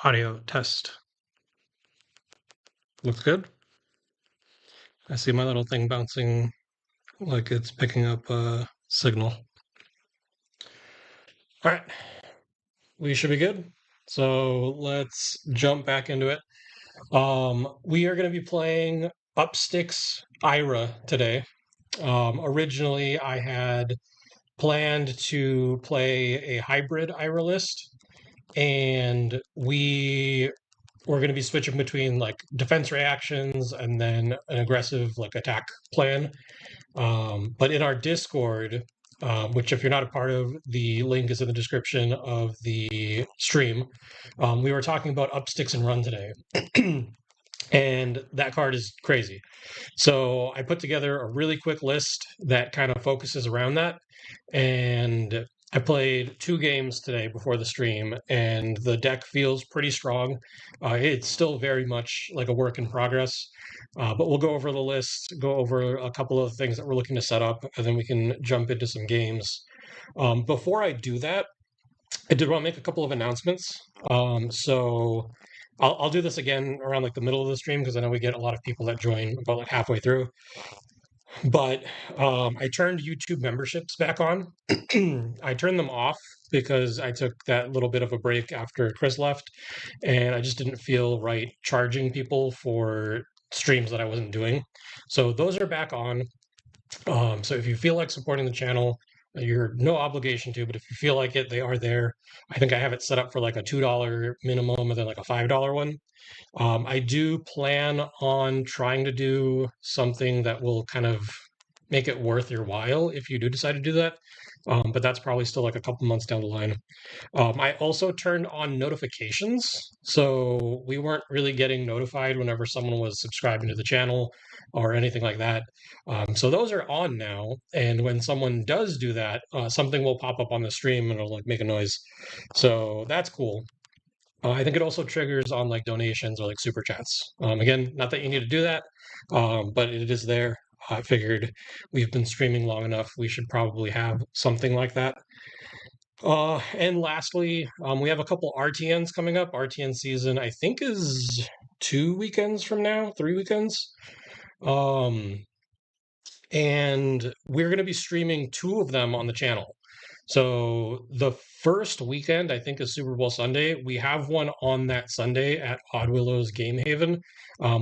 Audio test. Looks good. I see my little thing bouncing like it's picking up a signal. All right, we should be good. So let's jump back into it. We are going to be playing Upsticks Ira today. Originally, I had planned to play a hybrid Ira list, and we were going to be switching between like defense reactions and then an aggressive like attack plan. But in our Discord, which if you're not a part of, the link is in the description of the stream. We were talking about up sticks and run today, and that card is crazy. So I put together a really quick list that kind of focuses around that, and I played 2 games today before the stream, and the deck feels pretty strong. It's still very much like a work in progress, but we'll go over the list, go over a couple of things that we're looking to set up, and then we can jump into some games. Before I do that, I did want to make a couple of announcements. So I'll do this again around like the middle of the stream because I know we get a lot of people that join about like halfway through. But I turned YouTube memberships back on. I turned them off because I took that little bit of a break after Chris left, and I just didn't feel right charging people for streams that I wasn't doing. So those are back on. So if you feel like supporting the channel, you're no obligation to, but if you feel like it, they are there. I think I have it set up for like a $2 minimum and then like a $5 one. I do plan on trying to do something that will kind of make it worth your while if you do decide to do that. But that's probably still like a couple months down the line. I also turned on notifications, so we weren't really getting notified whenever someone was subscribing to the channel or anything like that. So those are on now, and when someone does do that, something will pop up on the stream and it'll like make a noise. So that's cool. I think it also triggers on like donations or like super chats. Again, not that you need to do that, but it is there. I figured we've been streaming long enough, we should probably have something like that. And lastly, we have a couple RTNs coming up. RTN season, I think, is 2 weekends from now, 3 weekends. And we're going to be streaming 2 of them on the channel. So the first weekend, I think, is Super Bowl Sunday. We have one on that Sunday at Odd Willow's Game Haven.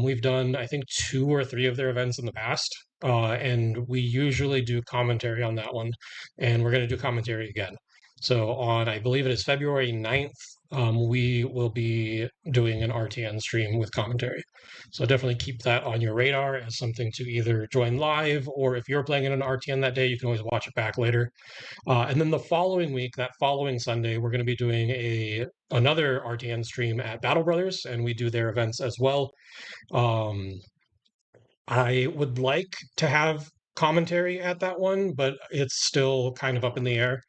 We've done, I think, 2 or 3 of their events in the past, and we usually do commentary on that one, and we're going to do commentary again. So on, I believe it is February 9th, we will be doing an RTN stream with commentary. So definitely keep that on your radar as something to either join live, or if you're playing in an RTN that day, you can always watch it back later. And then the following week, that following Sunday, we're going to be doing another RTN stream at Battle Brothers, and we do their events as well. I would like to have commentary at that one, but it's still kind of up in the air.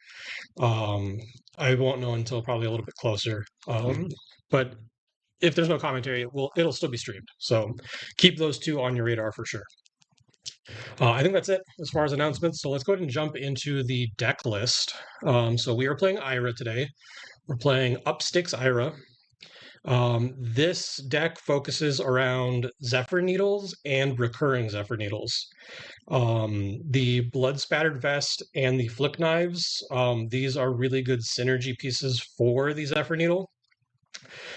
I won't know until probably a little bit closer. But if there's no commentary, it'll still be streamed. So keep those 2 on your radar for sure. I think that's it as far as announcements. So let's go ahead and jump into the deck list. So we are playing Ira today. We're playing Upsticks Ira. This deck focuses around Zephyr Needles and recurring Zephyr Needles. The Blood Spattered Vest and the Flick Knives, these are really good synergy pieces for the Zephyr Needle.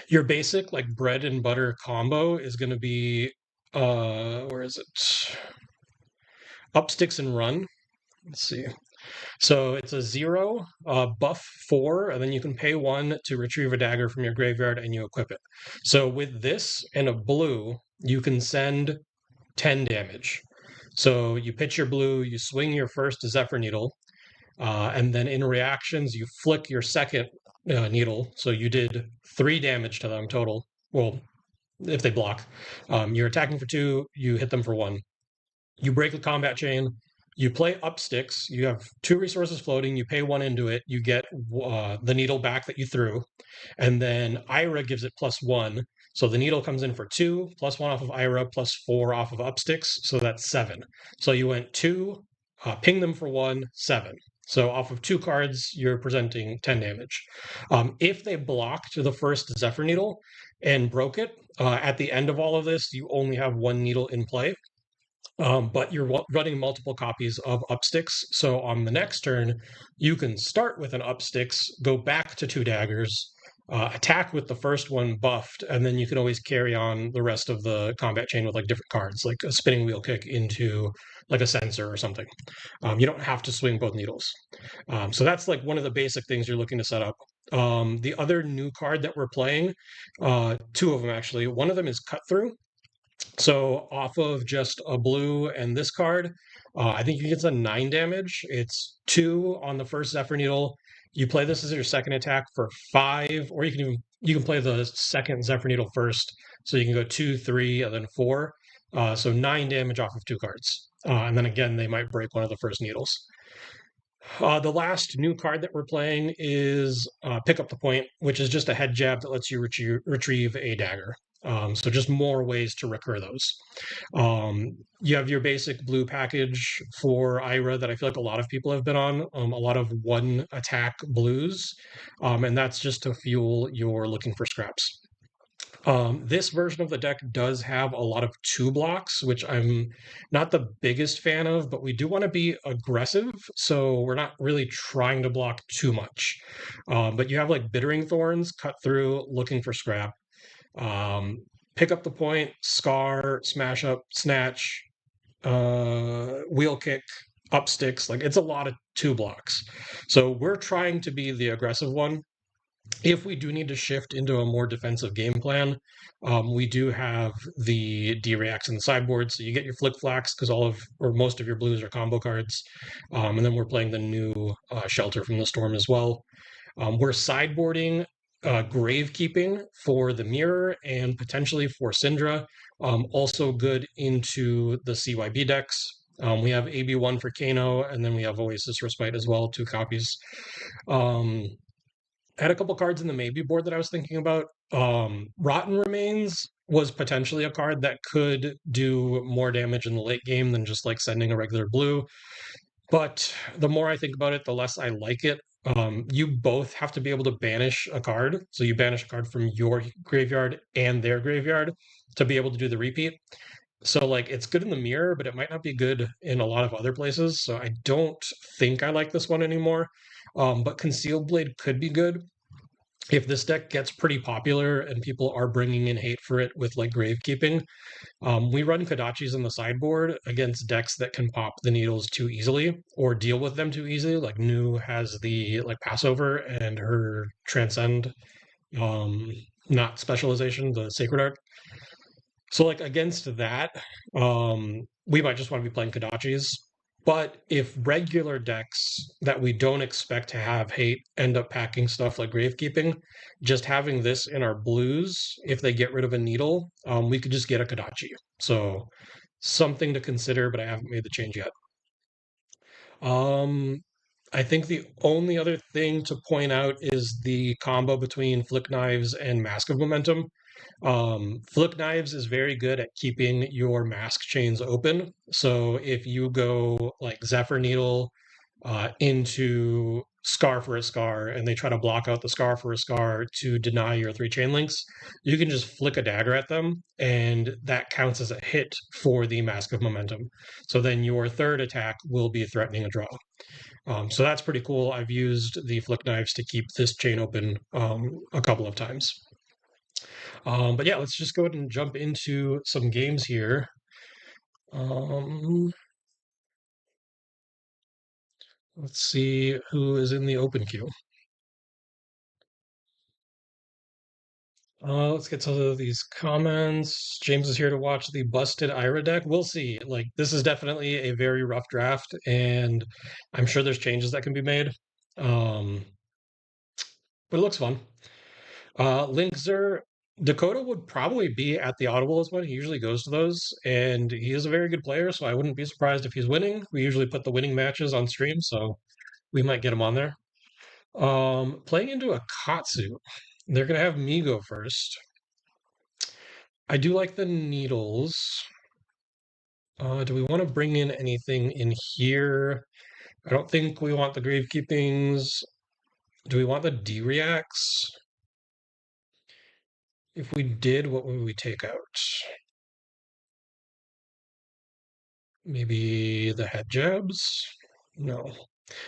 Your basic like bread and butter combo is going to be, where is it? Upsticks and Run. Let's see. So it's a 0, buff 4, and then you can pay 1 to retrieve a dagger from your graveyard and you equip it. So with this and a blue, you can send 10 damage. So you pitch your blue, you swing your first Zephyr Needle, and then in reactions, you flick your second needle. So you did 3 damage to them total. Well, if they block. You're attacking for 2, you hit them for 1. You break the combat chain. You play up sticks. You have 2 resources floating. You pay 1 into it. You get the needle back that you threw. And then Ira gives it +1. So the needle comes in for 2, +1 off of Ira, +4 off of up sticks. So that's 7. So you went 2, ping them for 1, 7. So off of 2 cards, you're presenting 10 damage. If they blocked the first Zephyr Needle and broke it, at the end of all of this, you only have 1 needle in play. But you're running multiple copies of Upsticks. So on the next turn, you can start with an Upsticks, go back to 2 daggers, attack with the first one buffed, and then you can always carry on the rest of the combat chain with like different cards, like a spinning wheel kick into like a sensor or something. You don't have to swing both needles. So that's like one of the basic things you're looking to set up. The other new card that we're playing, 2 of them actually. One of them is Cut Through. So off of just a blue and this card, I think you get a 9 damage. It's 2 on the first Zephyr Needle. You play this as your second attack for 5, or you can play the second Zephyr Needle first. So you can go 2, 3, and then 4. So 9 damage off of 2 cards. And then again, they might break one of the first needles. The last new card that we're playing is Pick Up the Point, which is just a head jab that lets you retrieve a dagger. So just more ways to recur those. You have your basic blue package for Ira that I feel like a lot of people have been on, a lot of 1 attack blues, and that's just to fuel your looking for scraps. This version of the deck does have a lot of 2 blocks, which I'm not the biggest fan of, but we do want to be aggressive, so we're not really trying to block too much. But you have like Bittering Thorns, Cut Through, Looking for Scrap, Pick Up the Point, Scar, Smash Up, Snatch, Wheel Kick, Up Sticks. Like it's a lot of 2 blocks. So we're trying to be the aggressive one. If we do need to shift into a more defensive game plan, we do have the D-Reacts in the sideboard. So you get your Flick Flacks because most of your blues are combo cards. And then we're playing the new Shelter from the Storm as well. We're sideboarding Gravekeeping for the Mirror and potentially for Syndra. Also good into the CYB decks. We have AB1 for Kano, and then we have Oasis Respite as well, 2 copies. I had a couple cards in the maybe board that I was thinking about. Rotten Remains was potentially a card that could do more damage in the late game than just like sending a regular blue. But the more I think about it, the less I like it. You both have to be able to banish a card. So you banish a card from your graveyard and their graveyard to be able to do the repeat. So like it's good in the mirror, but it might not be good in a lot of other places. So I don't think I like this one anymore. But Concealed Blade could be good if this deck gets pretty popular and people are bringing in hate for it with like Gravekeeping. We run Kodachis in the sideboard against decks that can pop the needles too easily or deal with them too easily. Like Nu has the like Passover and her Transcend, not specialization, the Sacred Art. So like against that, we might just want to be playing Kodachis. But if regular decks that we don't expect to have hate end up packing stuff like Gravekeeping, just having this in our blues, if they get rid of a needle, we could just get a Kodachi. So something to consider, but I haven't made the change yet. Um, I think the only other thing to point out is the combo between Flick Knives and Mask of Momentum. Flick Knives is very good at keeping your mask chains open. So if you go like Zephyr Needle into Scar for a Scar and they try to block out the Scar for a Scar to deny your 3 chain links, you can just flick a dagger at them and that counts as a hit for the Mask of Momentum. So then your third attack will be threatening a draw. So that's pretty cool. I've used the Flick Knives to keep this chain open a couple of times. But yeah, let's just go ahead and jump into some games here. Let's see who is in the open queue. Let's get to these comments. James is here to watch the busted Ira deck. We'll see. Like, this is definitely a very rough draft, and I'm sure there's changes that can be made. But it looks fun. Linkzer, Dakota would probably be at the Audibles one. He usually goes to those, and he is a very good player, so I wouldn't be surprised if he's winning. We usually put the winning matches on stream, so we might get him on there. Playing into a Katsu. They're gonna have me go first. I do like the needles. Do we want to bring in anything in here? I don't think we want the Gravekeepings. Do we want the D-Reacts? If we did, what would we take out? Maybe the head jabs? No.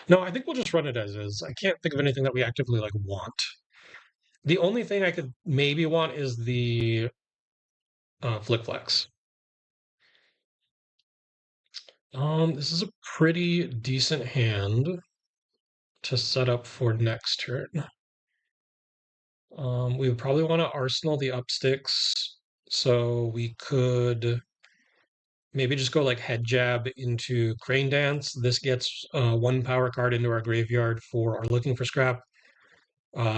No, I think we'll just run it as is. I can't think of anything that we actively like want. The only thing I could maybe want is the Flick Flex. This is a pretty decent hand to set up for next turn. We would probably want to arsenal the up sticks, so we could maybe just go like head jab into Crane Dance. This gets one power card into our graveyard for our looking for scrap.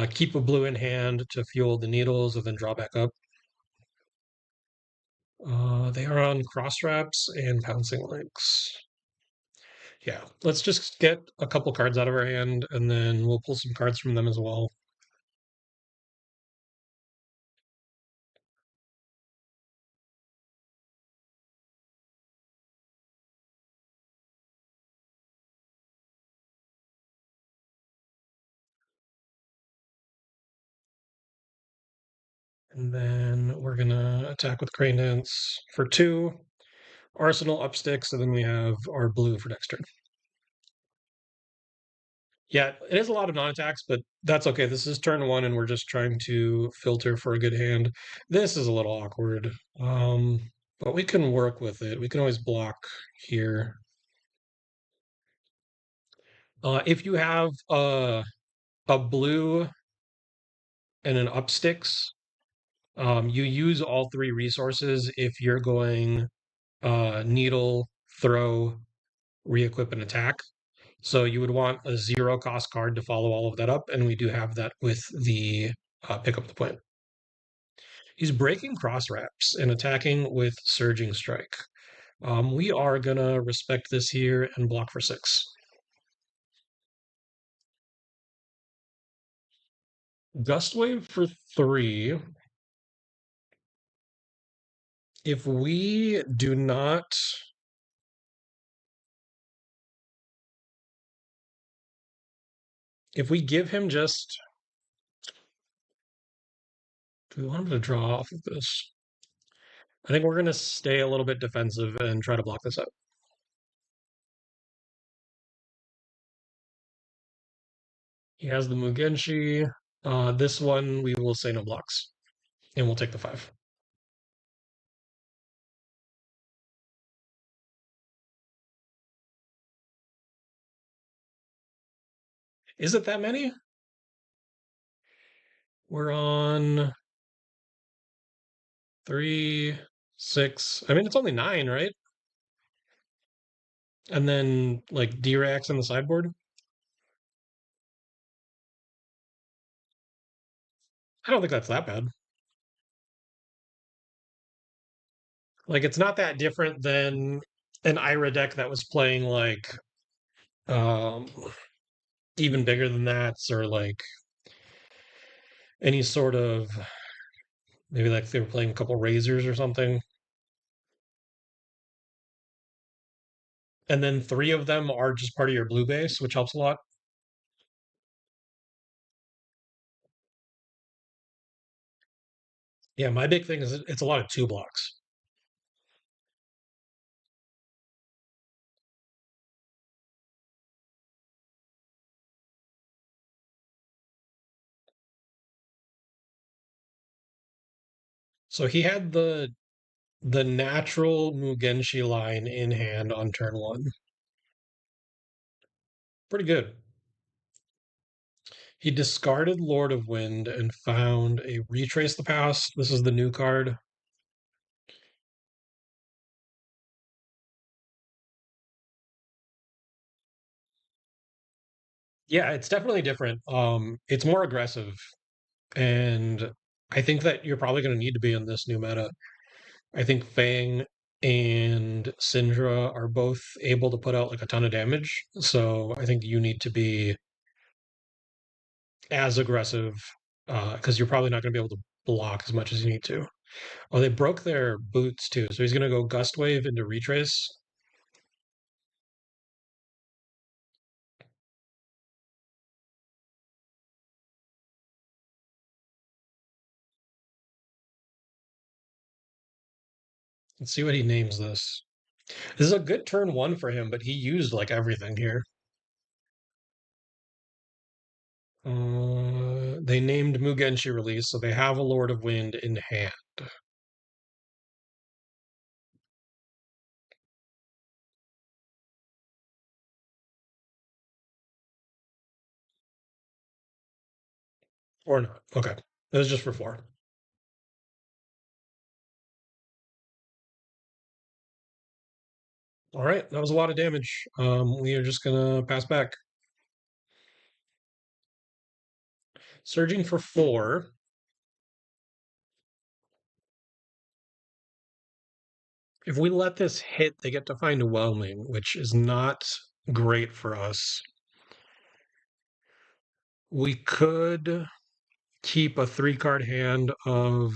Keep a blue in hand to fuel the needles and then draw back up. They are on cross wraps and pouncing links. Yeah, let's just get a couple cards out of our hand and then we'll pull some cards from them as well. And then we're gonna attack with Crane Dance for 2, Arsenal up sticks, and then we have our blue for next turn. Yeah, it is a lot of non-attacks, but that's okay. This is turn 1, and we're just trying to filter for a good hand. This is a little awkward, but we can work with it. We can always block here. If you have a blue and an up sticks, you use all 3 resources if you're going needle, throw, re-equip, and attack. So you would want a 0 cost card to follow all of that up, and we do have that with the pick up the point. He's breaking cross wraps and attacking with surging strike. We are gonna respect this here and block for 6. Gust wave for 3. If we do not if we give him just do we want him to draw off of this? I think we're gonna stay a little bit defensive and try to block this up. He has the Mugenshi. This one we will say no blocks. And we'll take the 5. Is it that many? We're on 3, 6. I mean, it's only 9, right? And then like D-Rex in the sideboard. I don't think that's that bad. Like, it's not that different than an Ira deck that was playing like um even bigger than that, or like any sort of maybe like they were playing a couple razors or something. And then 3 of them are just part of your blue base, which helps a lot. Yeah, my big thing is it's a lot of 2 blocks. So he had the natural Mugenshi line in hand on turn 1. Pretty good. He discarded Lord of Wind and found a Retrace the Past. This is the new card. Yeah, it's definitely different. It's more aggressive, and I think that you're probably going to need to be in this new meta. I think Fang and Syndra are both able to put out like a ton of damage, so I think you need to be as aggressive because you're probably not going to be able to block as much as you need to. Oh, they broke their boots too, so he's going to go Gust Wave into Retrace. Let's see what he names this. This is a good turn one for him, but he used like everything here. They named Mugenshi release, so they have a Lord of Wind in hand. Or not. Okay. It was just for four. All right, that was a lot of damage. We are just gonna pass back. Surging for four. If we let this hit, they get to find whelming, which is not great for us. We could keep a three-card hand of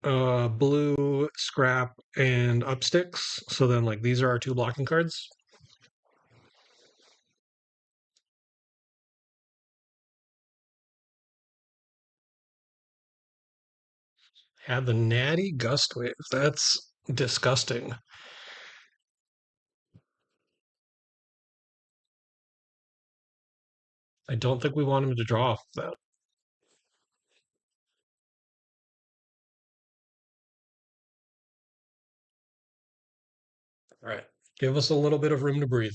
blue, scrap, and upsticks. So then, like, these are our two blocking cards. Have the natty gust wave. That's disgusting. I don't think we want him to draw off that. All right. Give us a little bit of room to breathe.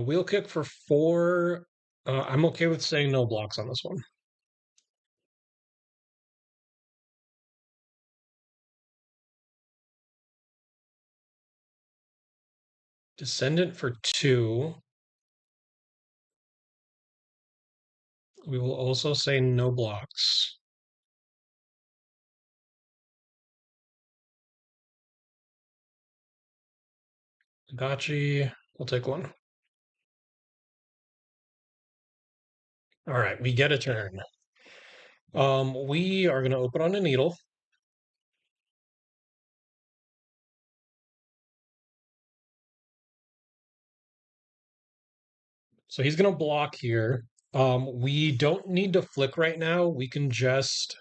Wheel kick for four. I'm okay with saying no blocks on this one. Descendant for two. We will also say no blocks. Gotchi. We'll take one. All right, we get a turn. We are going to open on a needle. So he's going to block here. We don't need to flick right now. We can just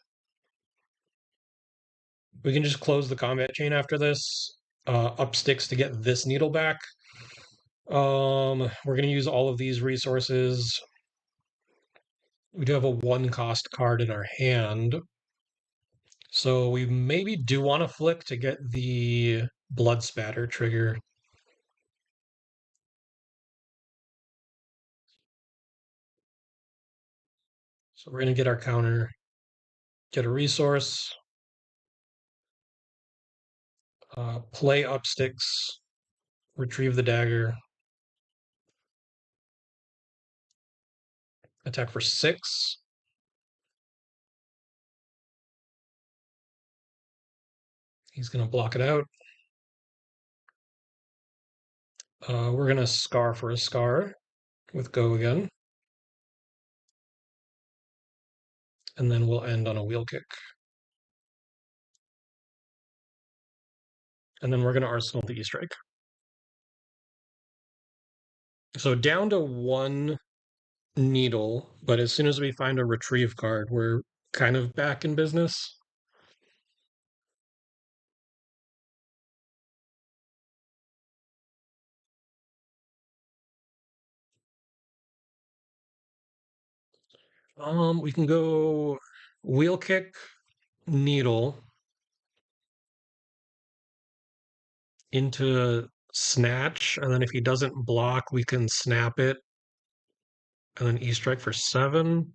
close the combat chain after this. Up sticks to get this needle back. We're going to use all of these resources. We do have a one cost card in our hand. So we maybe do want to flick to get the blood spatter trigger. So we're going to get our counter, get a resource, play up sticks, retrieve the dagger, attack for six. He's going to block it out. We're going to scar for a scar with go again. And then we'll end on a wheel kick. And then we're going to arsenal the E-strike. So down to one needle, but as soon as we find a retrieve card, we're kind of back in business. We can go wheel kick, needle into snatch, and then if he doesn't block, we can snap it, and then E-strike for seven.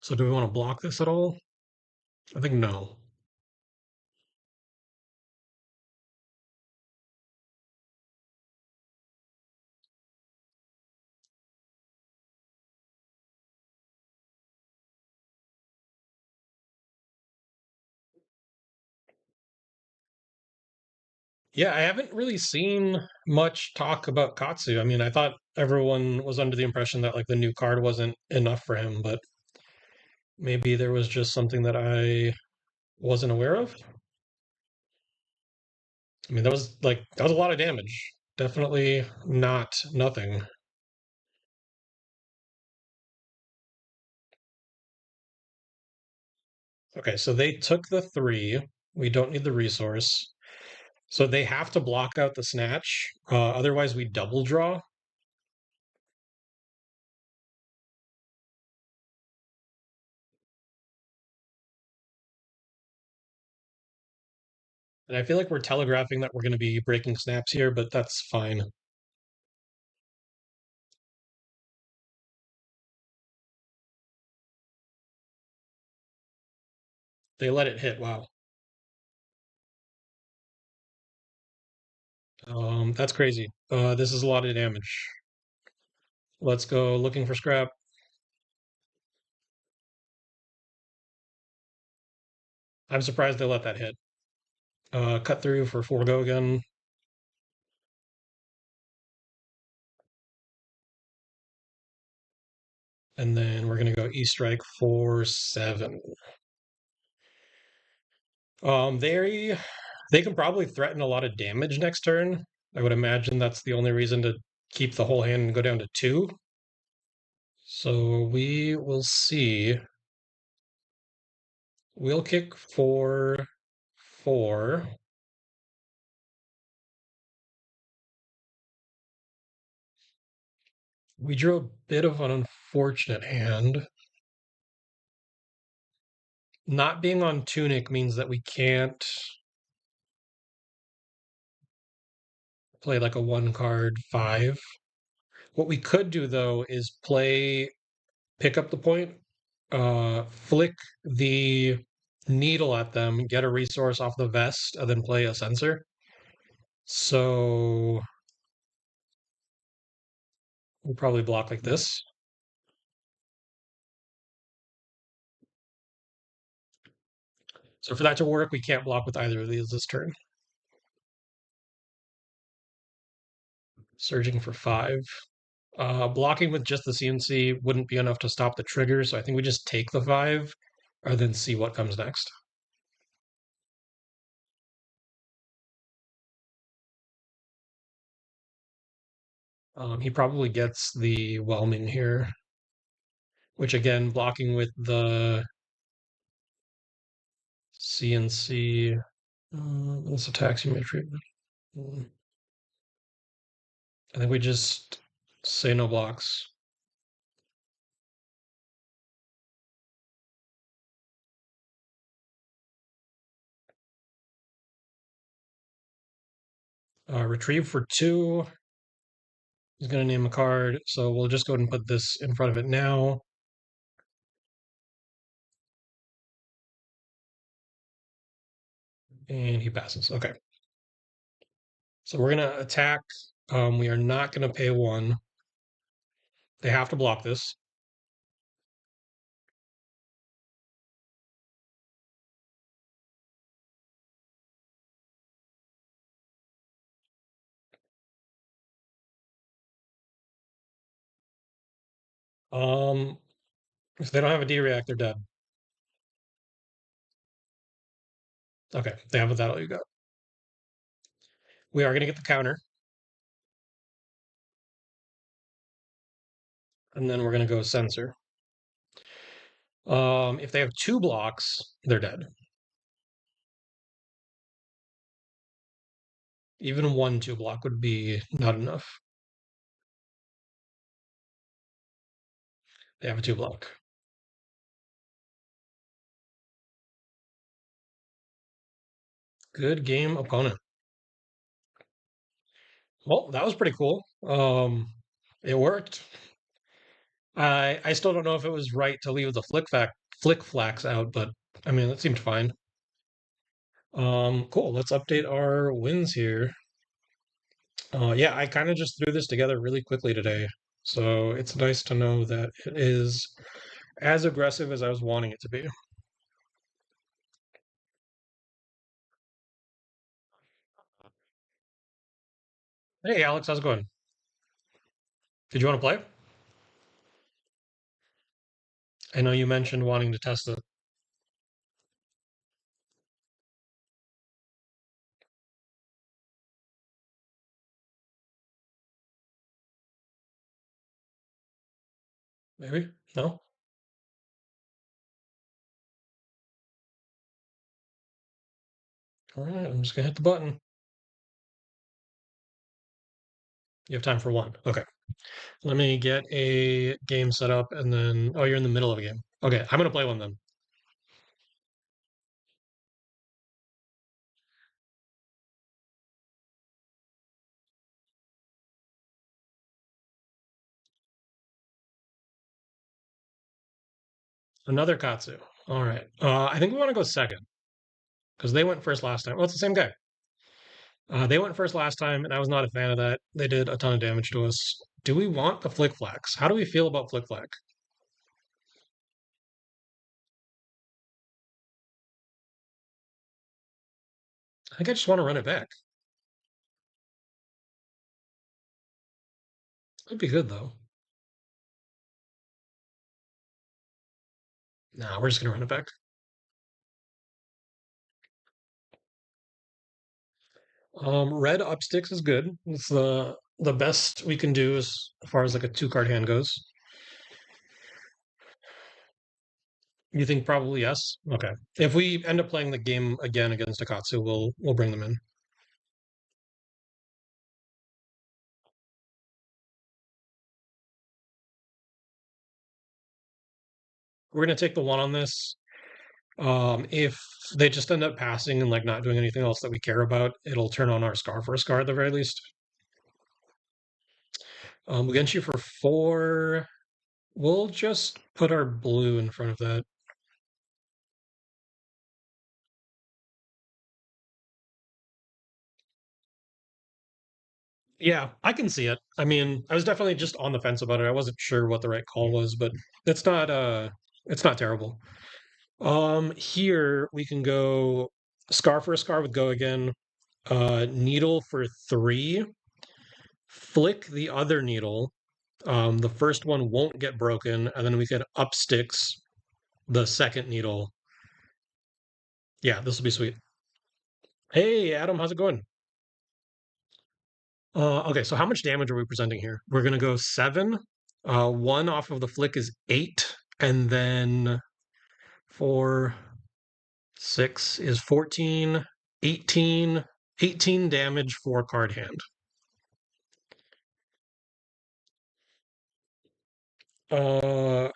So do we want to block this at all? I think no. Yeah, I haven't really seen much talk about Katsu. I mean, I thought everyone was under the impression that like the new card wasn't enough for him, but maybe there was just something that I wasn't aware of. I mean, that was a lot of damage. Definitely not nothing. Okay, so they took the 3. We don't need the resource. So they have to block out the snatch. Otherwise, we double draw. And I feel like we're telegraphing that we're going to be breaking snaps here, but that's fine. They let it hit. Wow. That's crazy. This is a lot of damage. Let's go looking for scrap. I'm surprised they let that hit. Cut through for 4 go again. And then we're going to go E strike for 7. They can probably threaten a lot of damage next turn. I would imagine that's the only reason to keep the whole hand and go down to 2. So we will see. We'll kick for 4. We drew a bit of an unfortunate hand. Not being on Tunic means that we can't play like a 1 card 5. What we could do though is pick up the point, flick the needle at them, get a resource off the vest, and then play a sensor. So we'll probably block like this. So for that to work, we can't block with either of these this turn. Surging for 5. Blocking with just the CNC wouldn't be enough to stop the trigger, so I think we just take the 5 and then see what comes next. He probably gets the whelming here, which again, blocking with the CNC. This attacks you treatment. I think we just say no blocks. Retrieve for 2. He's going to name a card, so we'll just go ahead and put this in front of it now. And he passes. Okay. So we're going to attack. We are not going to pay 1. They have to block this. Um, if they don't have a D-react, they're dead. Okay, they have a that'll you go. We are going to get the counter. And then we're going to go sensor. If they have 2 blocks, they're dead. Even 1 2 block would be not enough. They have a 2 block. Good game, opponent. Well, that was pretty cool. It worked. I still don't know if it was right to leave the flick flax out, but I mean, it seemed fine. Cool. Let's update our wins here. Yeah, I kind of just threw this together really quickly today, so it's nice to know that it is as aggressive as I was wanting it to be. Hey, Alex, how's it going? Did you want to play? I know you mentioned wanting to test it. Maybe? No? All right, I'm just gonna hit the button. You have time for one. Okay. Let me get a game set up and then. Oh, you're in the middle of a game. Okay, I'm gonna play one then. Another Katsu. All right. I think we want to go second because they went first last time. Well, it's the same guy. They went first last time, and I was not a fan of that. They did a ton of damage to us. Do we want the Flick Flax? How do we feel about Flick Flack? I think I just want to run it back. It'd be good though. Nah, we're just gonna run it back. Red up sticks is good. It's the best we can do as far as like a two card hand goes. You think probably yes? Okay. If we end up playing the game again against Akatsu, we'll bring them in. We're gonna take the one on this. If they just end up passing and like not doing anything else that we care about, it'll turn on our scar for a scar at the very least. We get you for four. We'll just put our blue in front of that. Yeah, I can see it. I mean, I was definitely just on the fence about it. I wasn't sure what the right call was, but it's not terrible. Here we can go scar for a scar with go again. Needle for three. Flick the other needle. The first one won't get broken, and then we could up sticks the second needle. Yeah, this will be sweet. Hey, Adam, how's it going? Okay, so how much damage are we presenting here? We're gonna go seven. One off of the flick is eight, and then four, six is 14, 18, 18 damage for card hand.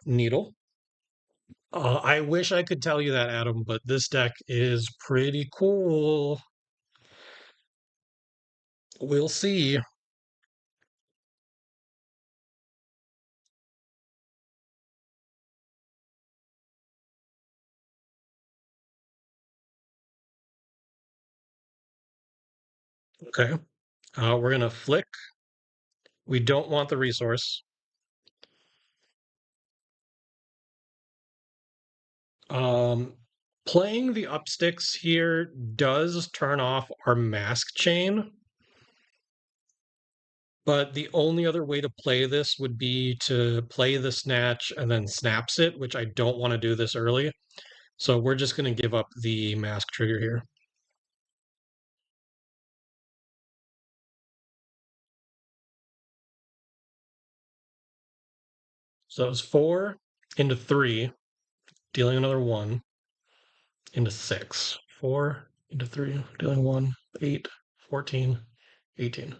Needle. I wish I could tell you that, Adam, but this deck is pretty cool. We'll see. Okay. We're gonna flick. We don't want the resource. Um, Playing the upsticks here does turn off our mask chain, but the only other way to play this would be to play the snatch and then snaps it, which I don't want to do this early. So we're just going to give up the mask trigger here. So it's four into three, dealing another one into six. Four into three, dealing one, 8, 14, 18.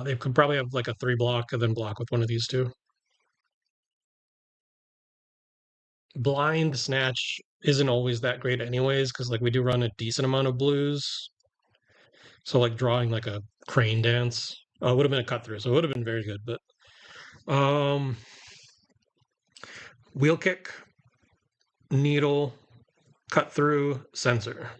They could probably have like a three block and then block with one of these two. Blind snatch isn't always that great anyways, because like we do run a decent amount of blues. So like drawing like a crane dance would have been a cut through, so it would have been very good. But wheel kick, needle, cut through, sensor.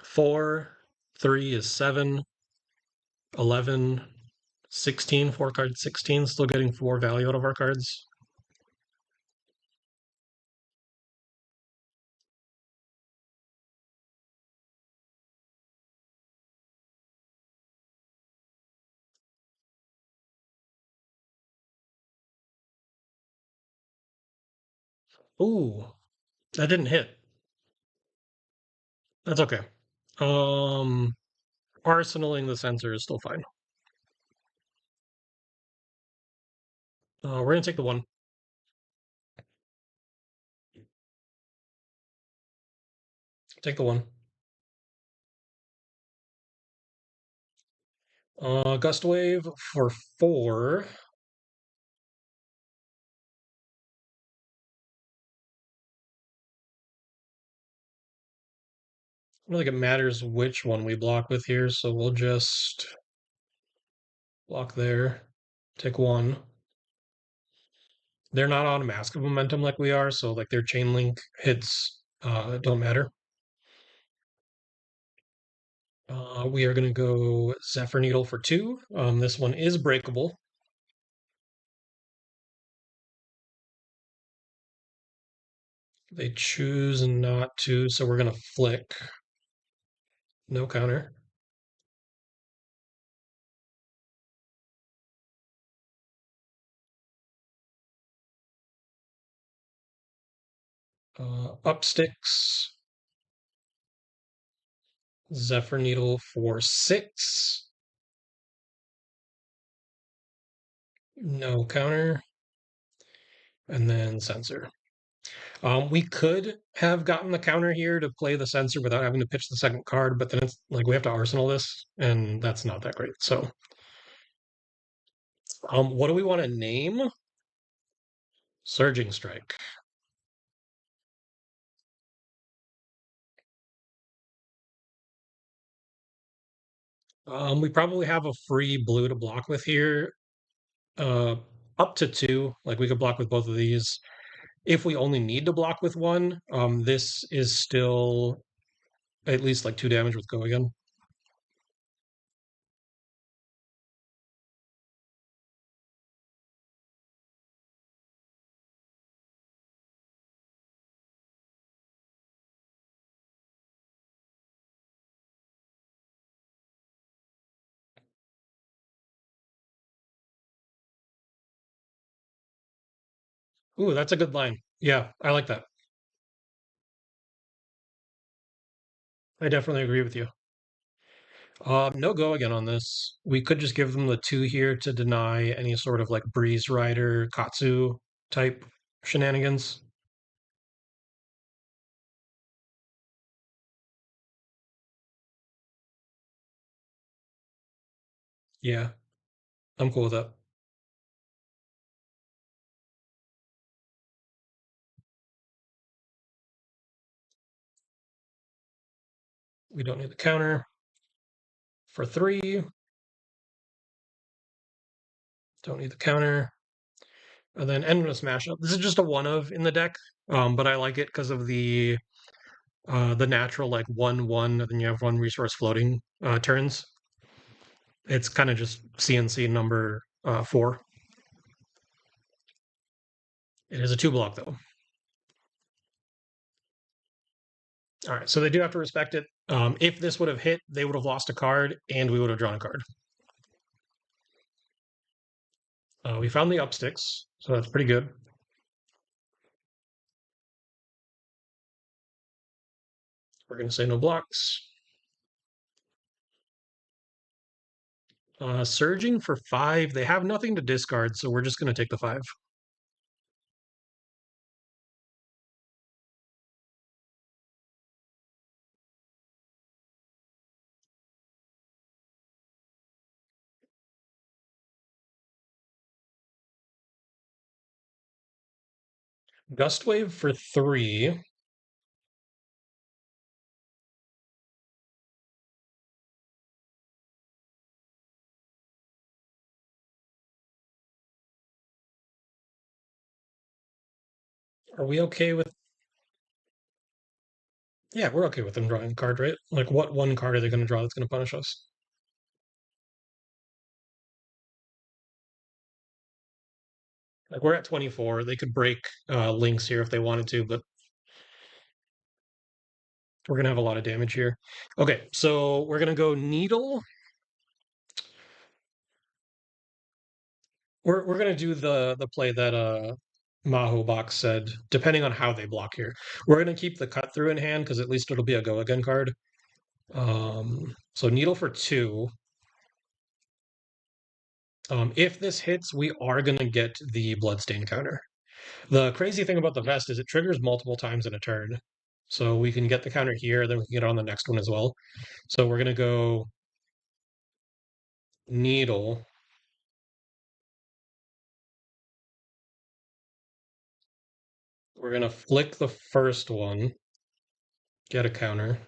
Four, three is seven, 11, 16, four cards, 16, still getting four value out of our cards. Ooh, that didn't hit. That's okay. Um, arsenaling the sensor is still fine. We're gonna take the one. Take the one. Gust wave for 4. I don't think it matters which one we block with here, so we'll just block there. Take 1. They're not on Mask of Momentum like we are, so like their chain link hits don't matter. We are going to go Zephyr Needle for 2. This one is breakable. They choose not to, so we're going to flick. No counter. Up sticks. Zephyr Needle for 6. No counter. And then Sensor. We could have gotten the counter here to play the Sensor without having to pitch the second card, but then it's like we have to Arsenal this, and that's not that great. So, what do we want to name? Surging Strike. We probably have a free blue to block with here. Uh, up to 2. Like we could block with both of these. If we only need to block with one, this is still at least like 2 damage with Go again. Ooh, that's a good line. Yeah, I like that. I definitely agree with you. No Go again on this. We could just give them the 2 here to deny any sort of like Breeze Rider, Katsu type shenanigans. Yeah, I'm cool with that. We don't need the counter. For 3, don't need the counter. And then Endless Mashup. This is just a one of in the deck, but I like it because of the natural like 1/1, and then you have 1 resource floating turns. It's kind of just CNC number 4. It is a 2 block though. All right, so they do have to respect it. If this would have hit, they would have lost a card, and we would have drawn a card. We found the upsticks, so that's pretty good. We're going to say no blocks. Surging for 5. They have nothing to discard, so we're just going to take the 5. Gust Wave for 3. Are we okay with? Yeah, we're okay with them drawing a card, right? Like, what one card are they going to draw that's going to punish us? Like, we're at 24. They could break links here if they wanted to, but we're going to have a lot of damage here. Okay, so we're going to go Needle. We're going to do the play that Maho Box said, depending on how they block here. We're going to keep the cut through in hand because at least it'll be a go again card. So needle for two. If this hits, we are going to get the bloodstain counter. The crazy thing about the vest is it triggers multiple times in a turn. So we can get the counter here, then we can get it on the next one as well. So we're going to go needle. We're going to flick the first one, get a counter.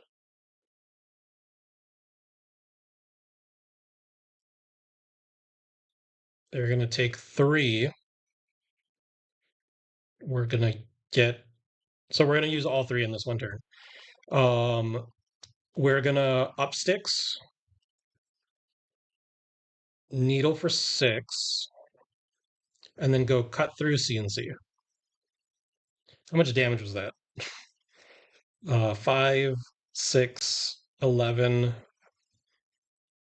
They're going to take three. We're going to get, so we're going to use all three in this one turn. We're going to up sticks, needle for six, and then go cut through CNC. How much damage was that? 5, 6, 11,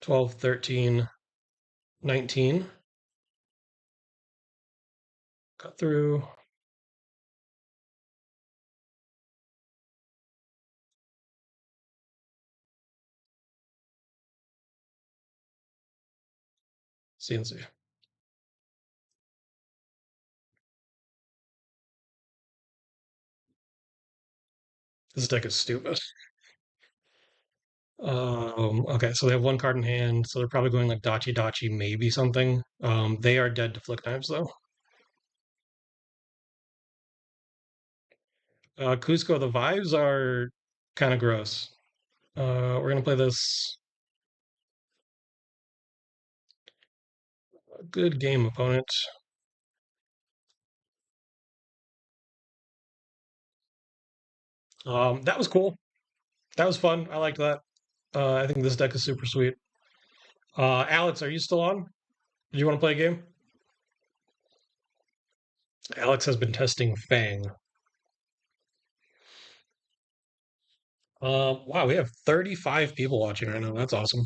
12, 13, 19. Cut through. CNC. This deck is stupid. Okay, so they have one card in hand, so they're probably going like Dachi Dachi, maybe something. They are dead to Flick Knives, though. Cusco, the vibes are kind of gross. We're gonna play this. Good game, opponent. That was cool. That was fun. I liked that. I think this deck is super sweet. Alex, are you still on? Do you want to play a game? Alex has been testing Fang. Wow, we have 35 people watching right now. That's awesome.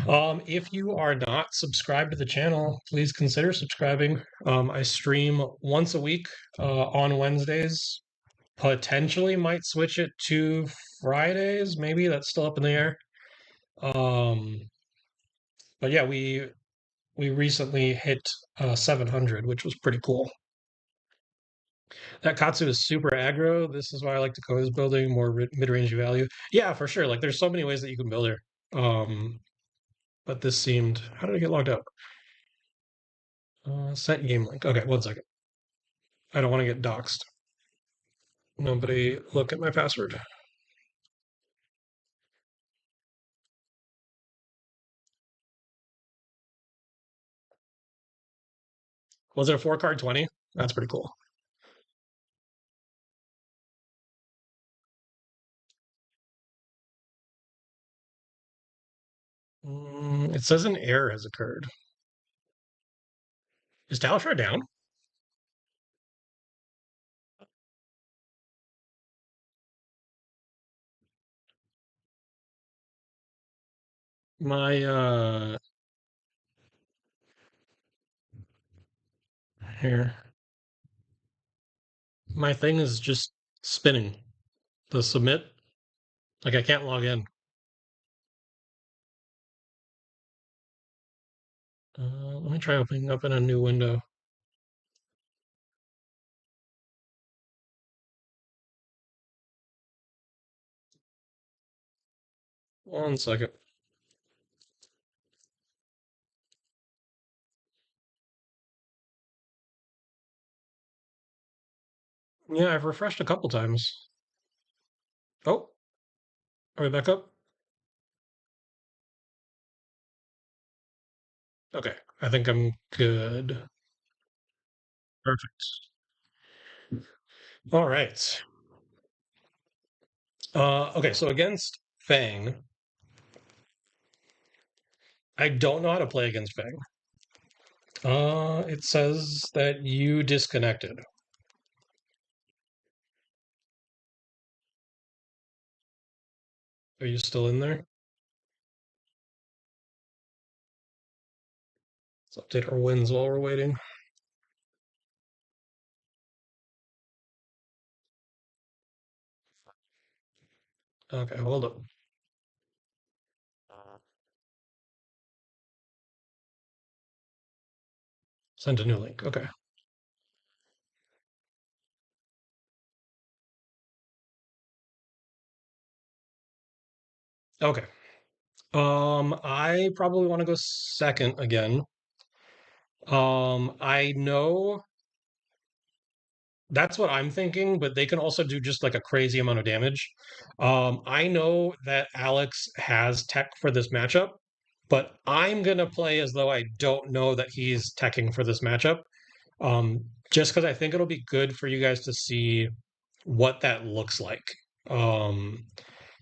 If you are not subscribed to the channel, please consider subscribing. I stream once a week on Wednesdays. Potentially might switch it to Fridays. Maybe that's still up in the air. Um, but yeah, we recently hit 700, which was pretty cool. That Katsu is super aggro. This is why I like Dakota's building, more mid-range value. Yeah, for sure. Like, there's so many ways that you can build her. But this seemed. How did I get logged out? Set game link. Okay, one second. I don't want to get doxxed. Nobody look at my password. Was it a 4 card 20? That's pretty cool. It says an error has occurred. Is Talishar down? My here. My thing is just spinning. The submit. Like I can't log in. Let me try opening up in a new window. One second. Yeah, I've refreshed a couple times. Oh, are we back up? Okay, I think I'm good. Perfect. All right. Okay, so against Fang, I don't know how to play against Fang. It says that you disconnected. Are you still in there? Let's update our wins while we're waiting. Okay, hold up. Send a new link. Okay. Okay. I probably want to go second again. I know that's what I'm thinking, but they can also do just like a crazy amount of damage. I know that Alex has tech for this matchup, but I'm gonna play as though I don't know that he's teching for this matchup. Just because I think it'll be good for you guys to see what that looks like. Um,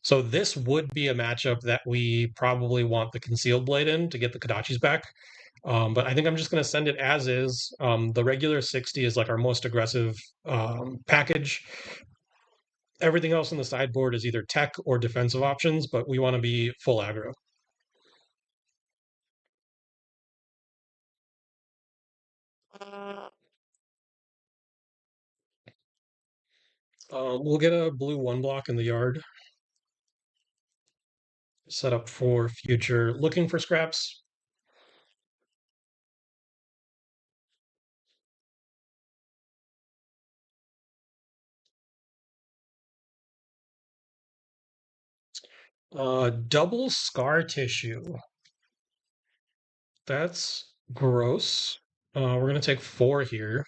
so this would be a matchup that we probably want the concealed blade in to get the Kodachis back. But I think I'm just going to send it as is. The regular 60 is like our most aggressive package. Everything else on the sideboard is either tech or defensive options, but we want to be full aggro. We'll get a blue one block in the yard, set up for future looking for scraps. Double scar tissue. That's gross. We're gonna take four here.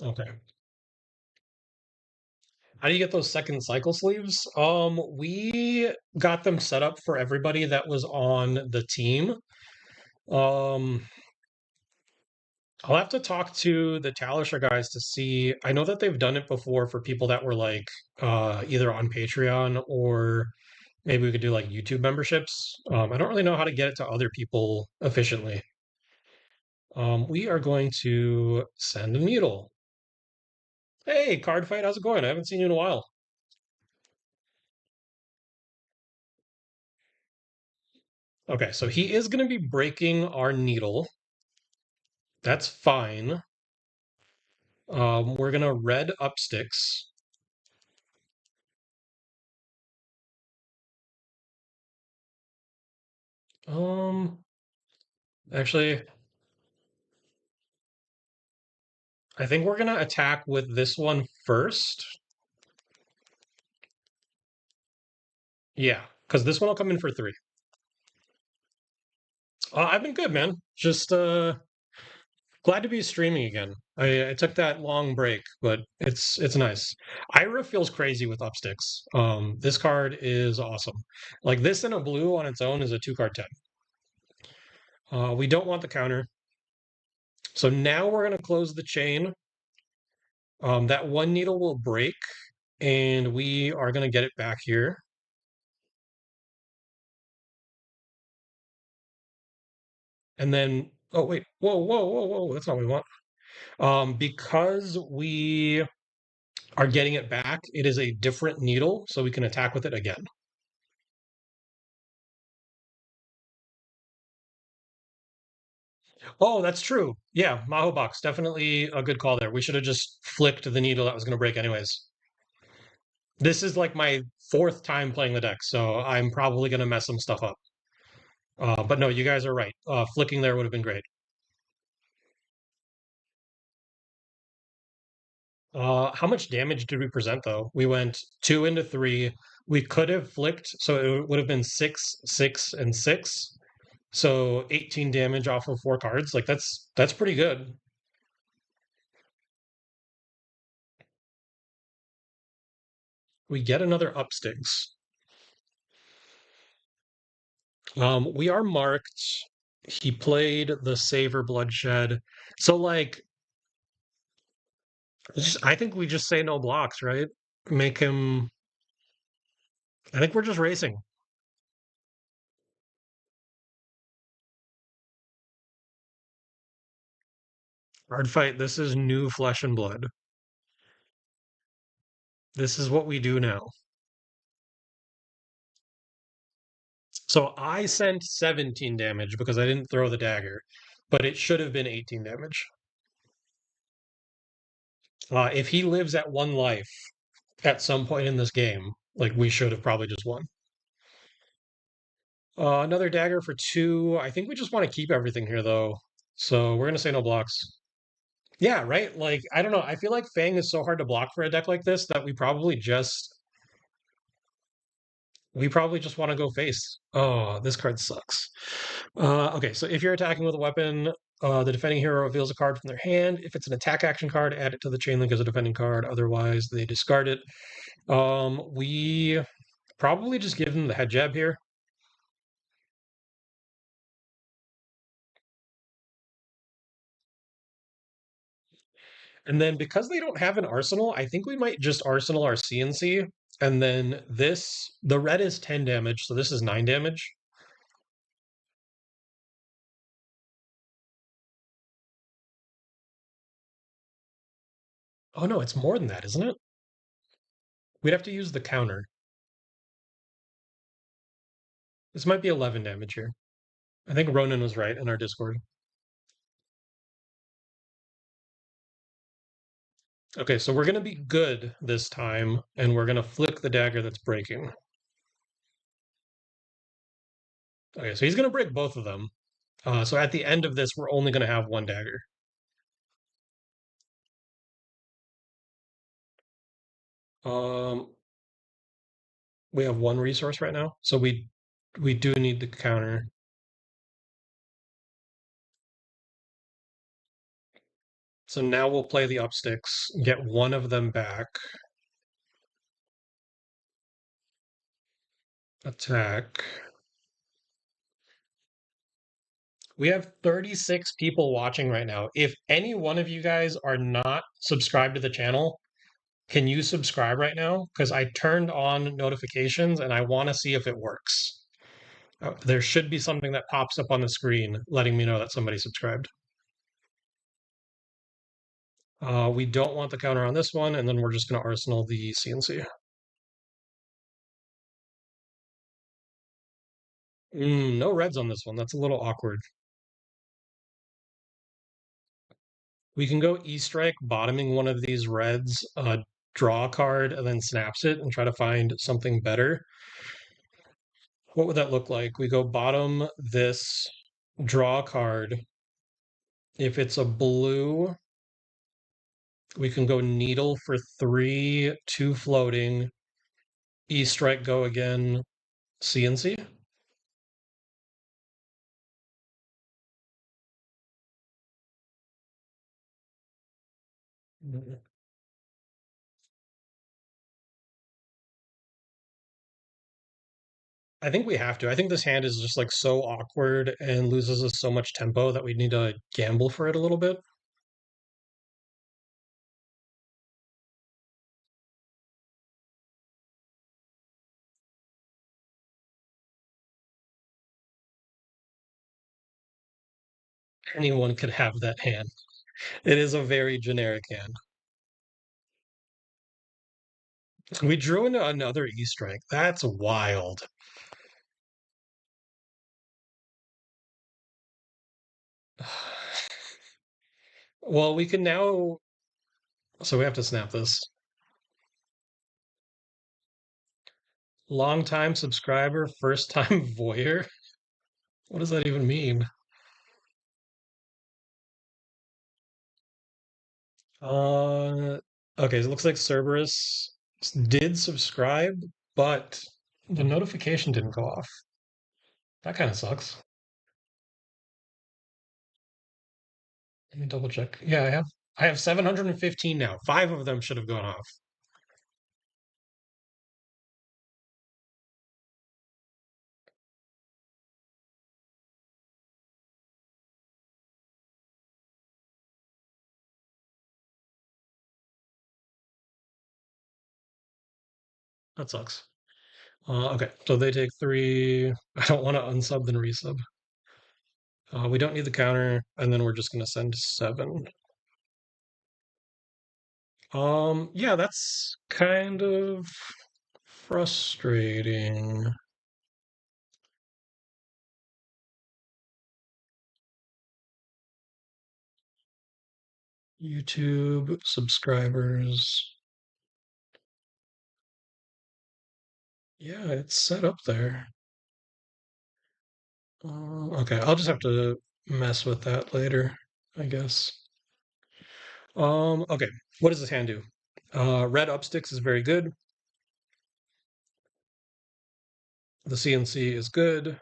Okay. How do you get those second cycle sleeves? We got them set up for everybody that was on the team. Um, I'll have to talk to the Talisher guys to see. I know that they've done it before for people that were like either on Patreon or maybe we could do like YouTube memberships. I don't really know how to get it to other people efficiently. We are going to send a needle. Hey, card fight, how's it going? I haven't seen you in a while. Okay, so he is going to be breaking our needle. That's fine. We're gonna red up sticks. Um, Actually, I think we're gonna attack with this one first. Yeah, because this one will come in for three. I've been good, man. Just glad to be streaming again. I took that long break, but it's nice. Ira feels crazy with up sticks. This card is awesome. Like this in a blue on its own is a two card 10. We don't want the counter. So now we're gonna close the chain. That one needle will break, and we are going to get it back here. And then, oh, wait, whoa, whoa, whoa, whoa, that's not what we want. Because we are getting it back, it is a different needle, so we can attack with it again. Oh, that's true. Yeah, Maho Box, definitely a good call there. We should have just flicked the needle that was going to break anyways. This is like my fourth time playing the deck, so I'm probably going to mess some stuff up. But no, you guys are right. Flicking there would have been great. How much damage did we present though? We went two into three. We could have flicked, so it would have been six, six, and six. So 18 damage off of four cards. Like that's pretty good. We get another upsticks. We are marked. He played the Savor Bloodshed. So like I think we just say no blocks, right? Make him I think we're just racing. Hard fight. This is new flesh and blood. This is what we do now. So I sent 17 damage because I didn't throw the dagger, but it should have been 18 damage. If he lives at one life at some point in this game, like we should have probably just won. Another dagger for 2. I think we just want to keep everything here, though. So we're going to say no blocks. Yeah, right? Like, I don't know. I feel like Fang is so hard to block for a deck like this that we probably just want to go face. Oh, this card sucks. Okay, so if you're attacking with a weapon, the defending hero reveals a card from their hand. If it's an attack action card, add it to the chain link as a defending card. Otherwise, they discard it. We probably just give them the head jab here. And then because they don't have an arsenal, I think we might just arsenal our CNC. And then the red is 10 damage, so this is 9 damage. Oh no, it's more than that, isn't it? We'd have to use the counter. This might be 11 damage here. I think Ronan was right in our Discord. Okay, so we're going to be good this time, and we're going to flick the dagger that's breaking. Okay, so he's going to break both of them. So at the end of this, we're only going to have one dagger. Um, we have one resource right now, so we do need the counter. So now we'll play the up sticks, get one of them back. Attack. We have 36 people watching right now. If any one of you guys are not subscribed to the channel, can you subscribe right now? Because I turned on notifications and I want to see if it works. There should be something that pops up on the screen letting me know that somebody subscribed. We don't want the counter on this one, and then we're just going to arsenal the CNC. No reds on this one. That's a little awkward. We can go E-Strike, bottoming one of these reds, draw a card, and then snaps it and try to find something better. What would that look like? We go bottom this, draw a card. If it's a blue, we can go needle for 3, 2 floating, E-Strike go again, CNC. I think we have to. I think this hand is just like so awkward and loses us so much tempo that we need to gamble for it a little bit. Anyone could have that hand. It is a very generic hand. We drew into another E-Strike. That's wild. Well, we can now. So we have to snap this. Long time subscriber, first time voyeur. What does that even mean? Uh, okay, so it looks like Cerberus did subscribe, but the notification didn't go off. That kind of sucks. Let me double check. Yeah, I have 715 now. 5 of them should have gone off. That sucks. Okay, so they take 3. I don't want to unsub then resub. We don't need the counter, and then we're just gonna send 7. Yeah, that's kind of frustrating. YouTube subscribers. Yeah, it's set up there. Okay, I'll just have to mess with that later, I guess. Okay, what does this hand do? Red up sticks is very good. The CNC is good.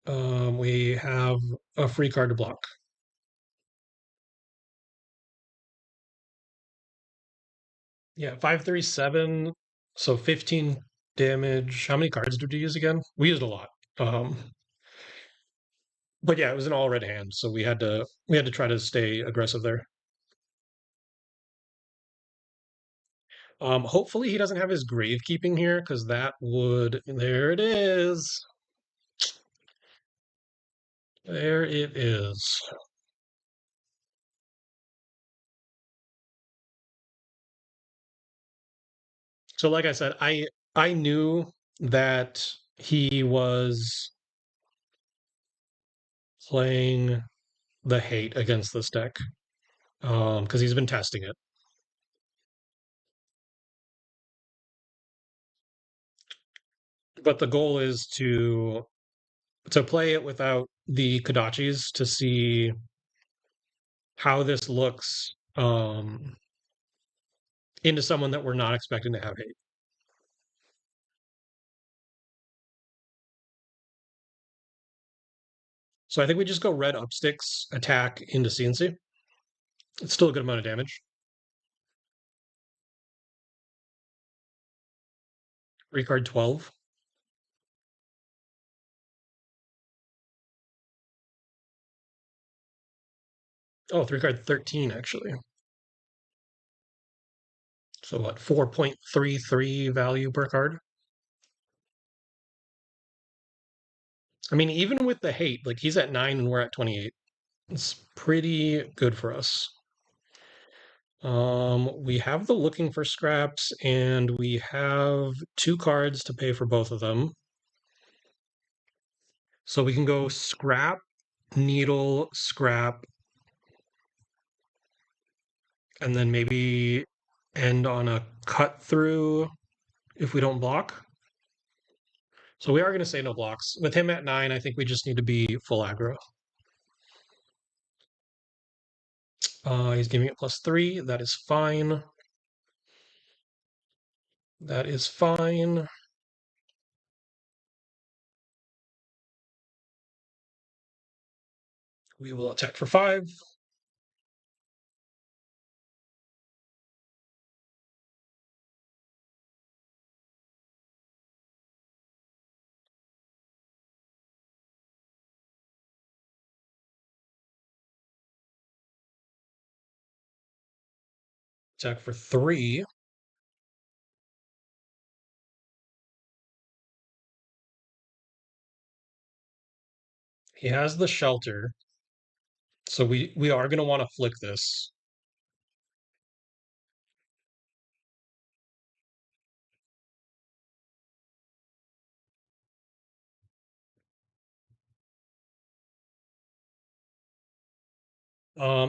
We have a free card to block. Yeah, 537, so 15 damage. How many cards did we use again? We used a lot. Um, but yeah, it was an all red hand, so we had to try to stay aggressive there. Hopefully he doesn't have his gravekeeping here, because that would there it is. There it is. So like I said, I knew that he was playing the hate against this deck. Because he's been testing it. But the goal is to play it without the Kodachis to see how this looks into someone that we're not expecting to have hate. So I think we just go red up sticks, attack into CNC. It's still a good amount of damage. Recard 12. Oh, three card 13 actually. So what, 4.33 value per card? I mean, even with the hate, like he's at 9 and we're at 28. It's pretty good for us. We have the looking for scraps, and we have two cards to pay for both of them. So we can go scrap, needle, scrap, and then maybe end on a cut through if we don't block. So we are going to say no blocks. With him at 9, I think we just need to be full aggro. He's giving it +3. That is fine. That is fine. We will attack for 5. Attack for 3. He has the shelter. So we are going to want to flick this.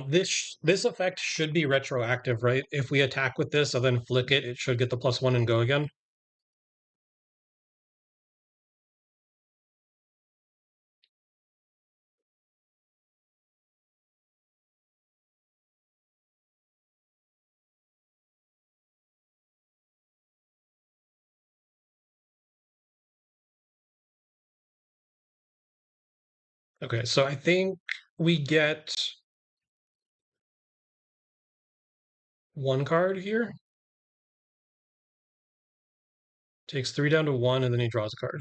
This effect should be retroactive, right? If we attack with this and then flick it, it should get the +1 and go again. Okay, so I think we get one card here. Takes 3 down to 1, and then he draws a card.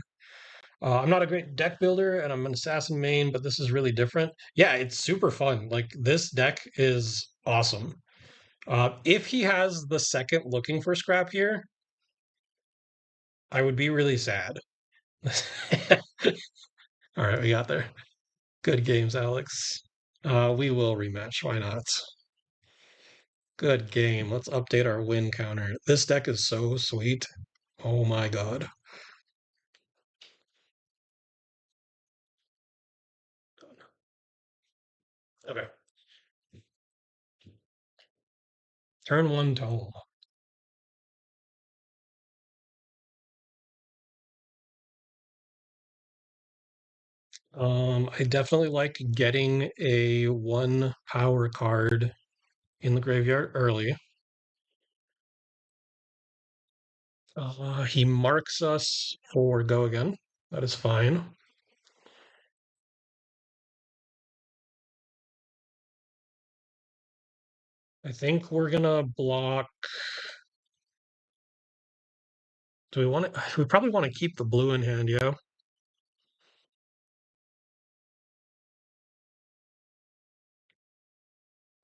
I'm not a great deck builder, and I'm an assassin main, but this is really different. Yeah, it's super fun. Like this deck is awesome. If he has the second looking for scrap here, I would be really sad. All right, we got there. Good games, Alex. We will rematch. Why not? Good game. Let's update our win counter. This deck is so sweet. Oh my god. Okay. Turn 1 tome. I definitely like getting a one power card in the graveyard early. He marks us for go again. That is fine. I think we're gonna block. Do we want to? We probably want to keep the blue in hand, yeah.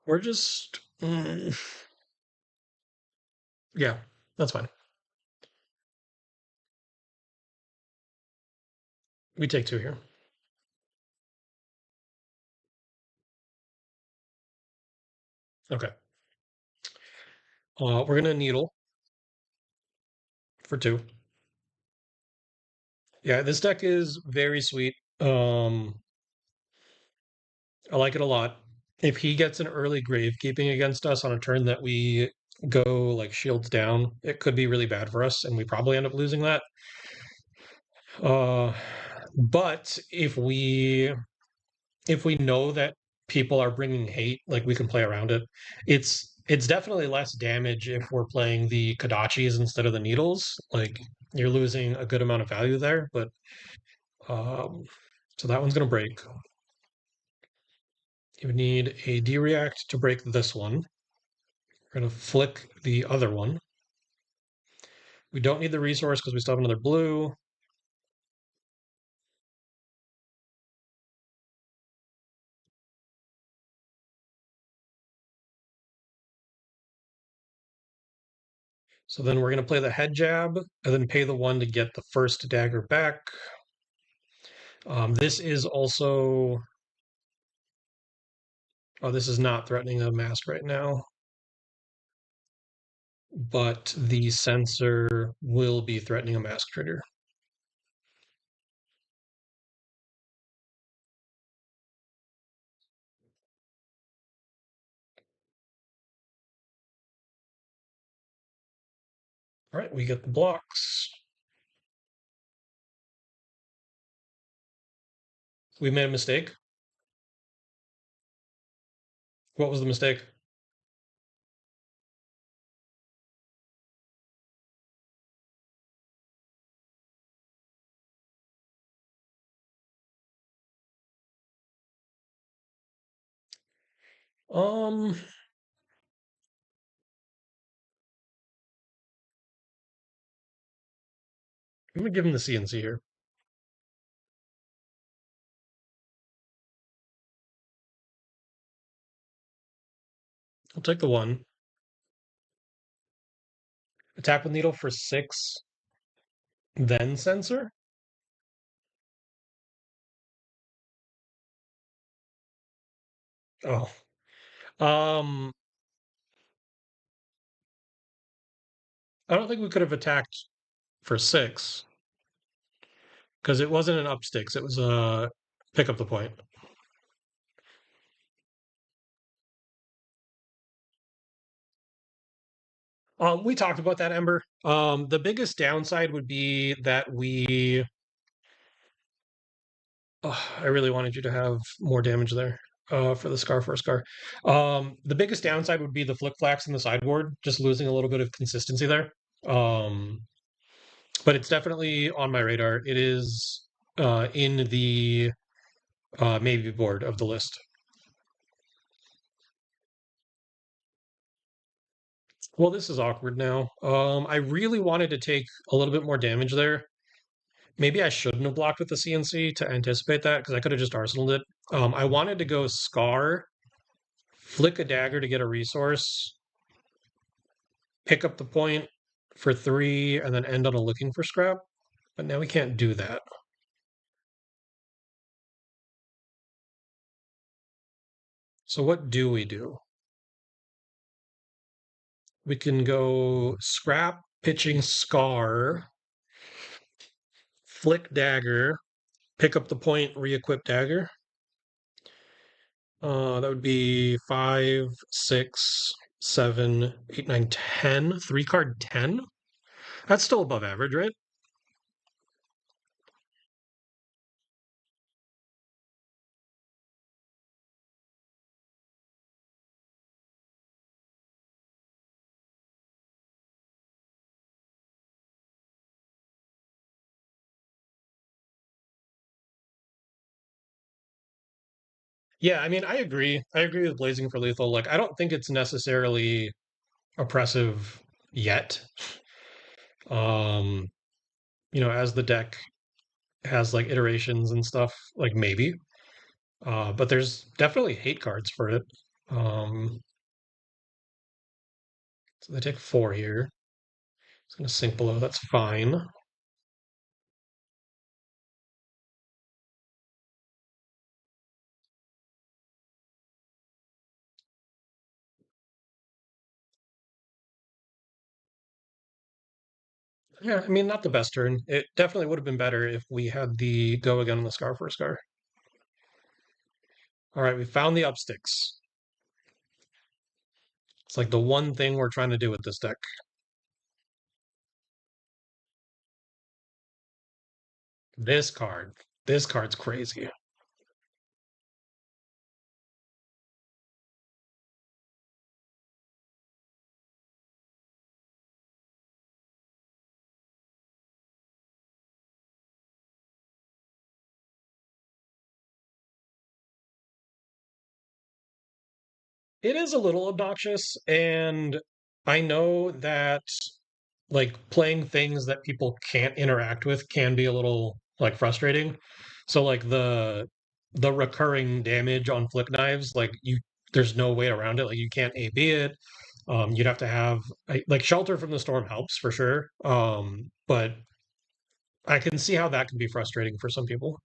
We're just, yeah, that's fine. We take two here. Okay. We're gonna needle for two. Yeah, this deck is very sweet. I like it a lot. If he gets an early gravekeeping against us on a turn that we go like shields down, it could be really bad for us, and we probably end up losing that. Uh, but if we know that people are bringing hate, like we can play around it. It's definitely less damage if we're playing the Kodachis instead of the needles. Like you're losing a good amount of value there, but um, so that one's gonna break. You would need a D-react to break this one. We're gonna flick the other one. We don't need the resource because we still have another blue. So then we're gonna play the head jab and then pay the one to get the first dagger back. This is also. Oh, this is not threatening a mask right now, but the sensor will be threatening a mask trigger. All right, we get the blocks. We made a mistake. What was the mistake? Um, I'm gonna give him the CNC here. I'll take the one. Attack with needle for 6, then sensor. Oh, um, I don't think we could have attacked for 6 because it wasn't an up sticks. It was a pick up the point. We talked about that, Ember. The biggest downside would be that we. I really wanted you to have more damage there for the scar for a scar. The biggest downside would be the flick flax in the sideboard, just losing a little bit of consistency there. Um, but it's definitely on my radar. It is in the maybe board of the list. Well, this is awkward now. I really wanted to take a little bit more damage there. Maybe I shouldn't have blocked with the CNC to anticipate that because I could have just arsenaled it. I wanted to go Scar, flick a dagger to get a resource, pick up the point for 3, and then end on a looking for scrap. But now we can't do that. So what do we do? We can go scrap, pitching Scar, flick dagger, pick up the point, re-equip dagger. That would be 5, 6, 7, 8, 9, 10. 3-card 10. That's still above average, right? Yeah, I mean, I agree. I agree with Blazing for Lethal. Like, I don't think it's necessarily oppressive yet. Um, as the deck has like iterations and stuff, like maybe. But there's definitely hate cards for it. Um, so they take 4 here. It's gonna sink below. That's fine. Yeah, I mean, not the best turn. It definitely would have been better if we had the go again on the Scar for a Scar. All right, we found the up sticks. It's like the one thing we're trying to do with this deck. This card. This card's crazy. It is a little obnoxious, and I know that like playing things that people can't interact with can be a little like frustrating. So like the recurring damage on flick knives, like there's no way around it. Like you can't AB it. You'd have to have like shelter from the storm helps for sure. But I can see how that can be frustrating for some people.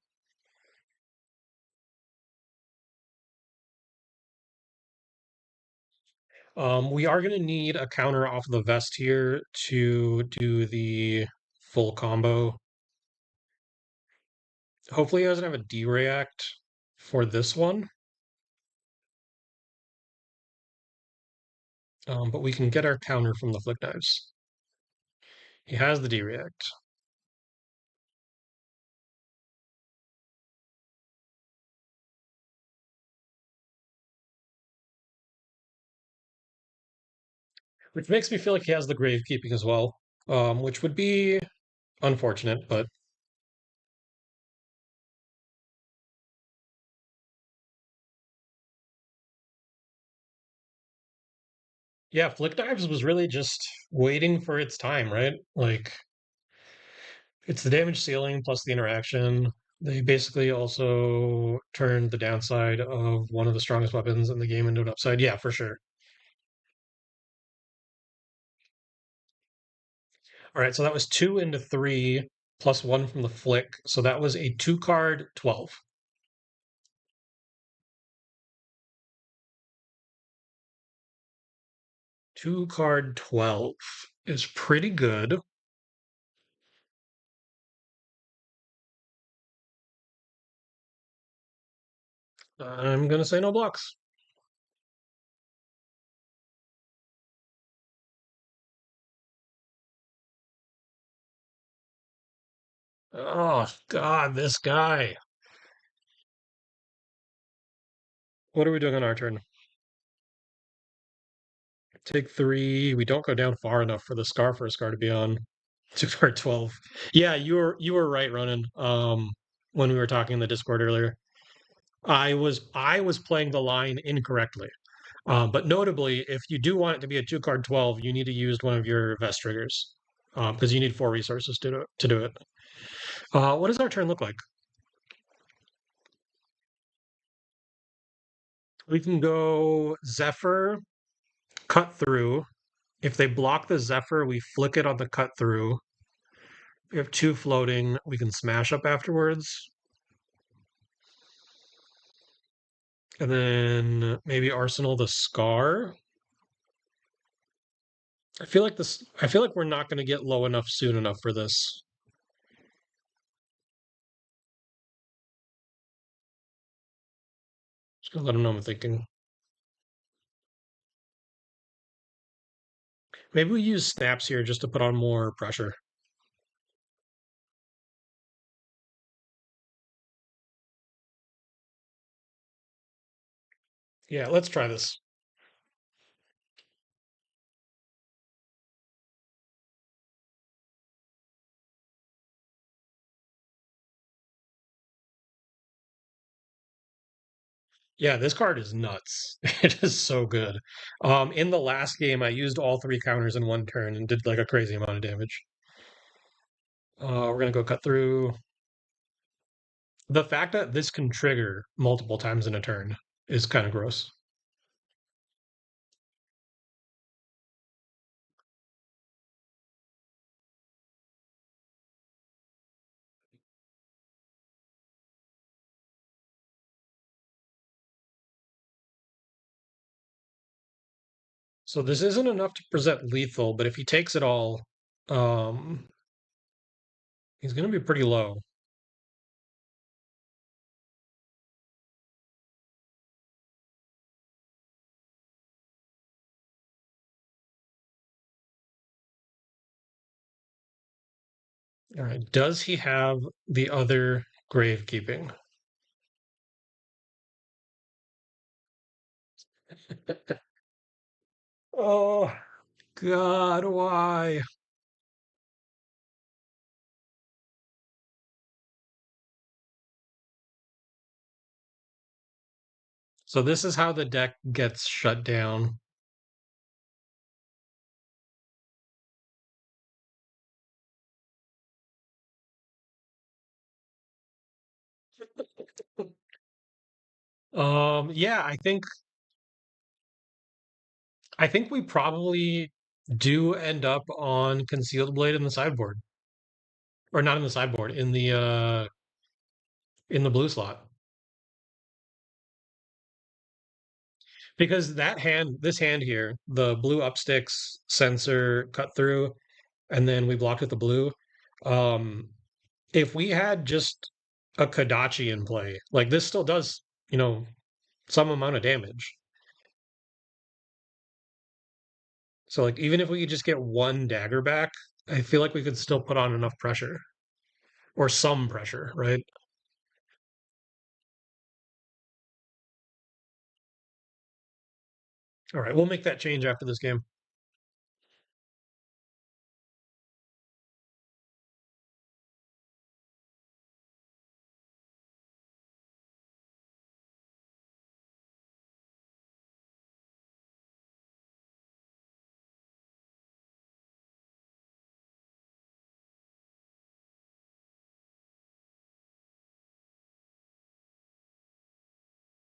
We are going to need a counter off the vest here to do the full combo. Hopefully, he doesn't have a D-react for this one, but we can get our counter from the flick knives. He has the D-react, which makes me feel like he has the gravekeeping as well, which would be unfortunate, but yeah, flick knives was really just waiting for its time, right? Like it's the damage ceiling plus the interaction. They basically also turned the downside of one of the strongest weapons in the game into an upside. Yeah, for sure. All right, so that was 2 into 3 plus 1 from the flick. So that was a 2 card 12. 2 card 12 is pretty good. I'm going to say no blocks. Oh, God, this guy. What are we doing on our turn? Take 3. We don't go down far enough for the Scar for a Scar to be on. 2 card 12. Yeah, you were right, Ronan. When we were talking in the Discord earlier. I was playing the line incorrectly. But notably, if you do want it to be a 2 card 12, you need to use one of your vest triggers. Because you need 4 resources to do it. What does our turn look like? We can go Zephyr, cut through. If they block the Zephyr, we flick it on the cut through. We have 2 floating. We can smash up afterwards. And then maybe Arsenal the Scar. I feel like we're not going to get low enough soon enough for this. Just gonna let them know I'm thinking. Maybe we use snaps here just to put on more pressure. Yeah, let's try this. Yeah, this card is nuts. It is so good. In the last game, I used all three counters in one turn and did like a crazy amount of damage. We're gonna go cut through. The fact that this can trigger multiple times in a turn is kind of gross. So this isn't enough to present lethal, but if he takes it all, um, he's gonna be pretty low. All right. Does he have the other gravekeeping? Oh God, why? So this is how the deck gets shut down. Yeah, I think we probably do end up on Concealed Blade in the sideboard. Or not in the sideboard, in the blue slot. Because this hand here, the blue up sticks, sensor, cut through, and then we blocked with the blue. Um, if we had just a Kodachi in play, like this still does, some amount of damage. So like even if we could just get one dagger back, I feel like we could still put on enough pressure or some pressure, right? All right, we'll make that change after this game.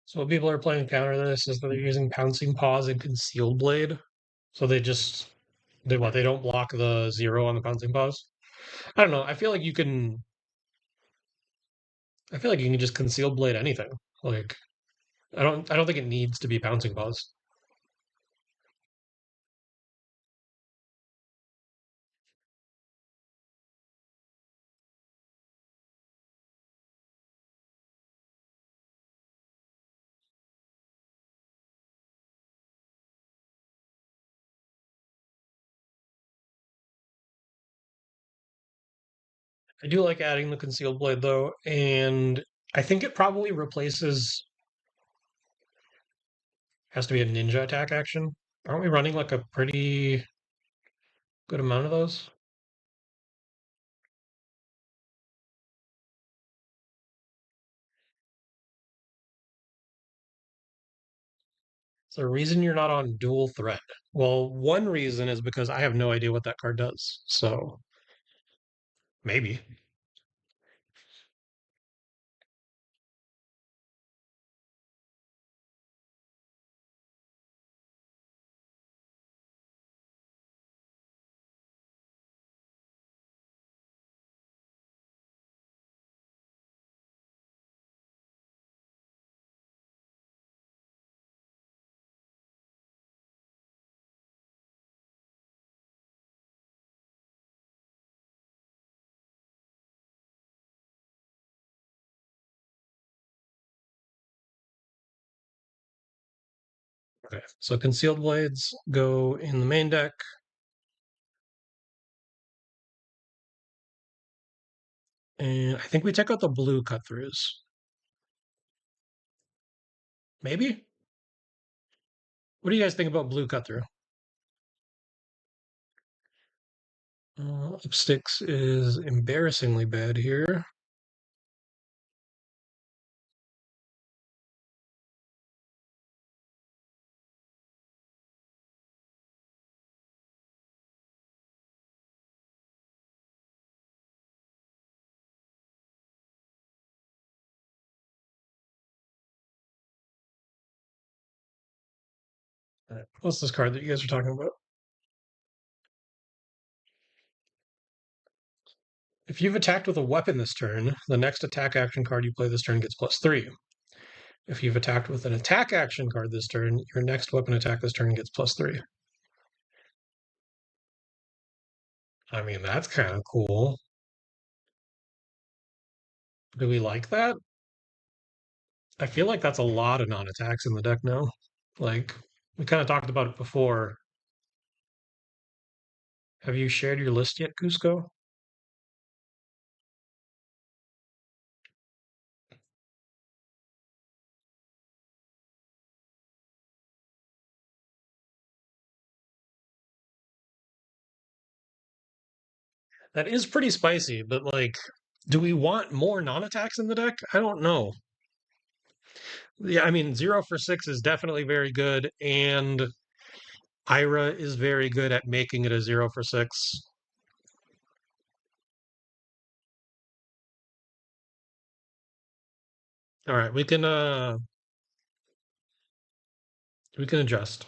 So what people are playing counter this is that they're using Pouncing Paws and Concealed Blade. So they don't block the 0 on the Pouncing Paws. I don't know. I feel like you can just Concealed Blade anything. Like I don't think it needs to be Pouncing Paws. I do like adding the Concealed Blade though, and I think it probably replaces has to be a ninja attack action. Aren't we running like a pretty good amount of those? So the reason you're not on dual threat. Well, one reason is because I have no idea what that card does. So maybe. Okay. So concealed blades go in the main deck. And I think we check out the blue cut throughs. Maybe? What do you guys think about blue cut through? Sticks is embarrassingly bad here. What's this card that you guys are talking about? If you've attacked with a weapon this turn, the next attack action card you play this turn gets +3. If you've attacked with an attack action card this turn, your next weapon attack this turn gets +3. I mean, that's kind of cool. Do we like that? I feel like that's a lot of non-attacks in the deck now. Like, we kind of talked about it before. Have you shared your list yet, Cusco? That is pretty spicy, but like, do we want more non-attacks in the deck? I don't know. Yeah, I mean, 0 for 6 is definitely very good, and Ira is very good at making it a 0 for 6. All right, we can adjust.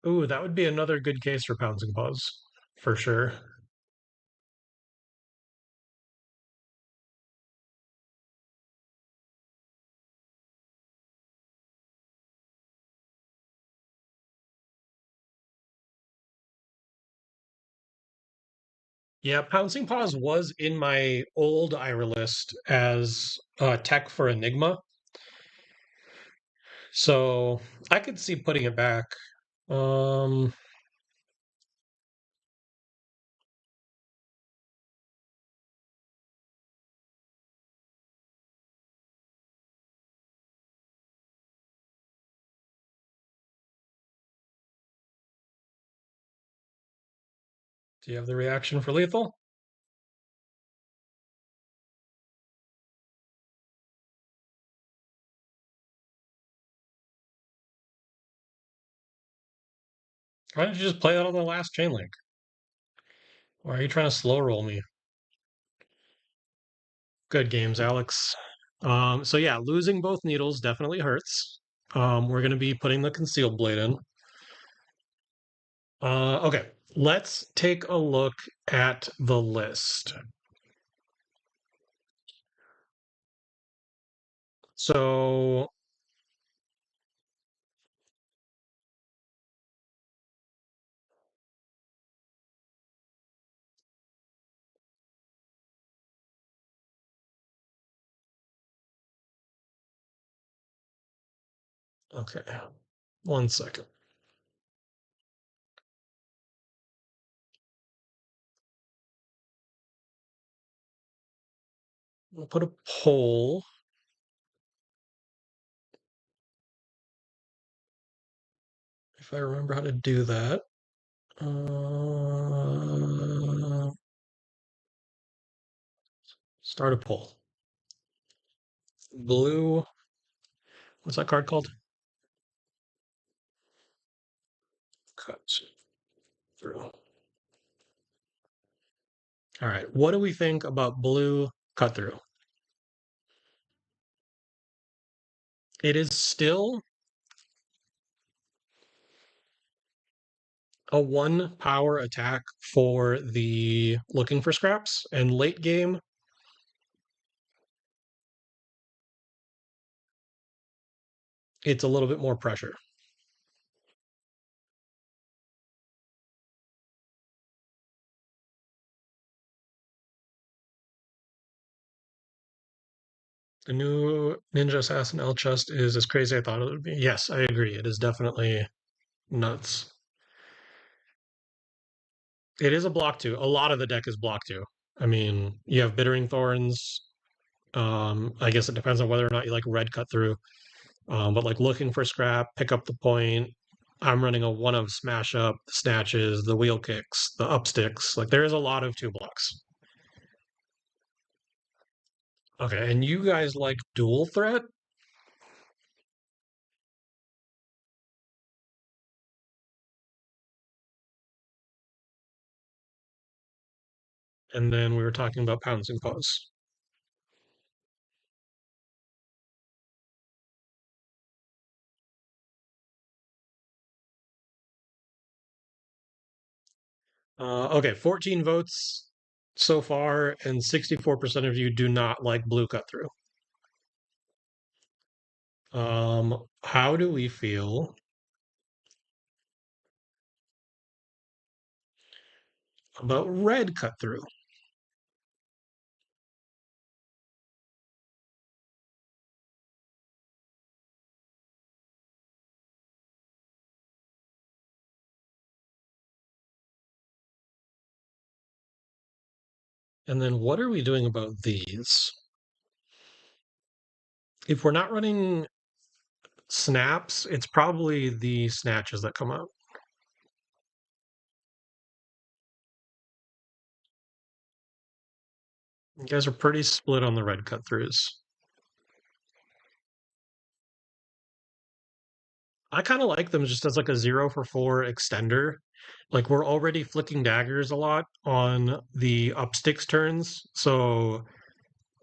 Ooh, that would be another good case for Pouncing Paws, for sure. Yeah, Pouncing Paws was in my old Ira list as tech for Enigma, so I could see putting it back. Um, do you have the reaction for lethal? Why don't you just play that on the last chain link? Why are you trying to slow roll me? Good games, Alex. So yeah, losing both needles definitely hurts. We're going to be putting the concealed blade in. Okay, let's take a look at the list. So okay, 1 second. We'll put a poll. If I remember how to do that. Start a poll. Blue. What's that card called? Cut through. All right. What do we think about blue cut through? It is still a 1 power attack for the looking for scraps, and late game, it's a little bit more pressure. The new Ninja Assassin L chest is as crazy as I thought it would be. Yes, I agree. It is definitely nuts. It is a block two. A lot of the deck is block two. I mean, you have Bittering Thorns. I guess it depends on whether or not you like red cut through. But like looking for scrap, pick up the point. I'm running a one of smash up, the snatches, the wheel kicks, the up sticks. Like there is a lot of two blocks. Okay, and you guys like dual threat? And then we were talking about pouncing paws. Okay, 14 votes so far, and 64% of you do not like blue cut through. How do we feel about red cut through? And then what are we doing about these? If we're not running snaps, it's probably the snatches that come up. You guys are pretty split on the red cut throughs. I kind of like them just as like a 0 for 4 extender. Like we're already flicking daggers a lot on the up sticks turns. So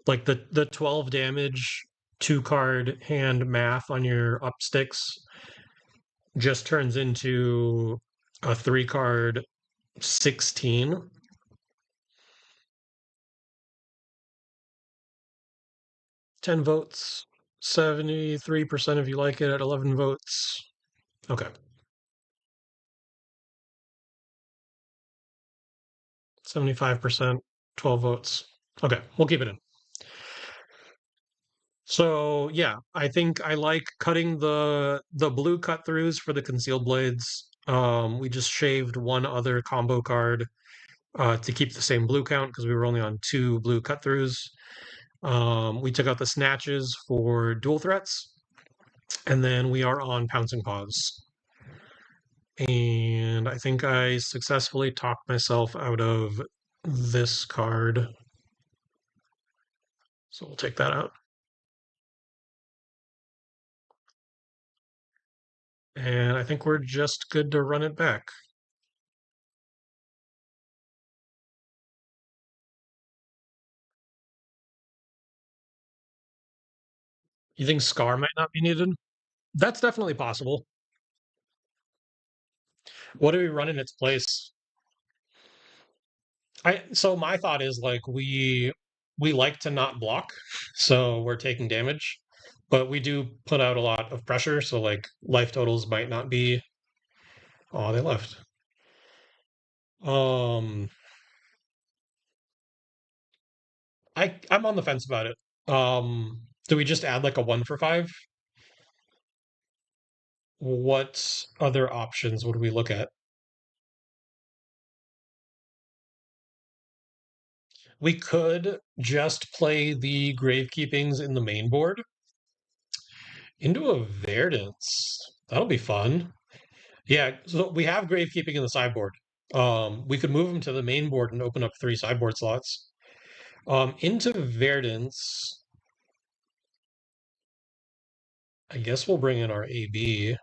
like the 12 damage 2 card hand math on your up sticks just turns into a 3 card 16. 10 votes. 73% of you like it at 11 votes. Okay. 75%, 12 votes. Okay, we'll keep it in. So yeah, I think I like cutting the blue cut throughs for the concealed blades. We just shaved one other combo card to keep the same blue count because we were only on 2 blue cut throughs. We took out the snatches for dual threats, and then we are on pouncing paws. And I think I successfully talked myself out of this card. So we'll take that out. And I think we're just good to run it back. You think Scar might not be needed? That's definitely possible. What do we run in its place? So my thought is like we like to not block, so we're taking damage, but we do put out a lot of pressure, so like life totals might not be. Oh, they left. Um, I'm on the fence about it. Do we just add like a 1 for 5? What other options would we look at? We could just play the gravekeepings in the main board into a Verdance. That'll be fun. Yeah, so we have gravekeeping in the sideboard. We could move them to the main board and open up 3 sideboard slots. Into Verdance, I guess we'll bring in our AB.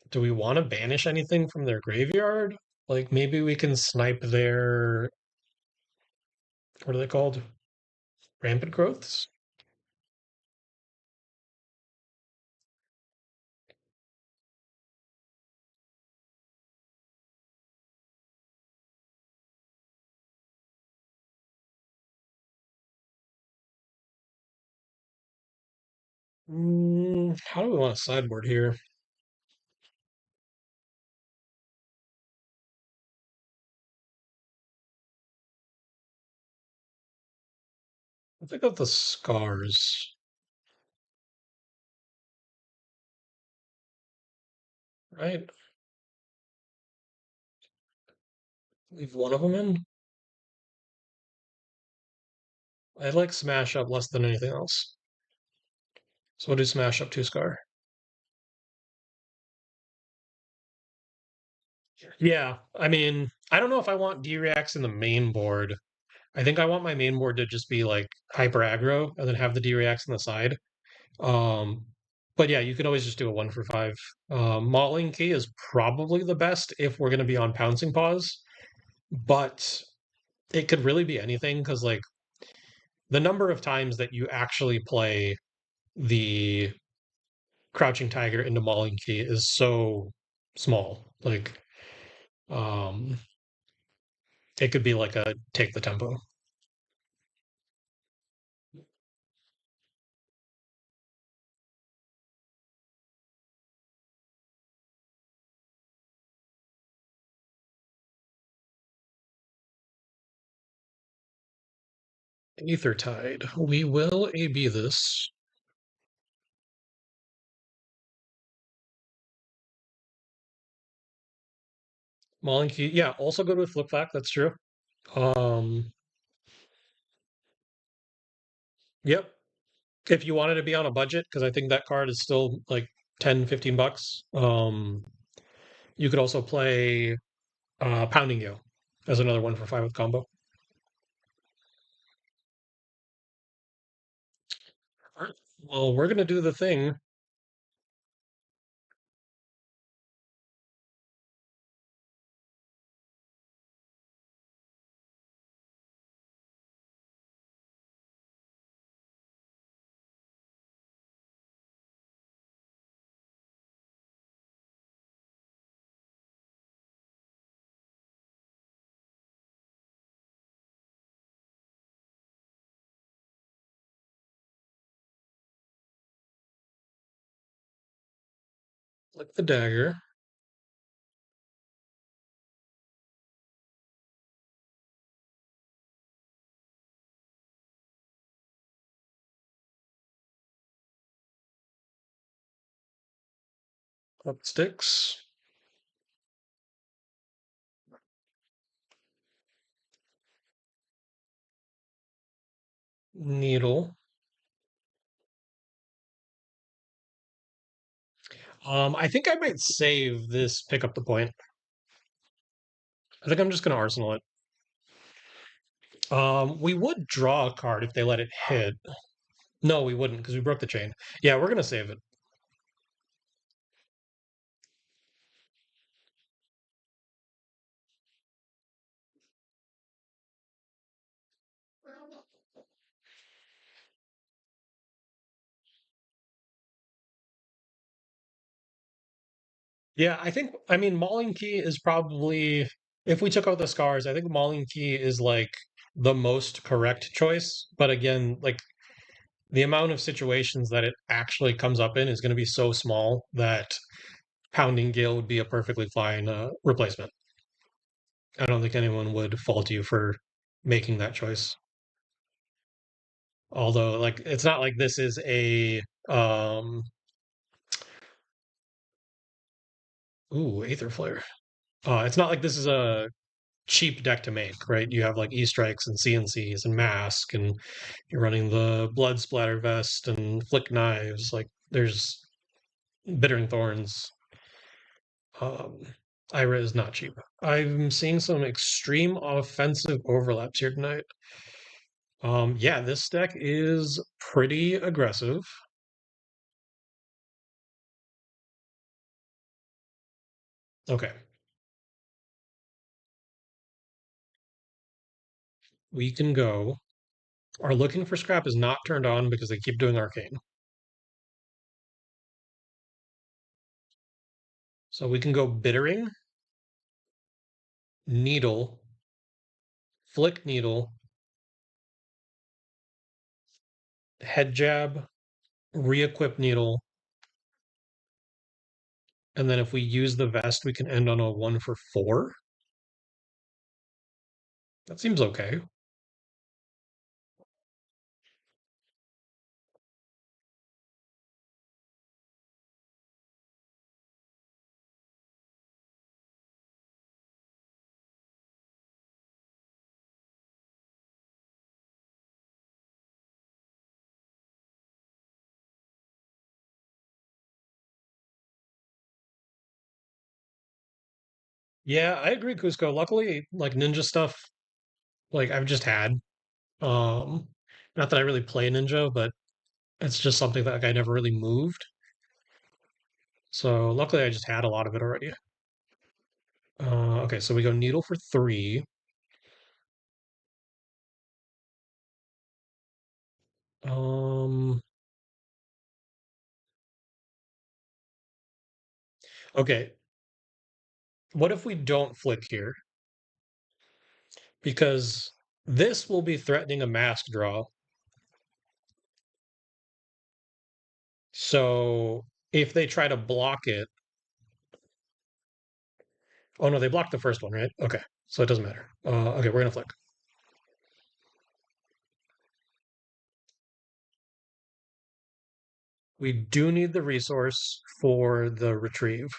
Do we want to banish anything from their graveyard? Like maybe we can snipe their, what are they called? Rampant growths? How do we want to sideboard here? I think of the scars, right? Leave one of them in. I like Smash Up less than anything else. So we'll do Smash Up 2 Scar. Yeah, I mean, I don't know if I want D-Reacts in the main board. I think I want my main board to just be like hyper aggro and then have the D-Reacts on the side. Um, but yeah, you could always just do a 1 for 5. Mauling Key is probably the best if we're going to be on Pouncing Paws, but it could really be anything because like the number of times that you actually play the Crouching Tiger into Mauling Key is so small. Like, um, it could be like a take the tempo. Aether Tide. We will AB this. Mauling Key. Yeah, also good with Flip Back. That's true. Um, yep. If you wanted to be on a budget, because I think that card is still like 10, 15 bucks. You could also play Pounding You as another 1 for 5 with combo. All right. Well, we're gonna do the thing. Flick the dagger. Up sticks. Needle. I think I might save this pick up the point. I think I'm just gonna arsenal it. We would draw a card if they let it hit. No, we wouldn't because we broke the chain. Yeah, we're gonna save it. Yeah, I mean, Mauling Key is probably, if we took out the scars, I think Mauling Key is like the most correct choice. But again, like the amount of situations that it actually comes up in is going to be so small that Pounding Gale would be a perfectly fine replacement. I don't think anyone would fault you for making that choice. Although, like, it's not like this is a Aether Flare. It's not like this is a cheap deck to make, right? You have like E-Strikes and CNCs and Mask, and you're running the Blood Splatter Vest and Flick Knives. Like, there's Bittering Thorns. Um, Ira is not cheap. I'm seeing some extreme offensive overlaps here tonight. Yeah, this deck is pretty aggressive. Okay, we can go. Our looking for scrap is not turned on because they keep doing arcane. So we can go bittering, needle, flick needle, head jab, re-equip needle, and then if we use the vest, we can end on a 1 for 4. That seems okay. Yeah, I agree, Cusco. Luckily, like ninja stuff, like I've just had. Um, Not that I really play ninja, but it's just something that like, I never really moved. So luckily, I just had a lot of it already. Okay, so we go needle for three. Um, okay, what if we don't flick here? Because this will be threatening a mask draw. So if they try to block it, oh no, they blocked the first one, right? Okay, so it doesn't matter. Okay, we're gonna flick. We do need the resource for the retrieve.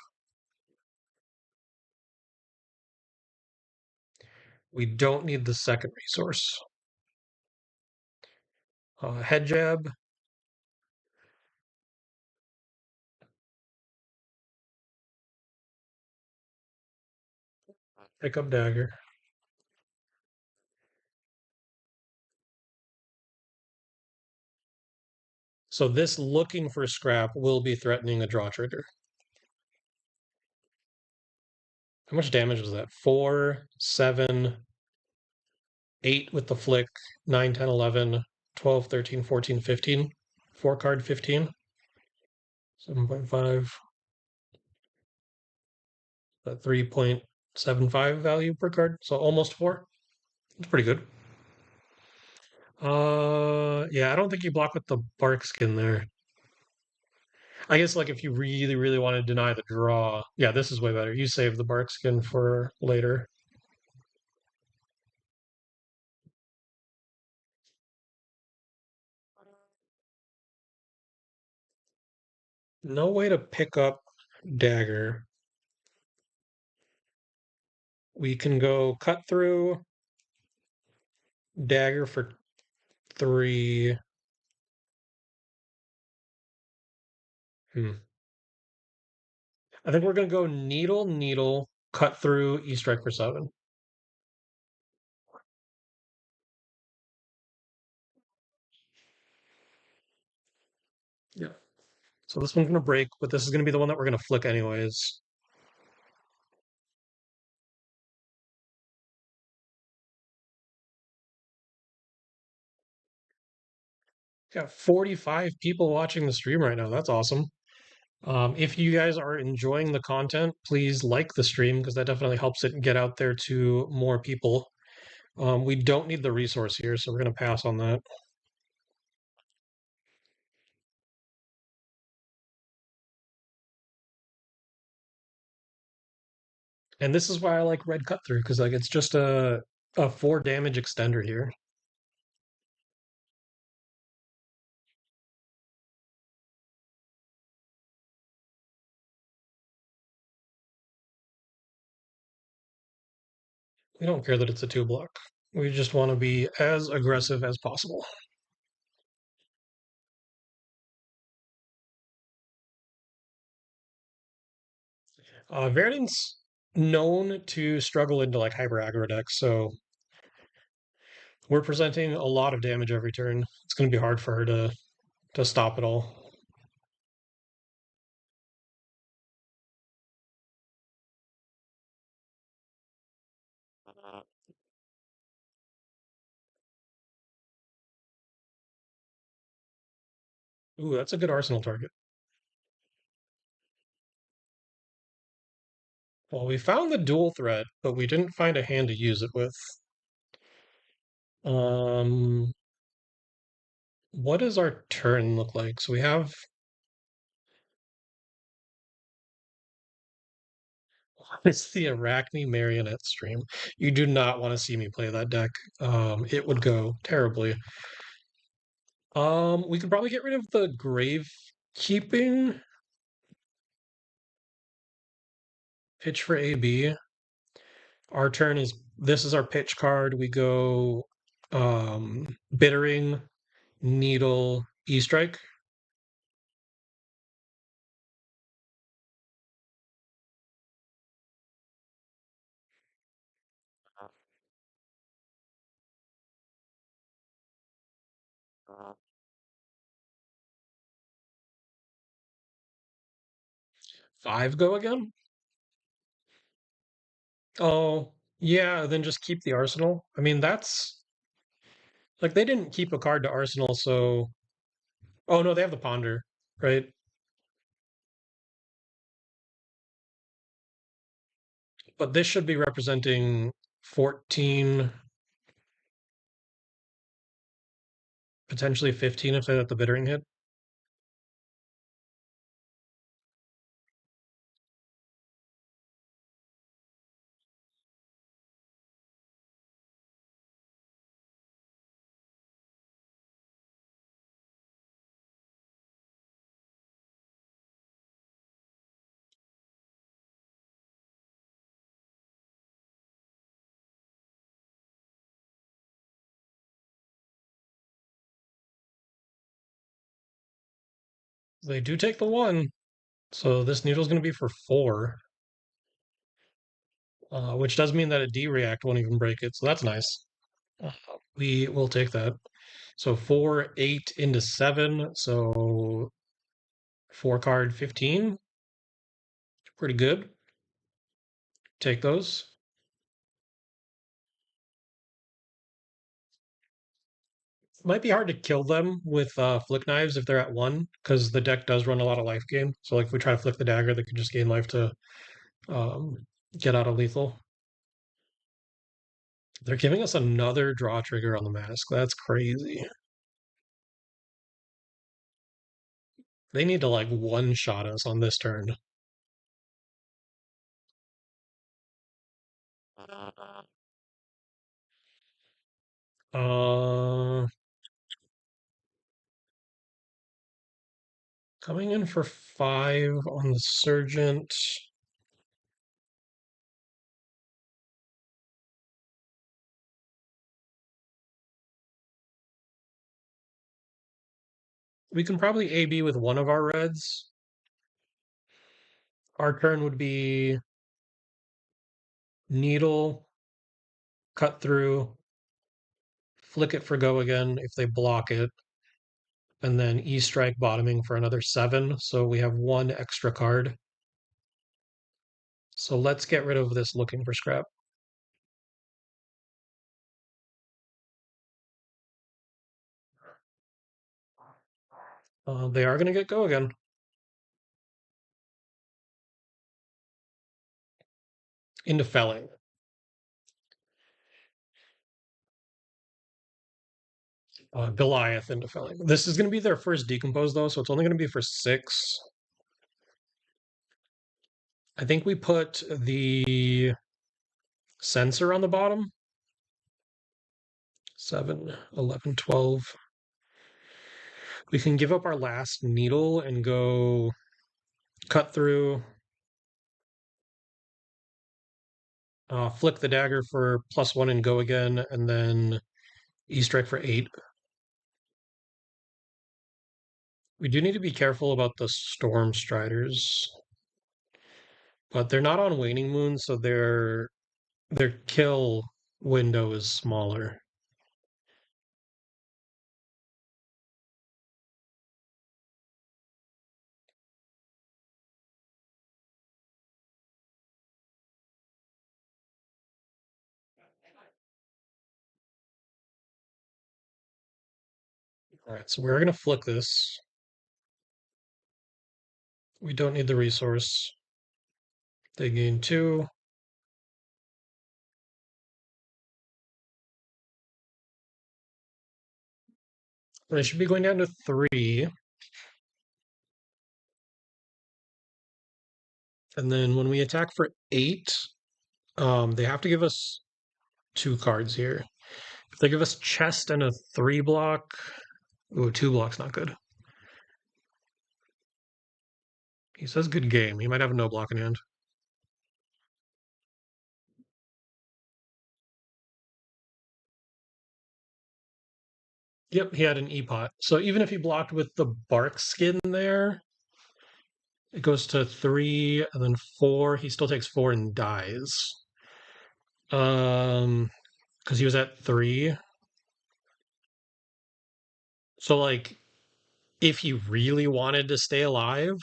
We don't need the second resource. Head jab. Pick up dagger. So this looking for scrap will be threatening a draw trigger. How much damage was that? 4, 7, 8 with the flick, 9, 10, 11, 12, 13, 14, 15. 4 card 15. 7.5. 3.75 value per card. So almost 4. It's pretty good. Yeah, I don't think you block with the bark skin there. I guess like if you really, really want to deny the draw, yeah, this is way better. You save the bark skin for later. No way to pick up dagger. We can go cut through dagger for 3. I think we're gonna go needle, needle, cut through, E-strike for 7. Yeah. So this one's gonna break, but this is gonna be the one that we're gonna flick anyways. Got 45 people watching the stream right now. That's awesome. If you guys are enjoying the content, please like the stream because that definitely helps it get out there to more people. We don't need the resource here, so we're going to pass on that. And this is why I like red cut through because like it's just a 4 damage extender here. We don't care that it's a 2 block. We just want to be as aggressive as possible. Verdant's known to struggle into like hyper aggro decks, so we're presenting a lot of damage every turn. It's going to be hard for her to stop it all. Ooh, that's a good arsenal target. Well, we found the dual threat, but we didn't find a hand to use it with. Um, what does our turn look like? So we have. It's the Arachne Marionette stream. You do not want to see me play that deck. It would go terribly. We could probably get rid of the grave keeping pitch for AB. Our turn is this is our pitch card. We go bittering, needle, E-strike. 5 go again? Oh, yeah, then just keep the arsenal. I mean, that's like they didn't keep a card to arsenal, so oh no, they have the ponder, right? But this should be representing 14, potentially 15 if they let the bittering hit. They do take the 1, so this needle's going to be for 4, which does mean that a D react won't even break it, so that's nice. Uh, we will take that. So 4, 8 into 7, so 4 card 15. Pretty good. Take those. Might be hard to kill them with flick knives if they're at 1, because the deck does run a lot of life gain. So like if we try to flick the dagger, they could just gain life to um, get out of lethal. They're giving us another draw trigger on the mask. That's crazy. They need to like one-shot us on this turn. Uh, coming in for 5 on the Sergeant. We can probably AB with one of our reds. Our turn would be Needle, cut through, flick it for go again if they block it, and then E-strike bottoming for another 7. So we have 1 extra card. So let's get rid of this looking for scrap. They are going to get go again. Into felling. Goliath into felling. This is going to be their first decompose though, so it's only going to be for 6. I think we put the sensor on the bottom. 7, 11, 12. We can give up our last needle and go cut through, flick the dagger for +1 and go again, and then E-strike for 8. We do need to be careful about the Storm Striders, but they're not on Waning Moon, so their kill window is smaller. All right, so we're going to flick this. We don't need the resource. They gain 2. They should be going down to 3. And then when we attack for 8, they have to give us 2 cards here. If they give us chest and a 3 block, ooh, 2 block's not good. He says good game. He might have no block in hand. Yep, he had an E-pot. So even if he blocked with the bark skin there, it goes to 3 and then 4. He still takes 4 and dies. Because he was at 3. So like if he really wanted to stay alive,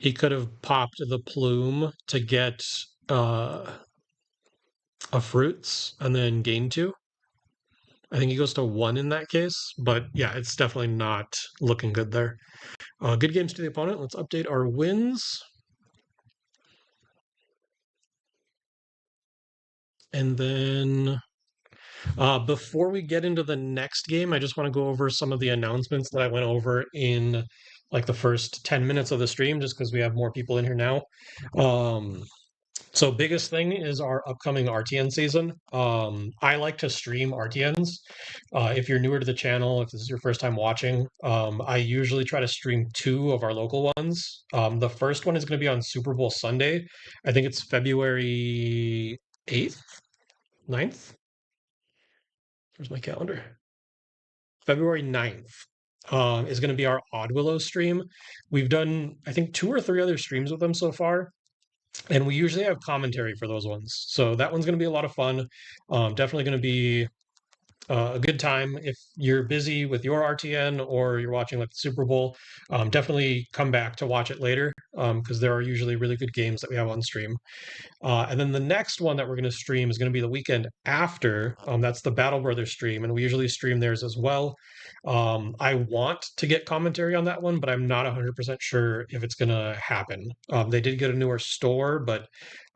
He could have popped the plume to get a fruits and then gain two. I think he goes to one in that case, but yeah, it's definitely not looking good there. Good games to the opponent. Let's update our wins. And then before we get into the next game, I just want to go over some of the announcements that I went over in like the first 10 minutes of the stream, just because we have more people in here now. Um, So biggest thing is our upcoming RTN season. I like to stream RTNs. If you're newer to the channel, if this is your first time watching, I usually try to stream two of our local ones. The first one is going to be on Super Bowl Sunday. I think it's February 8th, 9th. Where's my calendar? February 9th is going to be our Odd Willow stream. We've done, I think, two or three other streams with them so far. And we usually have commentary for those ones. So that one's going to be a lot of fun. Definitely going to be a good time. If you're busy with your RTN or you're watching like the Super Bowl, definitely come back to watch it later because there are usually really good games that we have on stream. And then the next one that we're going to stream is going to be the weekend after. That's the Battle Brothers stream, and we usually stream theirs as well. I want to get commentary on that one, but I'm not 100% sure if it's going to happen. They did get a newer store, but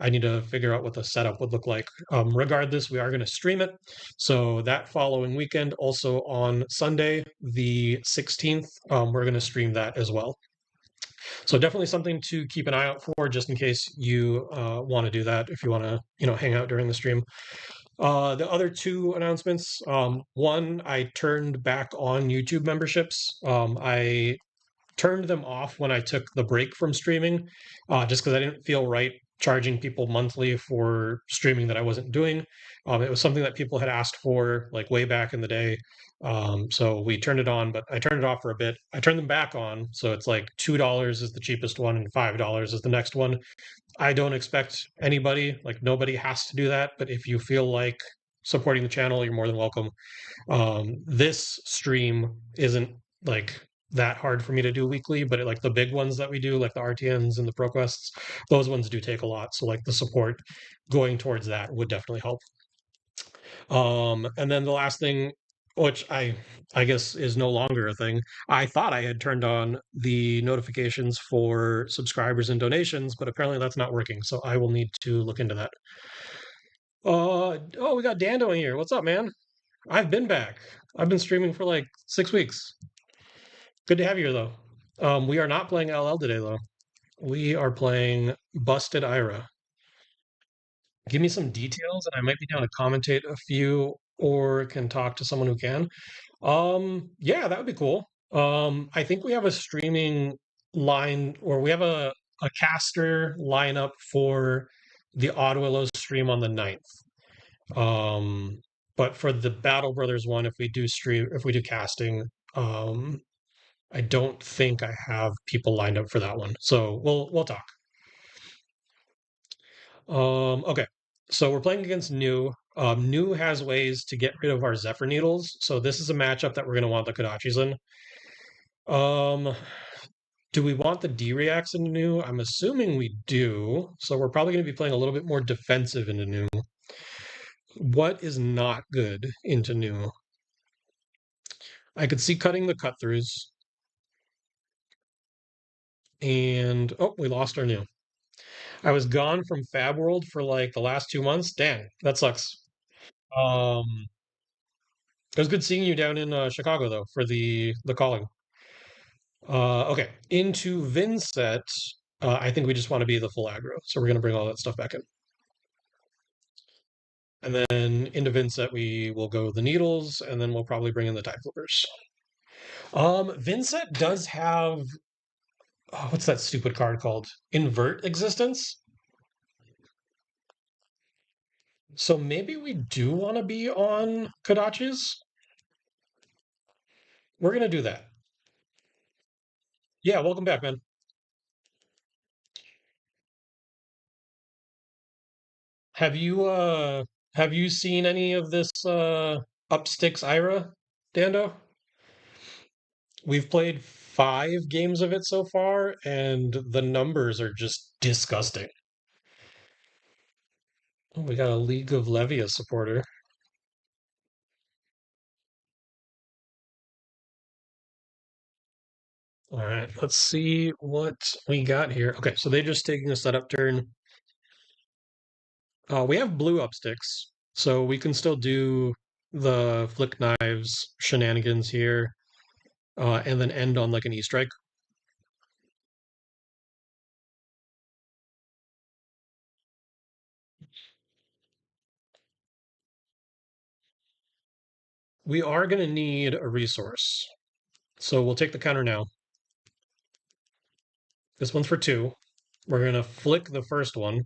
I need to figure out what the setup would look like. Regardless, we are going to stream it. So that following weekend, also on Sunday, the 16th, we're going to stream that as well. So definitely something to keep an eye out for, just in case you want to do that. If you want to, hang out during the stream. The other two announcements. One, I turned back on YouTube memberships. I turned them off when I took the break from streaming, just because I didn't feel right charging people monthly for streaming that I wasn't doing. It was something that people had asked for like way back in the day. So we turned it on, but I turned it off for a bit. I turned them back on. So it's like $2 is the cheapest one and $5 is the next one. I don't expect anybody, like nobody has to do that. But if you feel like supporting the channel, you're more than welcome. This stream isn't like that hard for me to do weekly, but like the big ones that we do, like the RTNs and the ProQuests, those ones do take a lot. So like the support going towards that would definitely help. And then the last thing, which I guess is no longer a thing. I thought I had turned on the notifications for subscribers and donations, but apparently that's not working. So I will need to look into that. Oh, we got Dando in here. What's up, man? I've been back. I've been streaming for like 6 weeks. Good to have you here, though. We are not playing LL today, though. We are playing Busted Ira. Give me some details, and I might be down to commentate a few, or can talk to someone who can. Yeah, that would be cool. I think we have a streaming line, or we have a caster lineup for the Odd Willows stream on the 9th. But for the Battle Brothers one, if we do casting, I don't think I have people lined up for that one. So we'll talk. Okay. So we're playing against New. New has ways to get rid of our Zephyr Needles. So this is a matchup that we're going to want the Kodachis in. Do we want the D-Reacts into New? I'm assuming we do. So we're probably going to be playing a little bit more defensive into New. What is not good into New? I could see cutting the cut-throughs. And, oh, we lost our New. I was gone from Fab World for like the last 2 months. Dang, that sucks. Um, it was good seeing you down in Chicago though for the calling. Okay, into Vinset. I think we just want to be the full aggro, so we're gonna bring all that stuff back in. And then into Vinset we will go the needles, and then we'll probably bring in the tide flippers. Vinset does have what's that stupid card called? Invert existence. So maybe we do want to be on Kodachis. We're gonna do that. Yeah, welcome back, man. Have you have you seen any of this Upsticks Ira, Dando? We've played 5 games of it so far, and the numbers are just disgusting. Oh, we got a League of Levia supporter. All right, let's see what we got here. Okay, so they're just taking a setup turn. We have blue up sticks, so we can still do the flick knives shenanigans here, and then end on like an E-strike. We are going to need a resource, so we'll take the counter now. This one's for 2. We're going to flick the first one.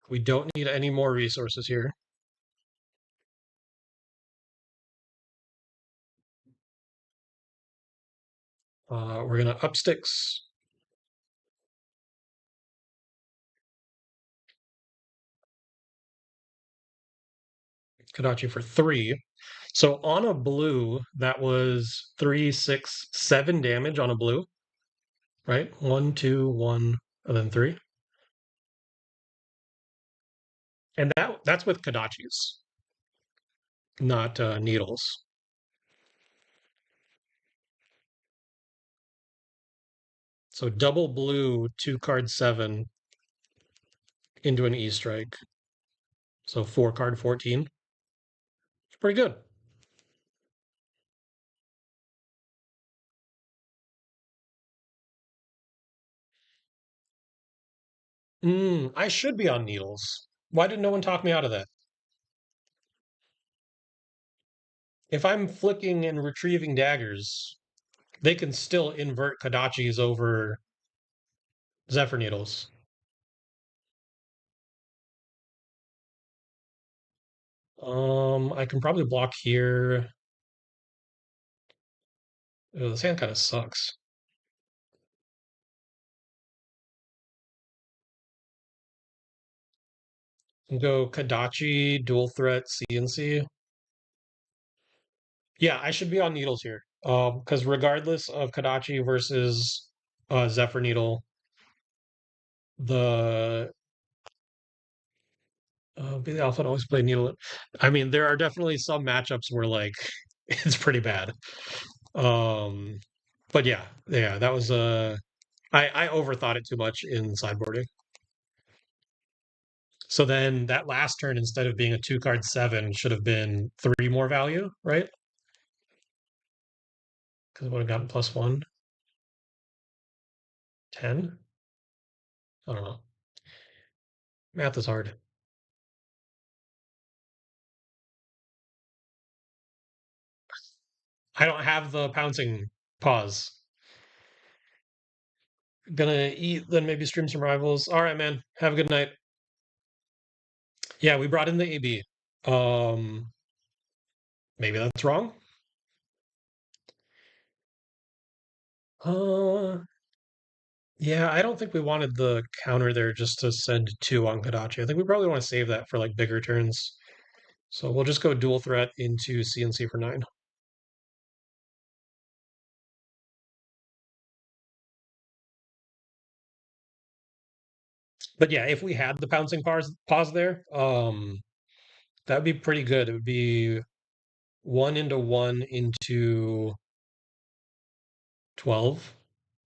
We don't need any more resources here. We're going to up sticks. Kadachi for 3. So on a blue, that was 3, 6, 7 damage on a blue, right? 1, 2, 1, and then 3. And that's with Kadachis, not needles. So double blue, 2 card 7 into an E strike. So 4 card 14. It's pretty good. I should be on needles. Why did no one talk me out of that? If I'm flicking and retrieving daggers, they can still invert Kadachis over Zephyr Needles. I can probably block here. Oh, this hand kind of sucks. Can go Kadachi, dual threat, CNC. Yeah, I should be on needles here. Because regardless of Kadachi versus Zephyr Needle, the be the alpha and always play needle. I mean, there are definitely some matchups where like it's pretty bad. Um, but yeah, that was I overthought it too much in sideboarding. So then that last turn, instead of being a 2 card 7, should have been 3 more value, right? Because it would have gotten +1, 10. I don't know. Math is hard. I don't have the pouncing pause. Gonna eat, then maybe stream some rivals. All right, man. Have a good night. Yeah, we brought in the AB. Maybe that's wrong. Uh, yeah, I don't think we wanted the counter there just to send 2 on Kadachi. I think we probably want to save that for like bigger turns. So we'll just go dual threat into CNC for 9. But yeah, if we had the pouncing pause there, that would be pretty good. It would be 1 into 1 into 12.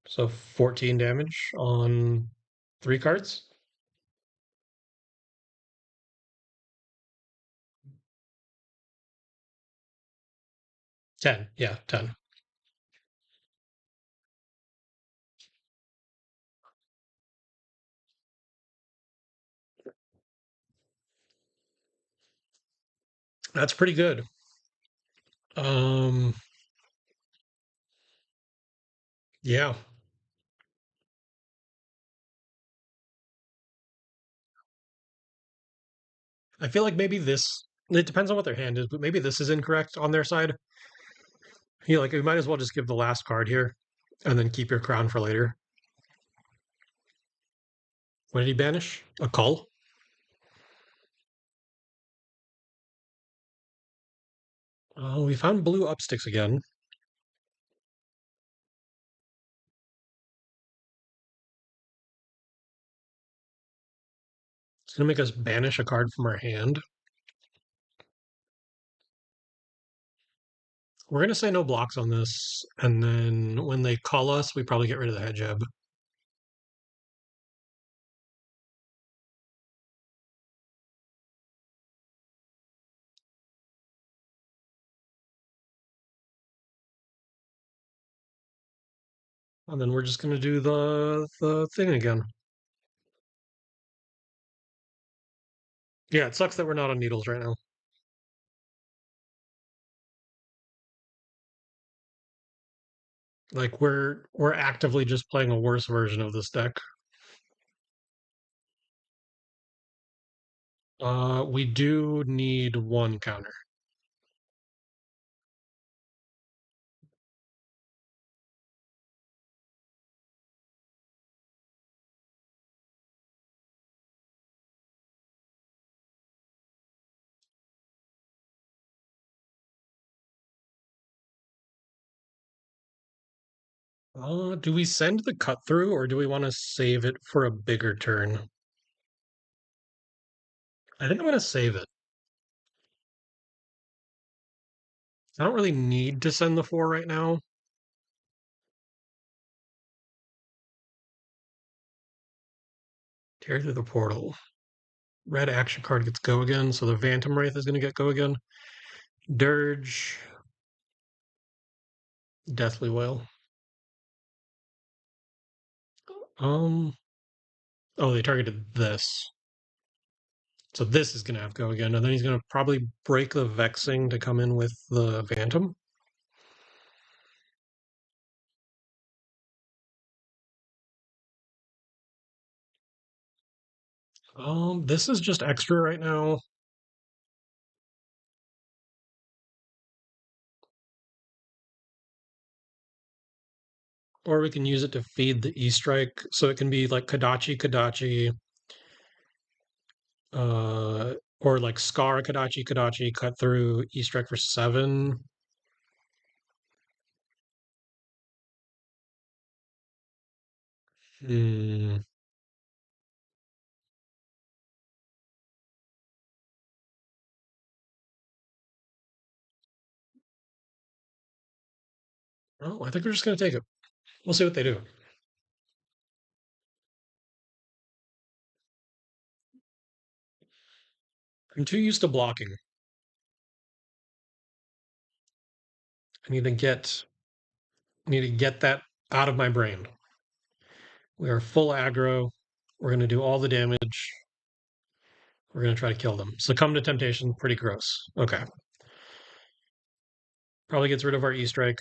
So 14 damage on 3 cards. 10. Yeah, 10. That's pretty good. Um, yeah. I feel like maybe this, it depends on what their hand is, but maybe this is incorrect on their side. You like, we might as well just give the last card here and then keep your crown for later. What did he banish? A call? Oh, we found blue upsticks again. It's gonna make us banish a card from our hand. We're gonna say no blocks on this, and then when they call us, we probably get rid of the hedgehog. And then we're just gonna do the thing again. Yeah, it sucks that we're not on needles right now. Like we're actively just playing a worse version of this deck. We do need one counter. Do we send the cut through or do we want to save it for a bigger turn? I think I'm gonna save it. I don't really need to send the 4 right now. Tear through the portal. Red action card gets go again, so the Phantom Wraith is gonna get go again. Dirge. Deathly Wail. Um oh, they targeted this. So this is gonna have go again, and then he's gonna probably break the Vexing to come in with the Phantom. This is just extra right now. Or we can use it to feed the E-Strike, so it can be like Kadachi Kadachi, or like Scar Kadachi Kadachi, cut through E-Strike for 7. Hmm. Oh, I think we're just gonna take it. We'll see what they do. I'm too used to blocking. I need to get that out of my brain. We are full aggro. We're gonna do all the damage. We're gonna try to kill them. Succumb to temptation, pretty gross. Okay. Probably gets rid of our E-Strike.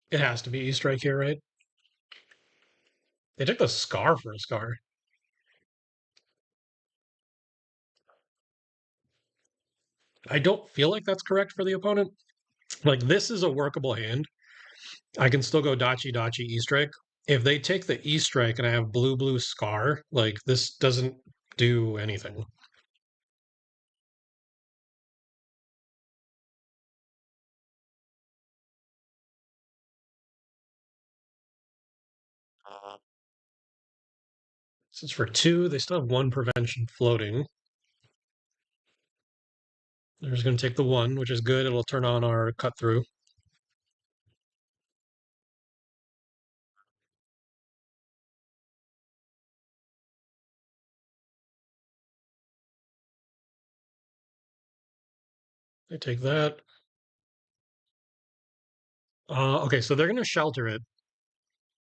It has to be E-Strike here, right? They took the Scar for a Scar. I don't feel like that's correct for the opponent. Like, this is a workable hand. I can still go Dachi Dachi E-Strike. If they take the E-Strike and I have blue blue Scar, like, this doesn't do anything. Since for 2, they still have 1 prevention floating. They're just going to take the 1, which is good. It'll turn on our cut through. They take that. Okay, so they're going to shelter it.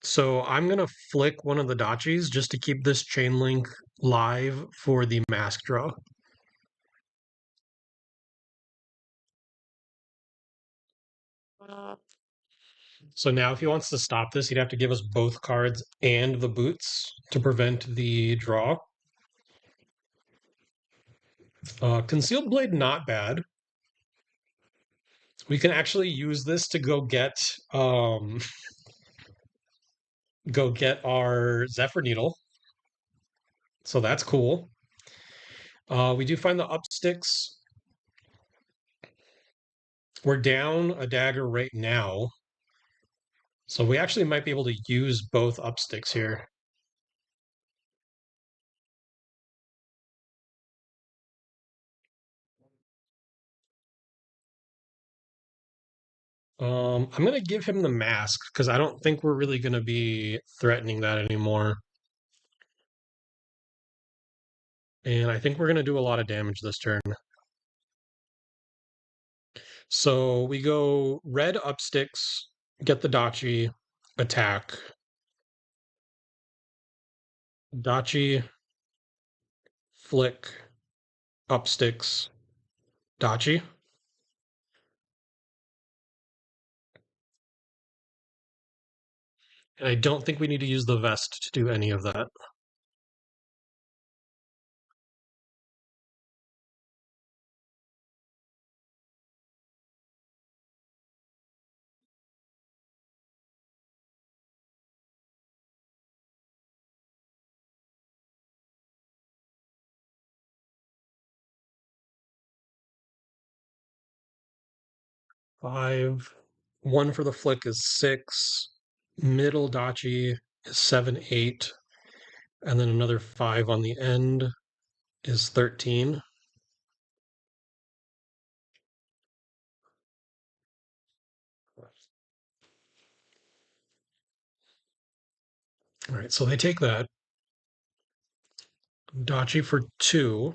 So I'm going to flick one of the Dachis just to keep this chain link live for the mask draw. So now if he wants to stop this, he'd have to give us both cards and the boots to prevent the draw. Concealed Blade, not bad. We can actually use this to go get our Zephyr Needle. So that's cool. We do find the up sticks. We're down a dagger right now. So we actually might be able to use both up sticks here. I'm gonna give him the mask because I don't think we're really gonna be threatening that anymore. And I think we're gonna do a lot of damage this turn. So we go red up sticks, get the Dachi, attack. Dachi, flick, up sticks, Dachi. And I don't think we need to use the vest to do any of that. Five. One for the flick is 6. Middle Dachi is 7, 8. And then another 5 on the end is 13. All right, so they take that. Dachi for 2.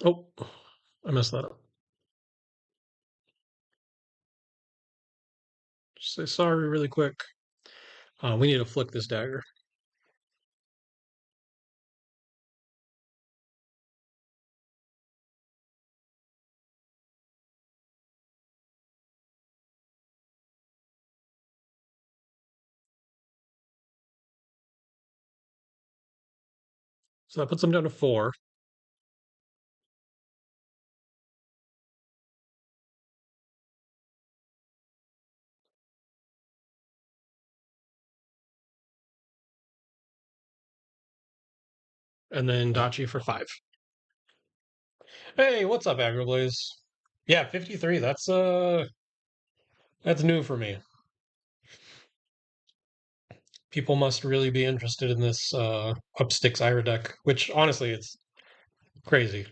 Oh, I messed that up. Just say sorry really quick. We need to flick this dagger. So that puts them down to 4. And then Dachi for 5. Hey, what's up, Agroblaze? Yeah, 53. That's new for me. People must really be interested in this Upsticks Ira deck, which honestly it's crazy.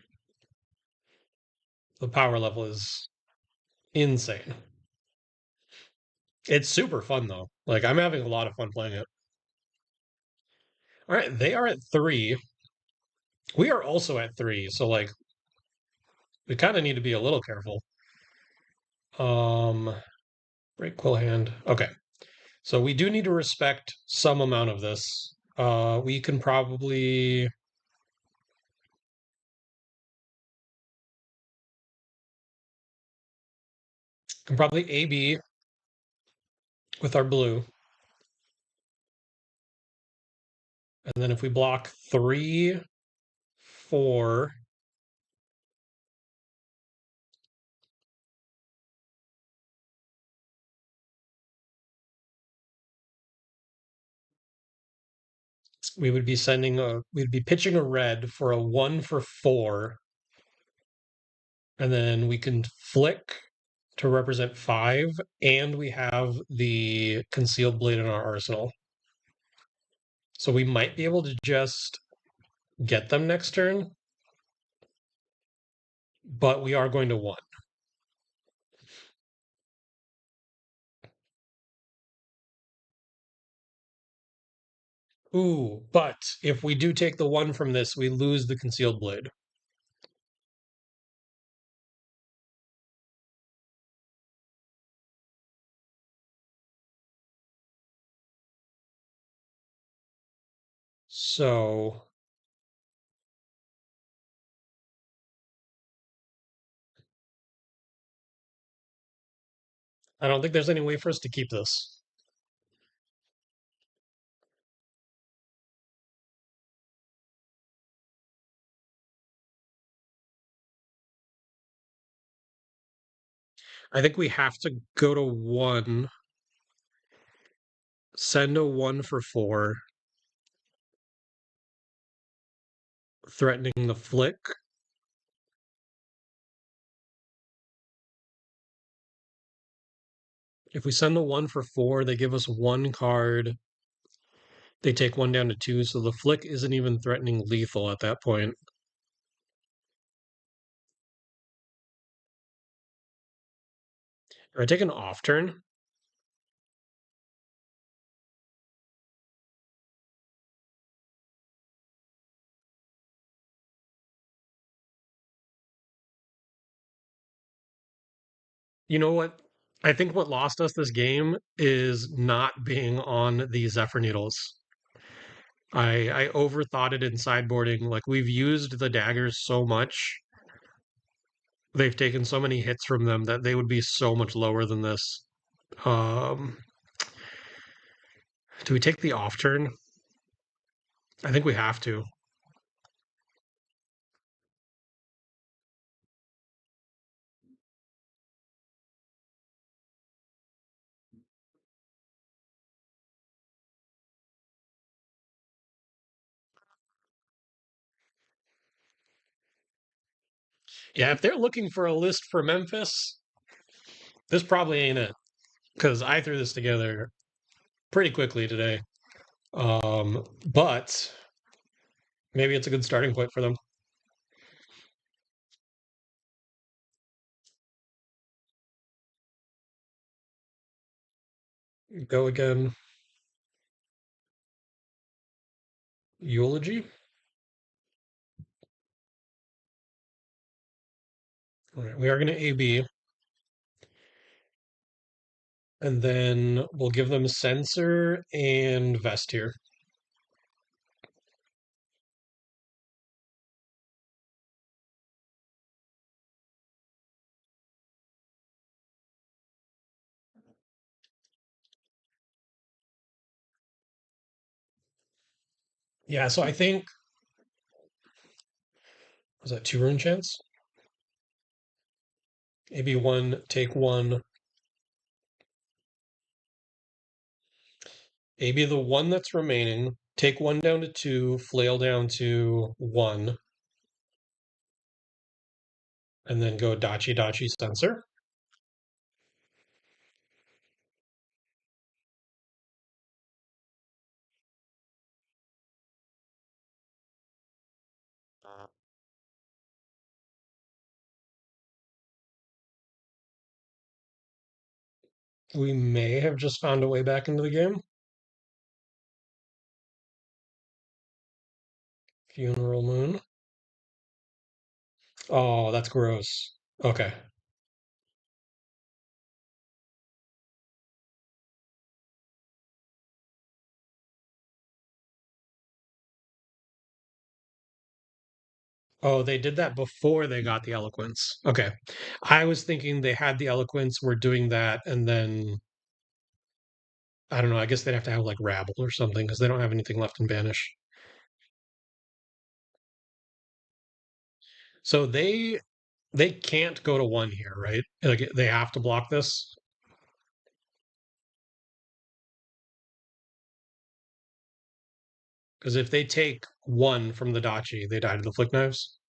The power level is insane. It's super fun though. Like I'm having a lot of fun playing it. All right, they are at 3. We are also at 3, so like we kind of need to be a little careful. Um Break Quill Hand. Okay. So we do need to respect some amount of this. We can probably AB with our blue. And then if we block 3, 4, we'd be pitching a red for a 1 for 4, and then we can flick to represent 5, and we have the concealed blade in our arsenal. So we might be able to just get them next turn, but we are going to 1. Ooh, but if we do take the 1 from this, we lose the concealed blade. So I don't think there's any way for us to keep this. I think we have to go to 1, send a 1 for 4, threatening the flick. If we send the 1 for 4, they give us 1 card. They take 1 down to 2, so the flick isn't even threatening lethal at that point. Or I take an off turn. You know what? I think what lost us this game is not being on the Zephyr Needles. I overthought it in sideboarding. Like we've used the daggers so much. They've taken so many hits from them that they would be so much lower than this. Um, do we take the off turn? I think we have to. Yeah, if they're looking for a list for Memphis, this probably ain't it. Because I threw this together pretty quickly today. But maybe it's a good starting point for them. Go again. Eulogy. All right, we are going to AB, and then we'll give them Censor and Vest here. Yeah, so I think was that 2 rune chance? AB 1, take 1. AB the 1 that's remaining, take 1 down to 2, flail down to 1, and then go Dachi Dachi Censor. We may have just found a way back into the game. Funeral Moon. Oh, that's gross. Okay. Oh, they did that before they got the eloquence. Okay. I was thinking they had the eloquence, were doing that, and then I don't know, I guess they'd have to have like rabble or something because they don't have anything left in banish. So they can't go to 1 here, right? Like they have to block this. Because if they take 1 from the Dachi, they die to the Flick Knives.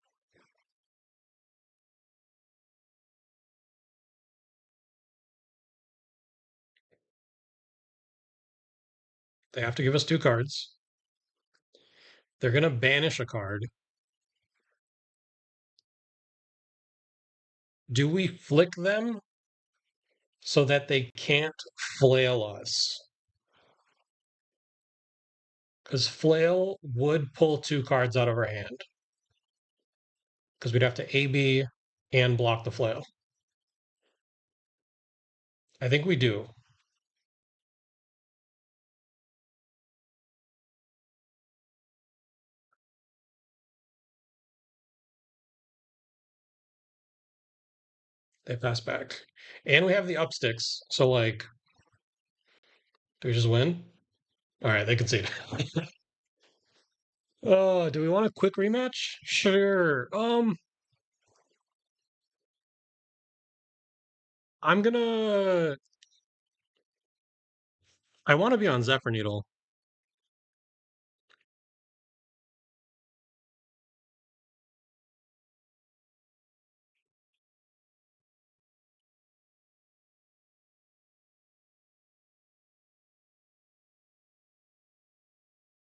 They have to give us 2 cards. They're gonna banish a card. Do we flick them so that they can't flail us? Because flail would pull 2 cards out of our hand. Because we'd have to AB and block the flail. I think we do. They pass back. And we have the upsticks. So like, do we just win? All right, they concede. Oh, do we want a quick rematch? Sure. I'm gonna. I want to be on Zephyr Needle.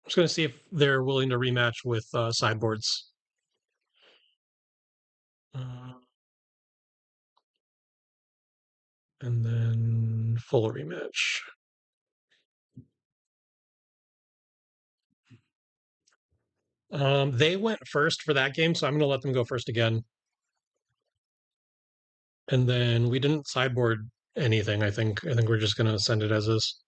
I'm just gonna see if they're willing to rematch with sideboards. Uh, and then full rematch. They went first for that game, so I'm gonna let them go first again. And then we didn't sideboard anything. I think we're just gonna send it as is.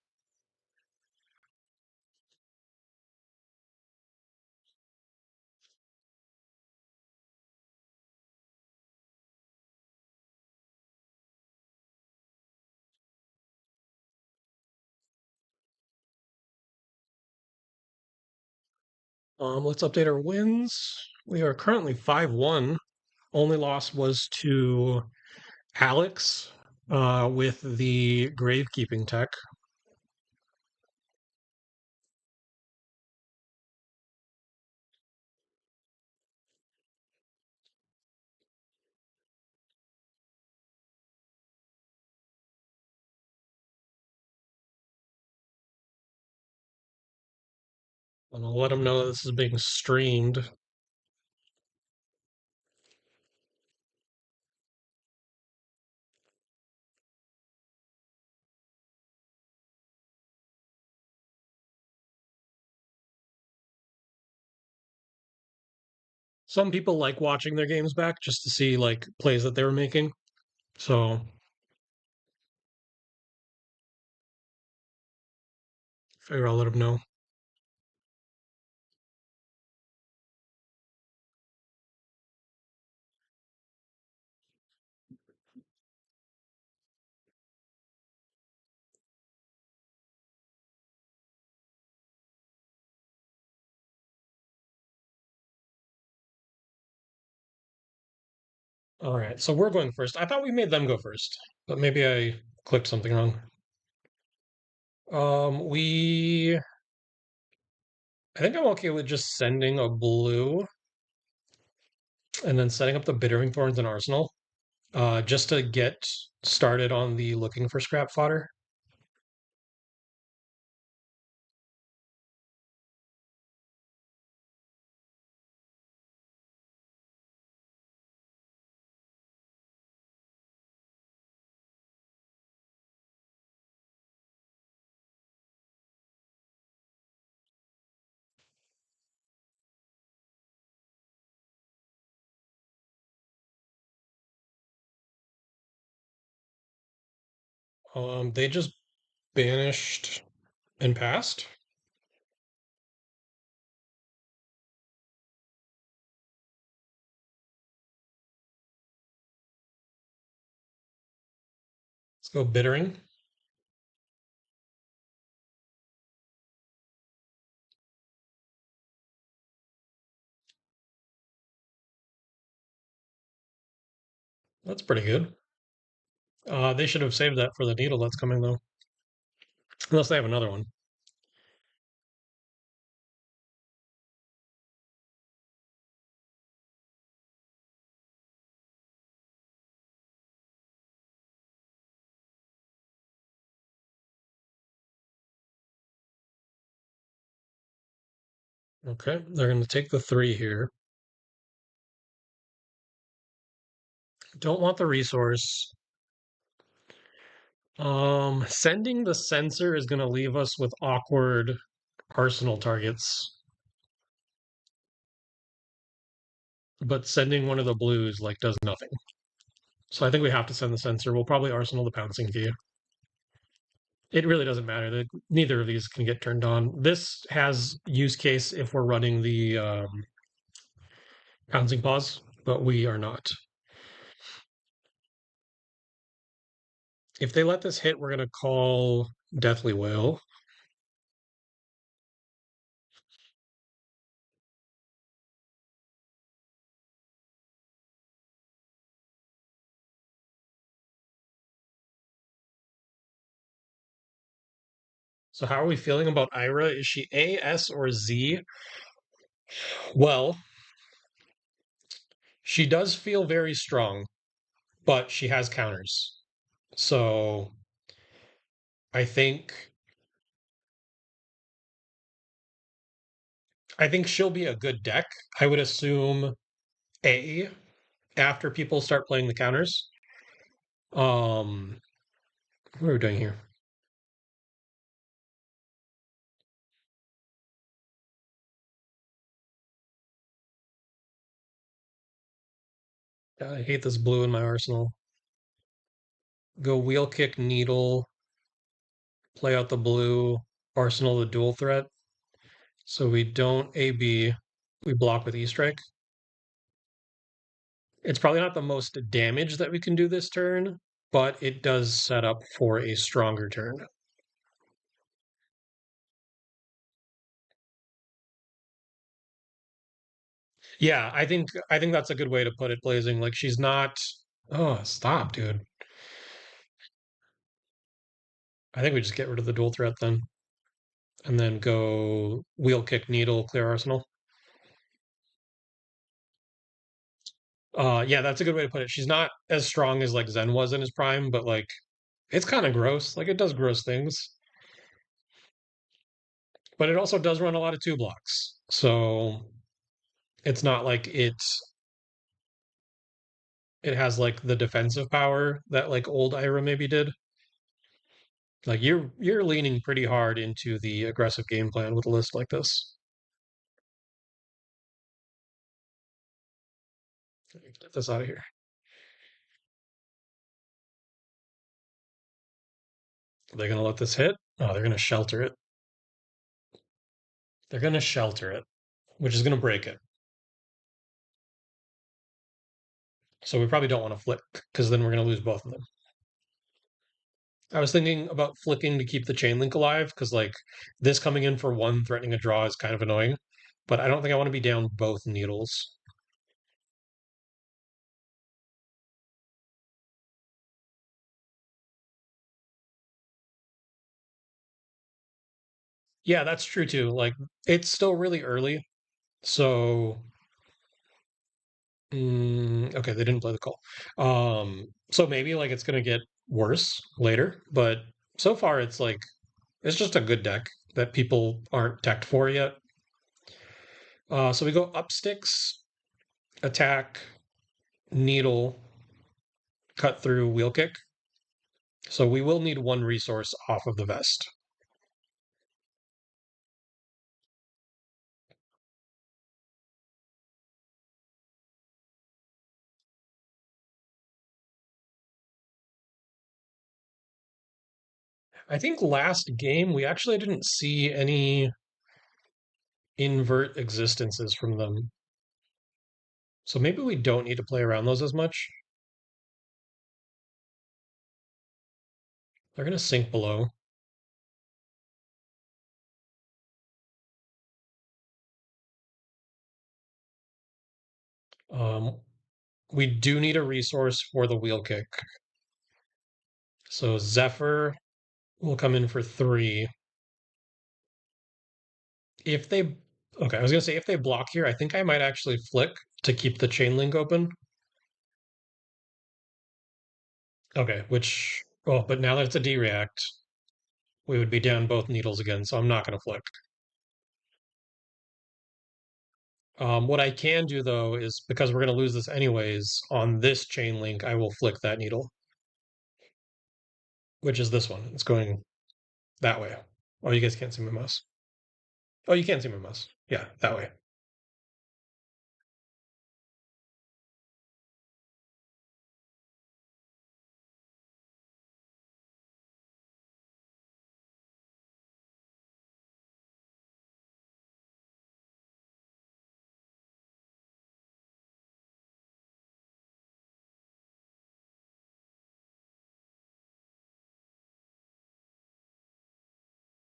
Let's update our wins. We are currently 5-1. Only loss was to Alex with the gravekeeping tech. And I'll let him know that this is being streamed. Some people like watching their games back just to see like plays that they were making. So figure I'll let them know. All right, so we're going first. I thought we made them go first, but maybe I clicked something wrong. We I think I'm okay with just sending a blue and then setting up the Bittering Thorns and Arsenal, just to get started on the looking for scrap fodder. They just banished and passed. Let's go Bittering. That's pretty good. They should have saved that for the needle that's coming though, unless they have another one. Okay, they're going to take the 3 here. Don't want the resource. Sending the sensor is going to leave us with awkward arsenal targets, but sending one of the blues like does nothing. So I think we have to send the sensor. We'll probably arsenal the pouncing key. It really doesn't matter that neither of these can get turned on. This has use case if we're running the pouncing pause, but we are not. If they let this hit, we're going to call Deathly Whale. So how are we feeling about Ira? Is she A, S, or Z? Well, she does feel very strong, but she has counters. So I think I think she'll be a good deck. I would assume A after people start playing the counters. Um, what are we doing here? God, I hate this blue in my arsenal. Go wheel kick needle, play out the blue, arsenal the dual threat. So we don't AB, we block with E strike. It's probably not the most damage that we can do this turn, but it does set up for a stronger turn. Yeah, I think that's a good way to put it, Blazing. Like she's not. Oh, stop, dude. I think we just get rid of the dual threat then, and then go wheel kick needle, clear arsenal. Yeah, that's a good way to put it. She's not as strong as like Zen was in his prime, but like it's kind of gross. Like it does gross things, but it also does run a lot of two blocks. So it's not like it has like the defensive power that like old Ira maybe did. Like you're leaning pretty hard into the aggressive game plan with a list like this. Get this out of here. Are they gonna let this hit? Oh, they're gonna shelter it. They're gonna shelter it, which is gonna break it. So we probably don't want to flick because then we're gonna lose both of them. I was thinking about flicking to keep the chain link alive because like this coming in for one threatening a draw is kind of annoying, but I don't think I want to be down both needles. Yeah, that's true too. Like it's still really early, so okay, they didn't play the call. So maybe like it's gonna get worse later, but so far it's like it's just a good deck that people aren't teched for yet. So we go up sticks, attack, needle, cut through, wheel kick. So we will need one resource off of the vest. I think last game we actually didn't see any invert existences from them. So maybe we don't need to play around those as much. They're going to sink below. Um, we do need a resource for the wheel kick. So Zephyr will come in for 3. If they, okay, I was going to say if they block here, I think I might actually flick to keep the chain link open. Okay, which, oh, but now that it's a D react, we would be down both needles again, so I'm not going to flick. What I can do though is because we're going to lose this anyways, on this chain link, I will flick that needle, which is this one. It's going that way. Oh, you guys can't see my mouse. Oh, you can see my mouse. Yeah, that way.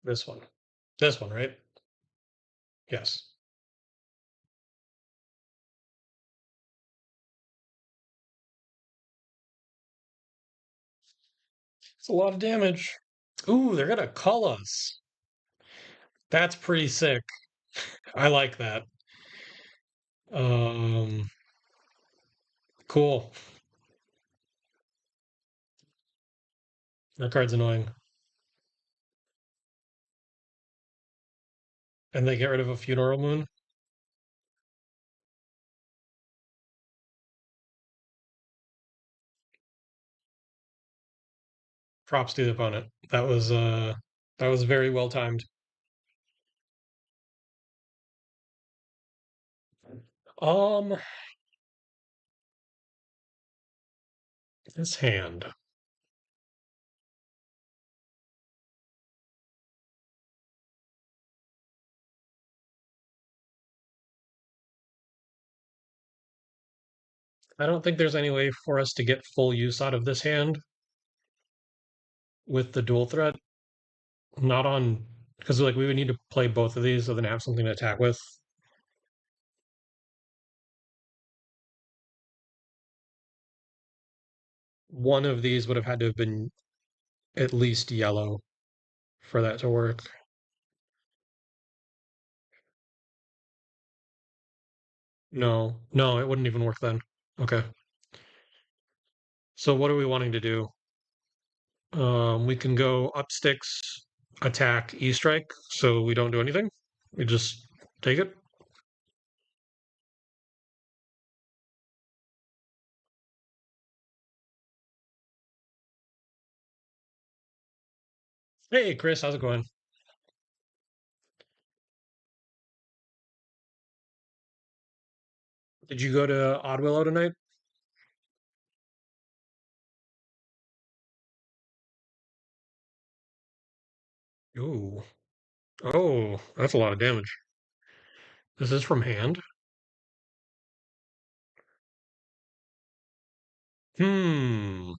This one. This one, right? Yes. It's a lot of damage. Ooh, they're gonna call us. That's pretty sick. I like that. Um, cool. That card's annoying. And they get rid of a funeral moon. Props to the opponent. That was very well timed. Um, this hand. I don't think there's any way for us to get full use out of this hand with the dual threat. Not on because like we would need to play both of these so then have something to attack with. One of these would have had to have been at least yellow for that to work. No, no, it wouldn't even work then. Okay. So what are we wanting to do? We can go up sticks, attack, E strike, so we don't do anything. We just take it. Hey, Chris, how's it going? Did you go to Odd Willow tonight? Ooh. Oh, that's a lot of damage. Is this from hand? Hmm.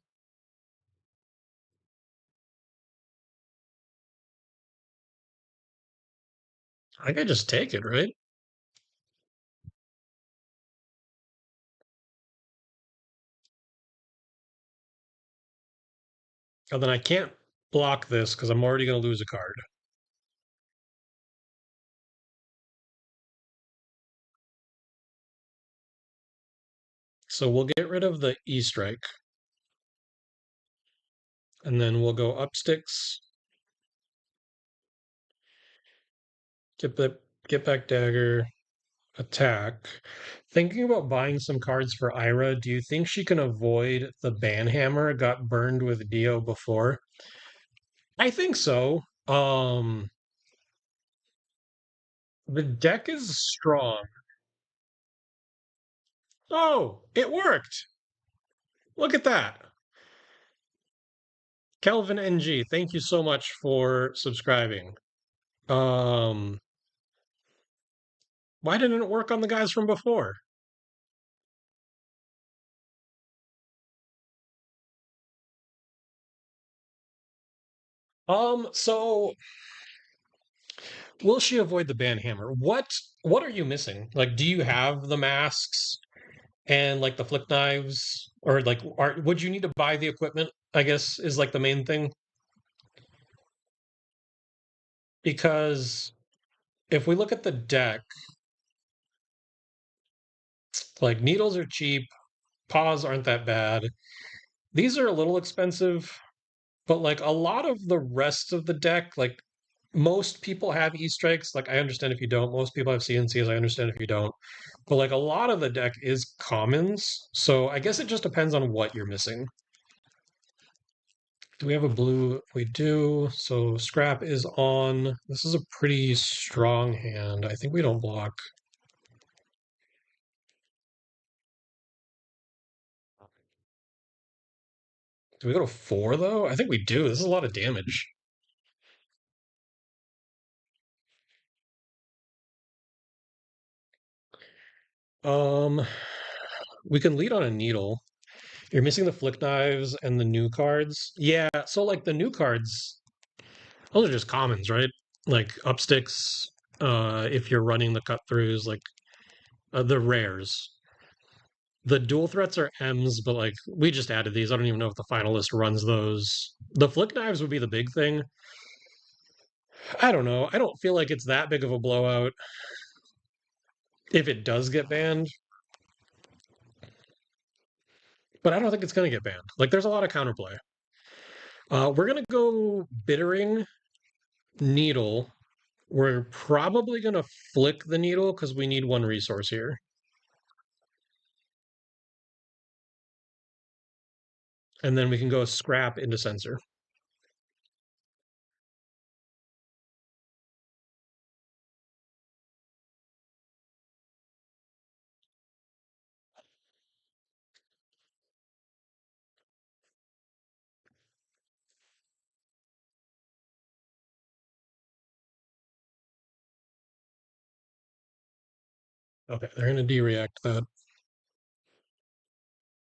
I could just take it, right? And then I can't block this because I'm already going to lose a card. So we'll get rid of the E strike. And then we'll go up sticks, get back dagger, attack. Thinking about buying some cards for Ira, do you think she can avoid the Banhammer? Got burned with Dio before. I think so. The deck is strong. Oh, it worked. Look at that. Kelvin NG, thank you so much for subscribing. Um, why didn't it work on the guys from before? So will she avoid the banhammer? What are you missing? Like, do you have the masks and like the flick knives, or like, would you need to buy the equipment? I guess is like the main thing because if we look at the deck, like needles are cheap, paws aren't that bad. These are a little expensive, but like a lot of the rest of the deck, like most people have E strikes. Like I understand if you don't. Most people have CNCs. I understand if you don't. But like a lot of the deck is commons. So I guess it just depends on what you're missing. Do we have a blue? We do. So scrap is on. This is a pretty strong hand. I think we don't block. Do we go to four though? I think we do. This is a lot of damage. Um, we can lead on a needle. You're missing the flick knives and the new cards. Yeah, so like the new cards, those are just commons, right? Like upsticks, if you're running the cut throughs, like the rares. The dual threats are M's, but like we just added these. I don't even know if the finalist runs those. The flick knives would be the big thing. I don't know. I don't feel like it's that big of a blowout if it does get banned, but I don't think it's going to get banned. Like, there's a lot of counterplay. We're going to go Bittering Needle. We're probably going to flick the needle because we need one resource here. And then we can go Scrap into Sensor. Okay, they're going to de-react that.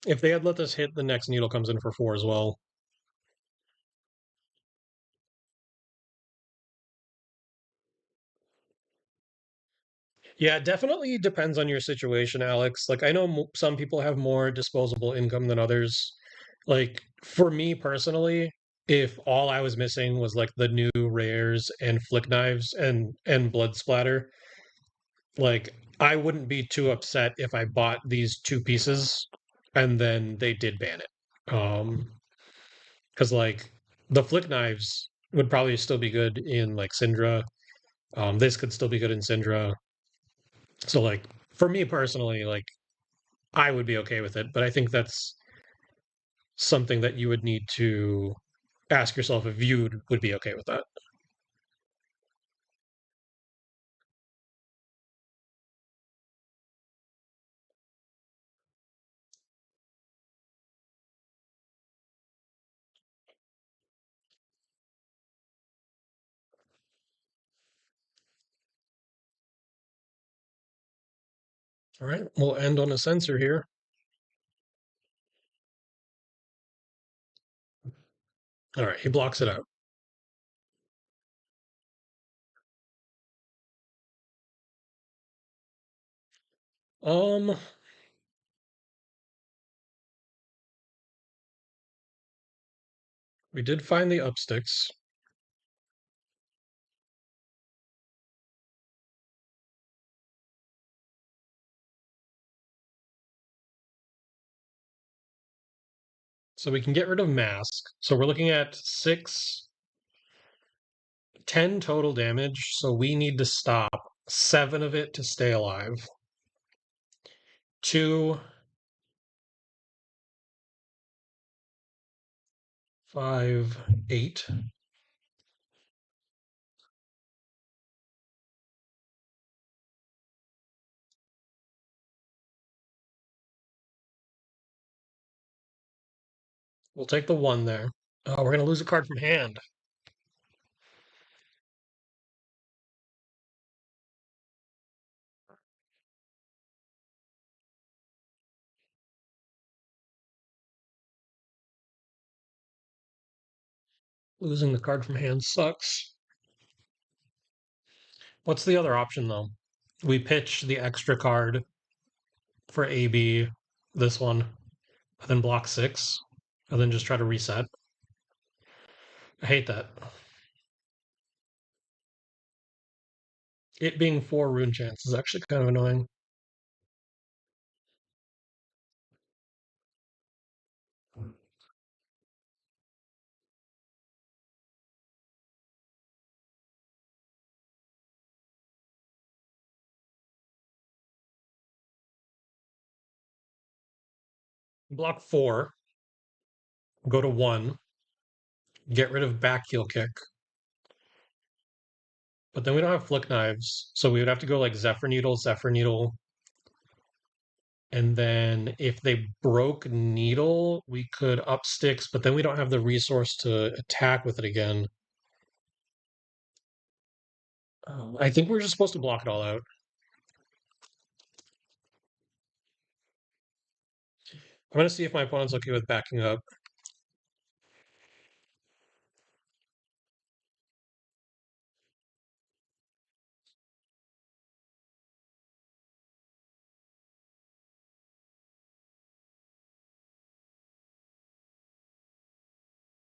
If they had let this hit, the next needle comes in for 4 as well. Yeah, it definitely depends on your situation, Alex. Like, I know some people have more disposable income than others. Like, for me personally, if all I was missing was like the new rares and flick knives and blood splatter, like I wouldn't be too upset if I bought these two pieces and then they did ban it. Because like the flick knives would probably still be good in like Syndra. This could still be good in Syndra. So like for me personally, like I would be okay with it, but I think that's something that you would need to ask yourself if you would be okay with that. All right, we'll end on a sensor here. All right, he blocks it out. Um, we did find the upsticks. So we can get rid of mask. So we're looking at 10 total damage. So we need to stop 7 of it to stay alive. 2, 5, 8. We'll take the 1 there. We're going to lose a card from hand. Losing the card from hand sucks. What's the other option, though? We pitch the extra card for AB, this one, and then block 6, and then just try to reset. I hate that. It being 4 rune chance is actually kind of annoying. Block 4, go to 1, get rid of back heel kick. But then we don't have flick knives, so we would have to go like Zephyr Needle. And then if they broke Needle, we could up sticks, but then we don't have the resource to attack with it again. I think we're just supposed to block it all out. I'm going to see if my opponent's okay with backing up.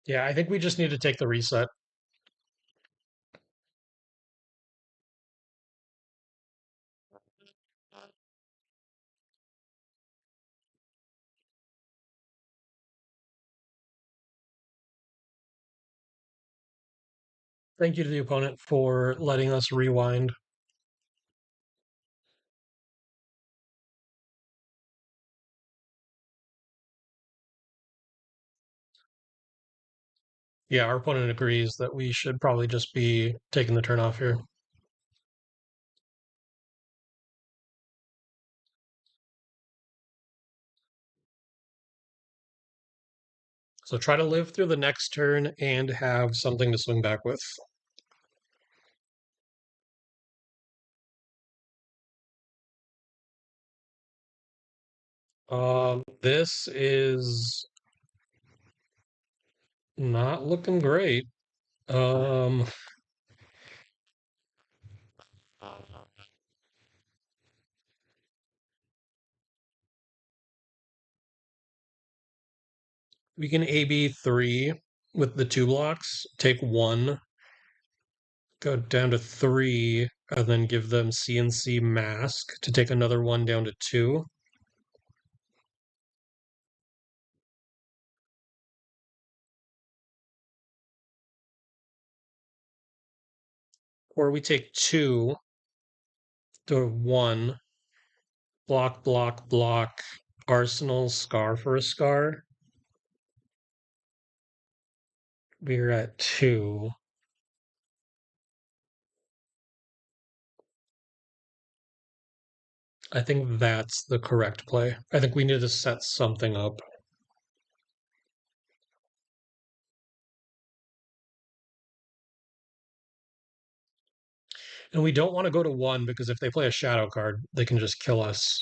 Yeah, I think we just need to take the reset. Thank you to the opponent for letting us rewind. Yeah, our opponent agrees that we should probably just be taking the turn off here. So try to live through the next turn and have something to swing back with. This is not looking great. Um, we can AB three with the two blocks, take one, go down to three, and then give them CNC mask to take another one down to two. Or we take two to one, block, block, block, arsenal, scar for a scar. We're at two. I think that's the correct play. I think we need to set something up. And we don't want to go to one because if they play a shadow card, they can just kill us.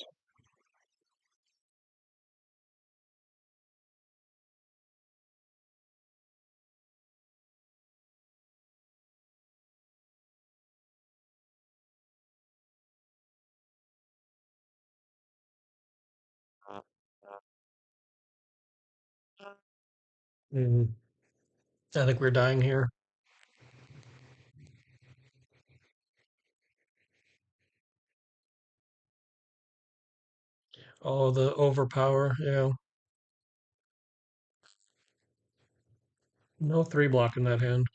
Mm. I think we're dying here. Oh, the overpower. Yeah. No three block in that hand.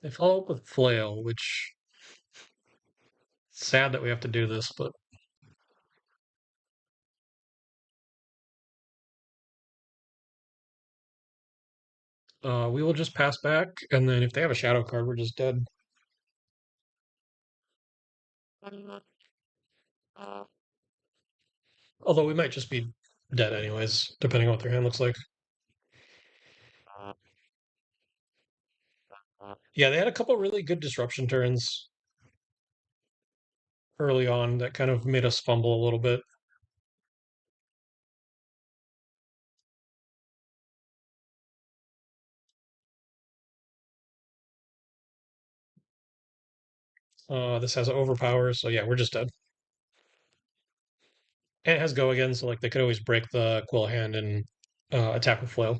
They follow up with flail, which sad that we have to do this, but we will just pass back, and then if they have a shadow card, we're just dead. Although we might just be dead anyways, depending on what their hand looks like. Yeah, they had a couple really good disruption turns early on that kind of made us fumble a little bit. This has overpower, so yeah, we're just dead. And it has go again, so like they could always break the quill hand and attack with flail.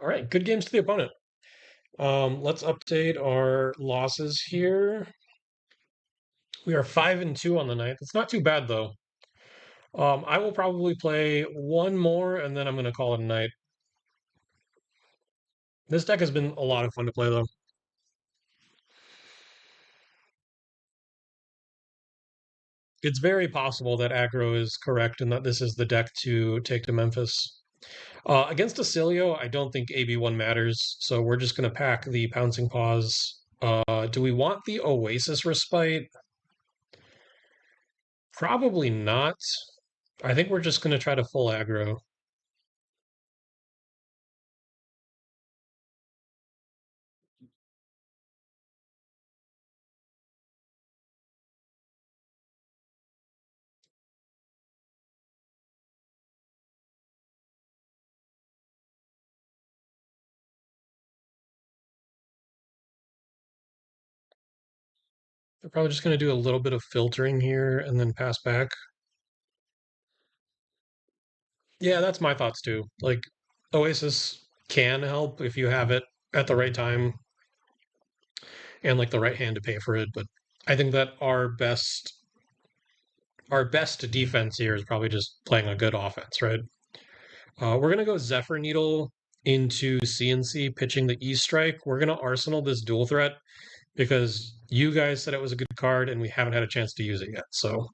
All right, good games to the opponent. Let's update our losses here. We are 5-2 on the night. It's not too bad though. I will probably play one more and then I'm going to call it a night. This deck has been a lot of fun to play though. It's very possible that aggro is correct and that this is the deck to take to Memphis. Against Acilio, I don't think AB1 matters, so we're just going to pack the Pouncing Paws. Do we want the Oasis Respite? Probably not. I think we're just going to try to full aggro. They're probably just going to do a little bit of filtering here and then pass back. Yeah, that's my thoughts too. Like, Oasis can help if you have it at the right time. and like the right hand to pay for it. But I think that our best defense here is probably just playing a good offense, right? We're gonna go Zephyr Needle into CNC, pitching the E Strike. We're gonna Arsenal this dual threat because you guys said it was a good card and we haven't had a chance to use it yet. So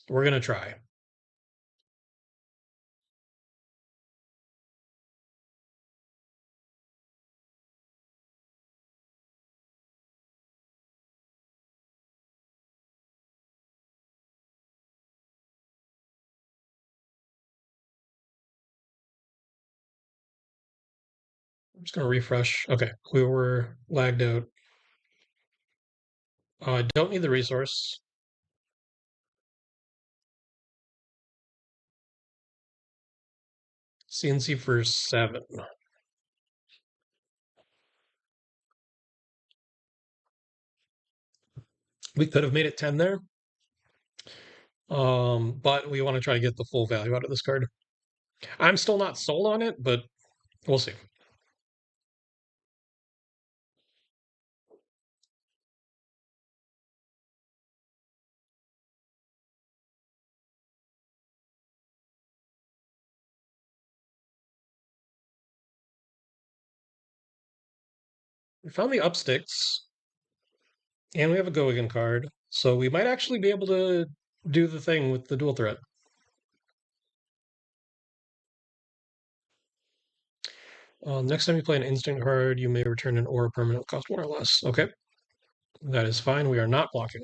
we're gonna try. I'm just gonna refresh. Okay, we were lagged out. I don't need the resource. CNC for 7. We could have made it 10 there. But we want to try to get the full value out of this card. I'm still not sold on it, but we'll see. We found the upsticks, and we have a go again card, so we might actually be able to do the thing with the dual threat. Next time you play an instant card, you may return an aura permanent cost 1 or less. Okay, that is fine. We are not blocking.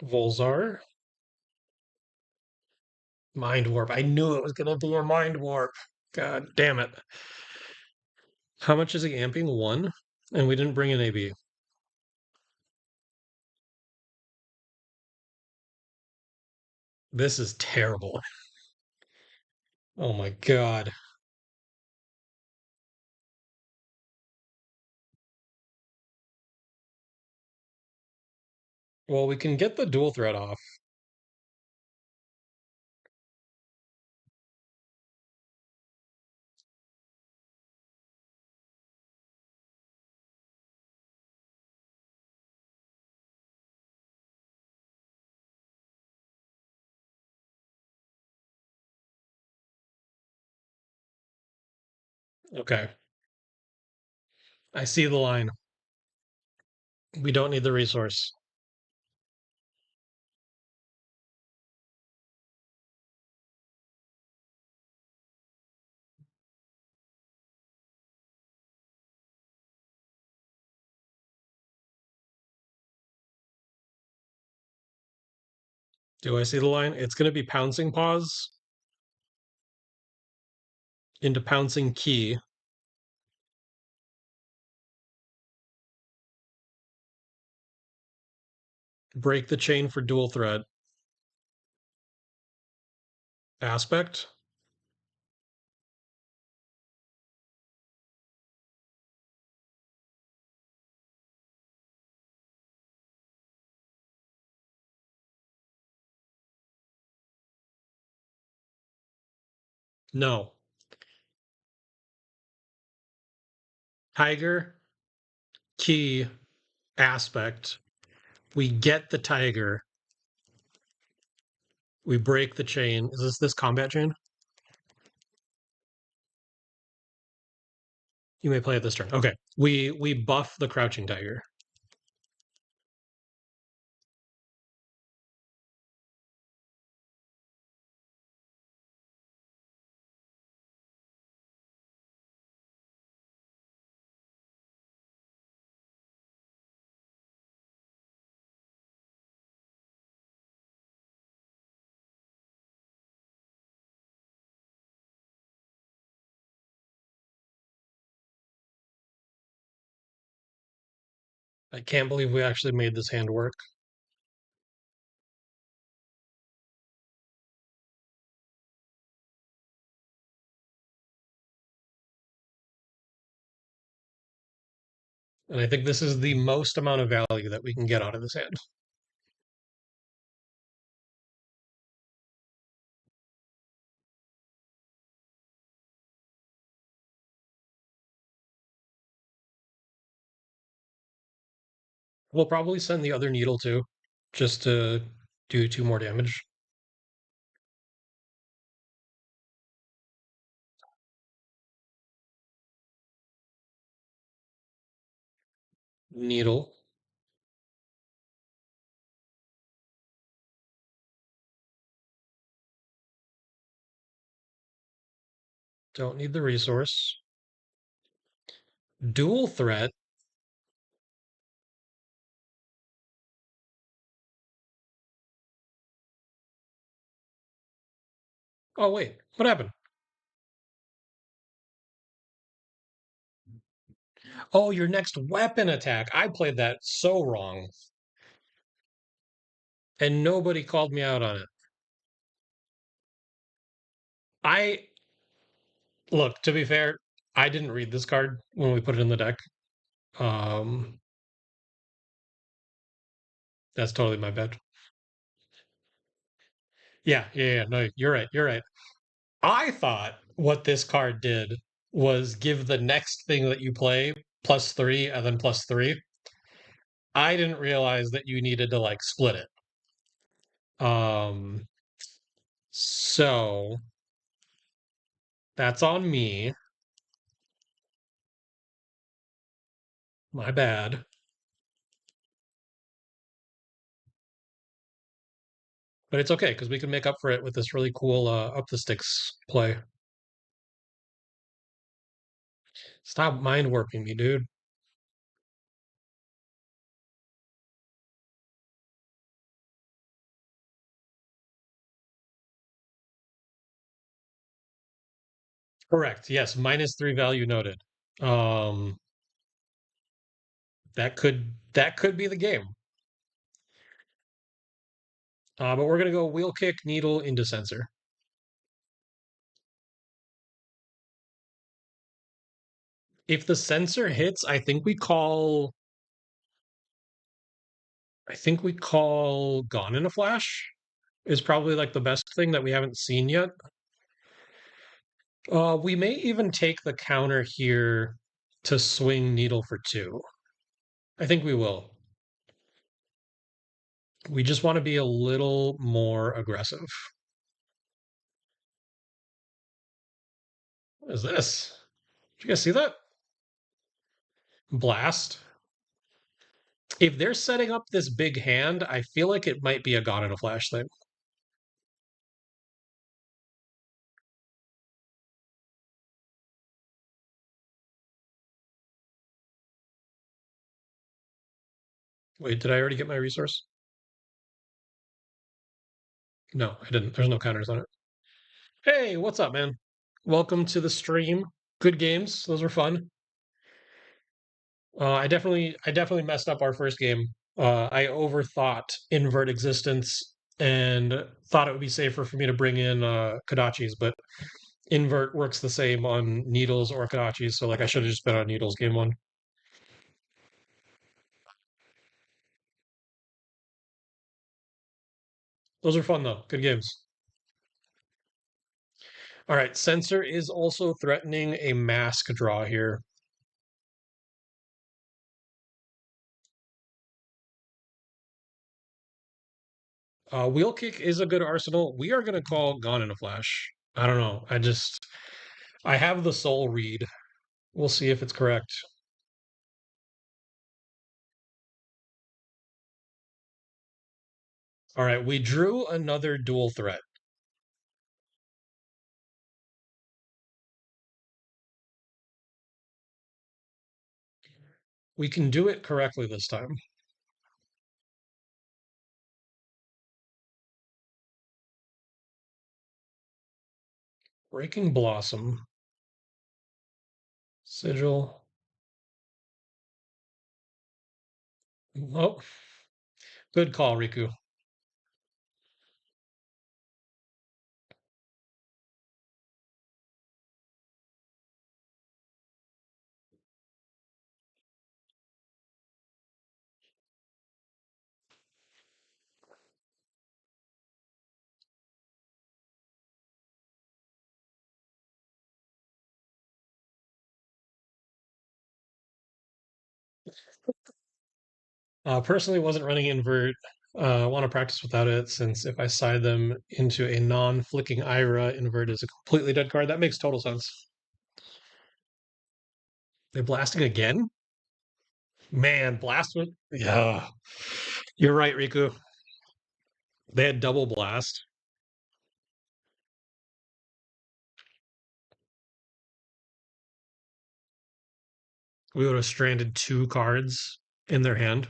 Volzar. Mind Warp. I knew it was going to be a Mind Warp. God damn it. How much is he amping? 1? And we didn't bring an AB. This is terrible. Oh my god. Well, we can get the dual threat off. Okay. I see the line. We don't need the resource. Do I see the line? It's going to be pouncing pause into pouncing key. Break the chain for dual threat. Aspect. No. Tiger, key, aspect. We get the tiger. We break the chain. Is this combat chain? You may play it this turn. Okay. We buff the crouching tiger. I can't believe we actually made this hand work. And I think this is the most amount of value that we can get out of this hand. We'll probably send the other needle too, just to do 2 more damage. Needle. Don't need the resource. Dual threat. Oh, wait. What happened? Oh, your next weapon attack. I played that so wrong. And nobody called me out on it. I look, to be fair, I didn't read this card when we put it in the deck. Um, that's totally my bad. Yeah. No, you're right. You're right. I thought what this card did was give the next thing that you play +3 and then +3. I didn't realize that you needed to like split it. So that's on me. My bad. But it's okay because we can make up for it with this really cool up the sticks play. Stop mind warping me, dude. Correct. Yes, -3 value noted. Um, that could be the game. But we're gonna go wheel kick, needle into sensor. If the sensor hits, I think we call Gone in a Flash is probably like the best thing that we haven't seen yet. We may even take the counter here to swing needle for 2. I think we will. We just want to be a little more aggressive. What is this? Did you guys see that? Blast. If they're setting up this big hand, I feel like it might be a Gone in a Flash thing. Wait, did I already get my resource? No, I didn't. There's no counters on it. Hey, what's up, man? Welcome to the stream. Good games. Those were fun. I definitely messed up our first game. I overthought invert existence and thought it would be safer for me to bring in Kodachis, but invert works the same on needles or Kodachis, so like I should have just been on needles game 1. Those are fun though. Good games. All right, sensor is also threatening a mask draw here. Wheel kick is a good arsenal. We are gonna call Gone in a Flash. I don't know. I have the soul read. We'll see if it's correct. All right, we drew another dual threat. We can do it correctly this time. Breaking Blossom. Sigil. Oh, good call, Riku. Personally, wasn't running invert. I want to practice without it since if I side them into a non-flicking Ira, invert is a completely dead card. That makes total sense. They're blasting again? Man, blast with yeah. You're right, Riku. They had double blast. We would have stranded two cards in their hand.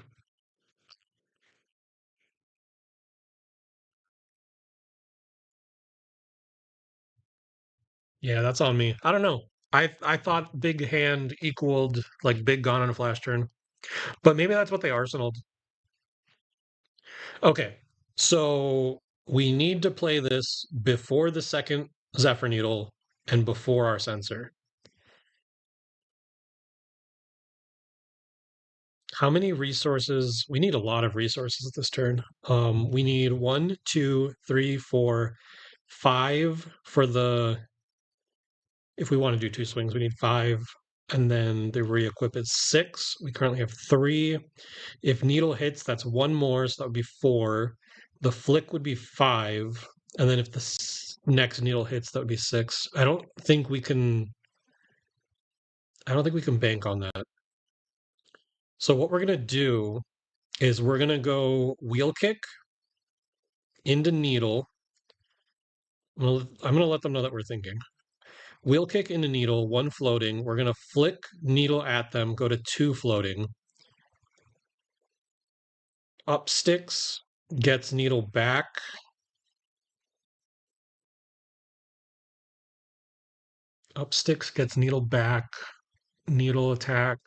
Yeah, that's on me. I don't know. I thought big hand equaled like big gone on a flash turn, but maybe that's what they arsenaled. Okay, so we need to play this before the second Zephyr Needle and before our sensor. How many resources? We need a lot of resources this turn. We need one, two, three, four, five for the. If we want to do two swings, we need five, and then the re-equip is six. We currently have three. If needle hits, that's one more, so that would be four. The flick would be five, and then if the next needle hits, that would be six. I don't think we can. I don't think we can bank on that. So what we're gonna do is we're gonna go wheel kick into needle. I'm gonna let them know that we're thinking. Wheel kick into needle, one floating. We're gonna flick needle at them, go to two floating. Up sticks gets needle back. Up sticks gets needle back. Needle attack.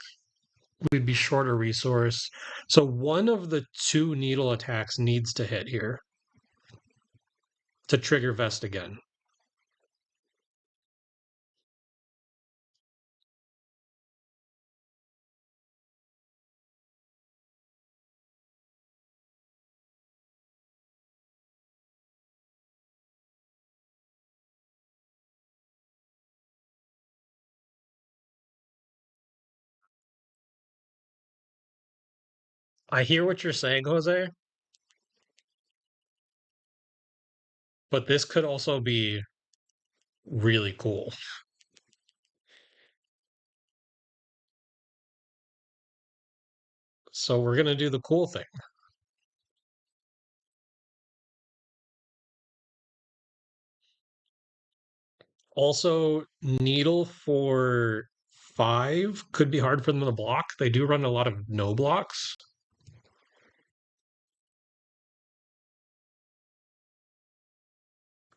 We'd be short a resource. So one of the two needle attacks needs to hit here to trigger vest again. I hear what you're saying, Jose, but this could also be really cool. So we're gonna do the cool thing. Also, needle for five could be hard for them to block. They do run a lot of no blocks.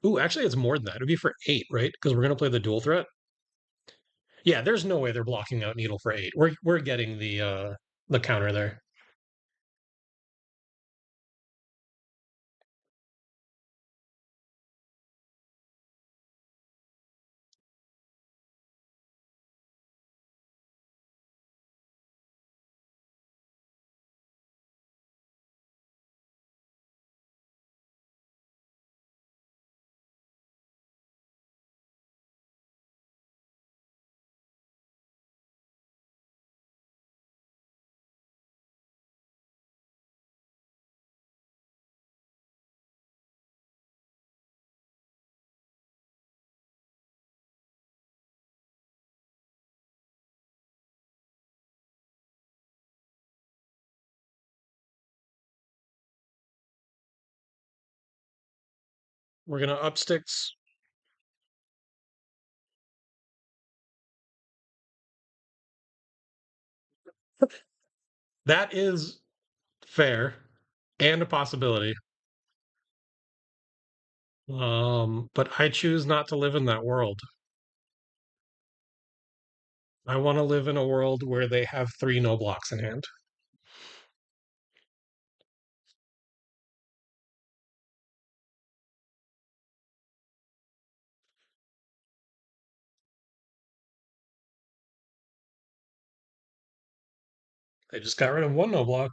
Ooh, actually, it's more than that. It'd be for eight, right? Because we're gonna play the dual threat. Yeah, there's no way they're blocking out needle for eight. We're getting the counter there. We're gonna up sticks. That is fair and a possibility. But I choose not to live in that world. I want to live in a world where they have three no blocks in hand. They just got rid of one no block.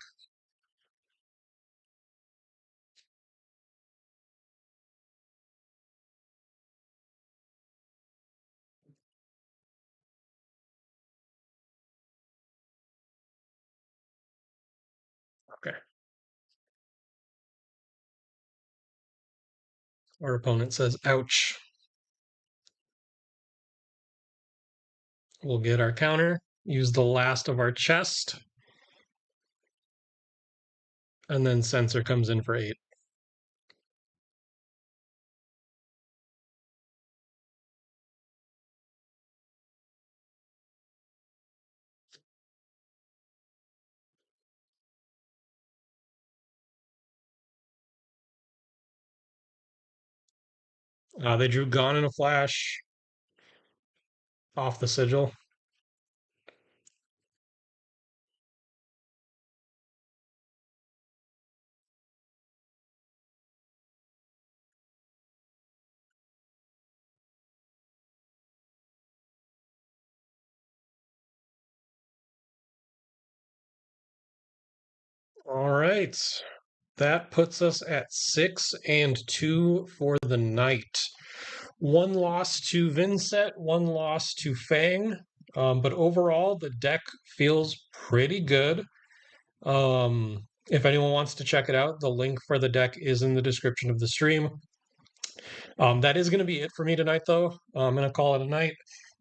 Our opponent says, ouch. We'll get our counter, use the last of our chest, and then Censor comes in for 8. They drew Gone in a Flash off the sigil. All right. That puts us at 6-2 for the night. One loss to Vinset, one loss to Fang. But overall, the deck feels pretty good. If anyone wants to check it out, the link for the deck is in the description of the stream. That is going to be it for me tonight, though. I'm going to call it a night.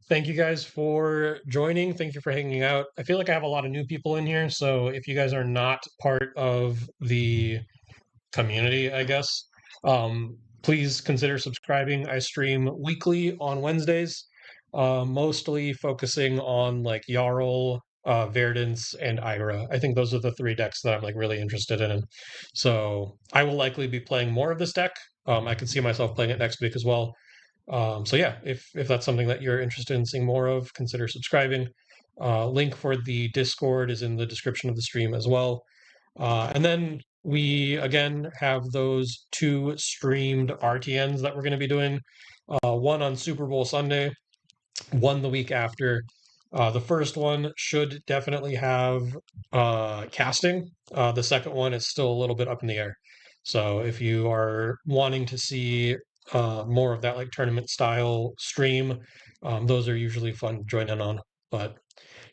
Thank you guys for joining. Thank you for hanging out. I feel like I have a lot of new people in here, so if you guys are not part of the community, I guess, please consider subscribing. I stream weekly on Wednesdays, mostly focusing on like Jarl, Verdance, and Ira. I think those are the 3 decks that I'm like really interested in. So I will likely be playing more of this deck. I can see myself playing it next week as well. So yeah, if that's something that you're interested in seeing more of, consider subscribing. Link for the Discord is in the description of the stream as well. And then we again have those 2 streamed RTNs that we're going to be doing. One on Super Bowl Sunday, one the week after. The first one should definitely have casting. The second one is still a little bit up in the air. So if you are wanting to see more of that like tournament style stream, those are usually fun to join in on. But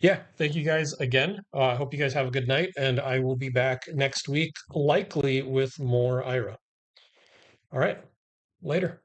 yeah, thank you guys again. I hope you guys have a good night, and I will be back next week, likely with more Ira. All right, later.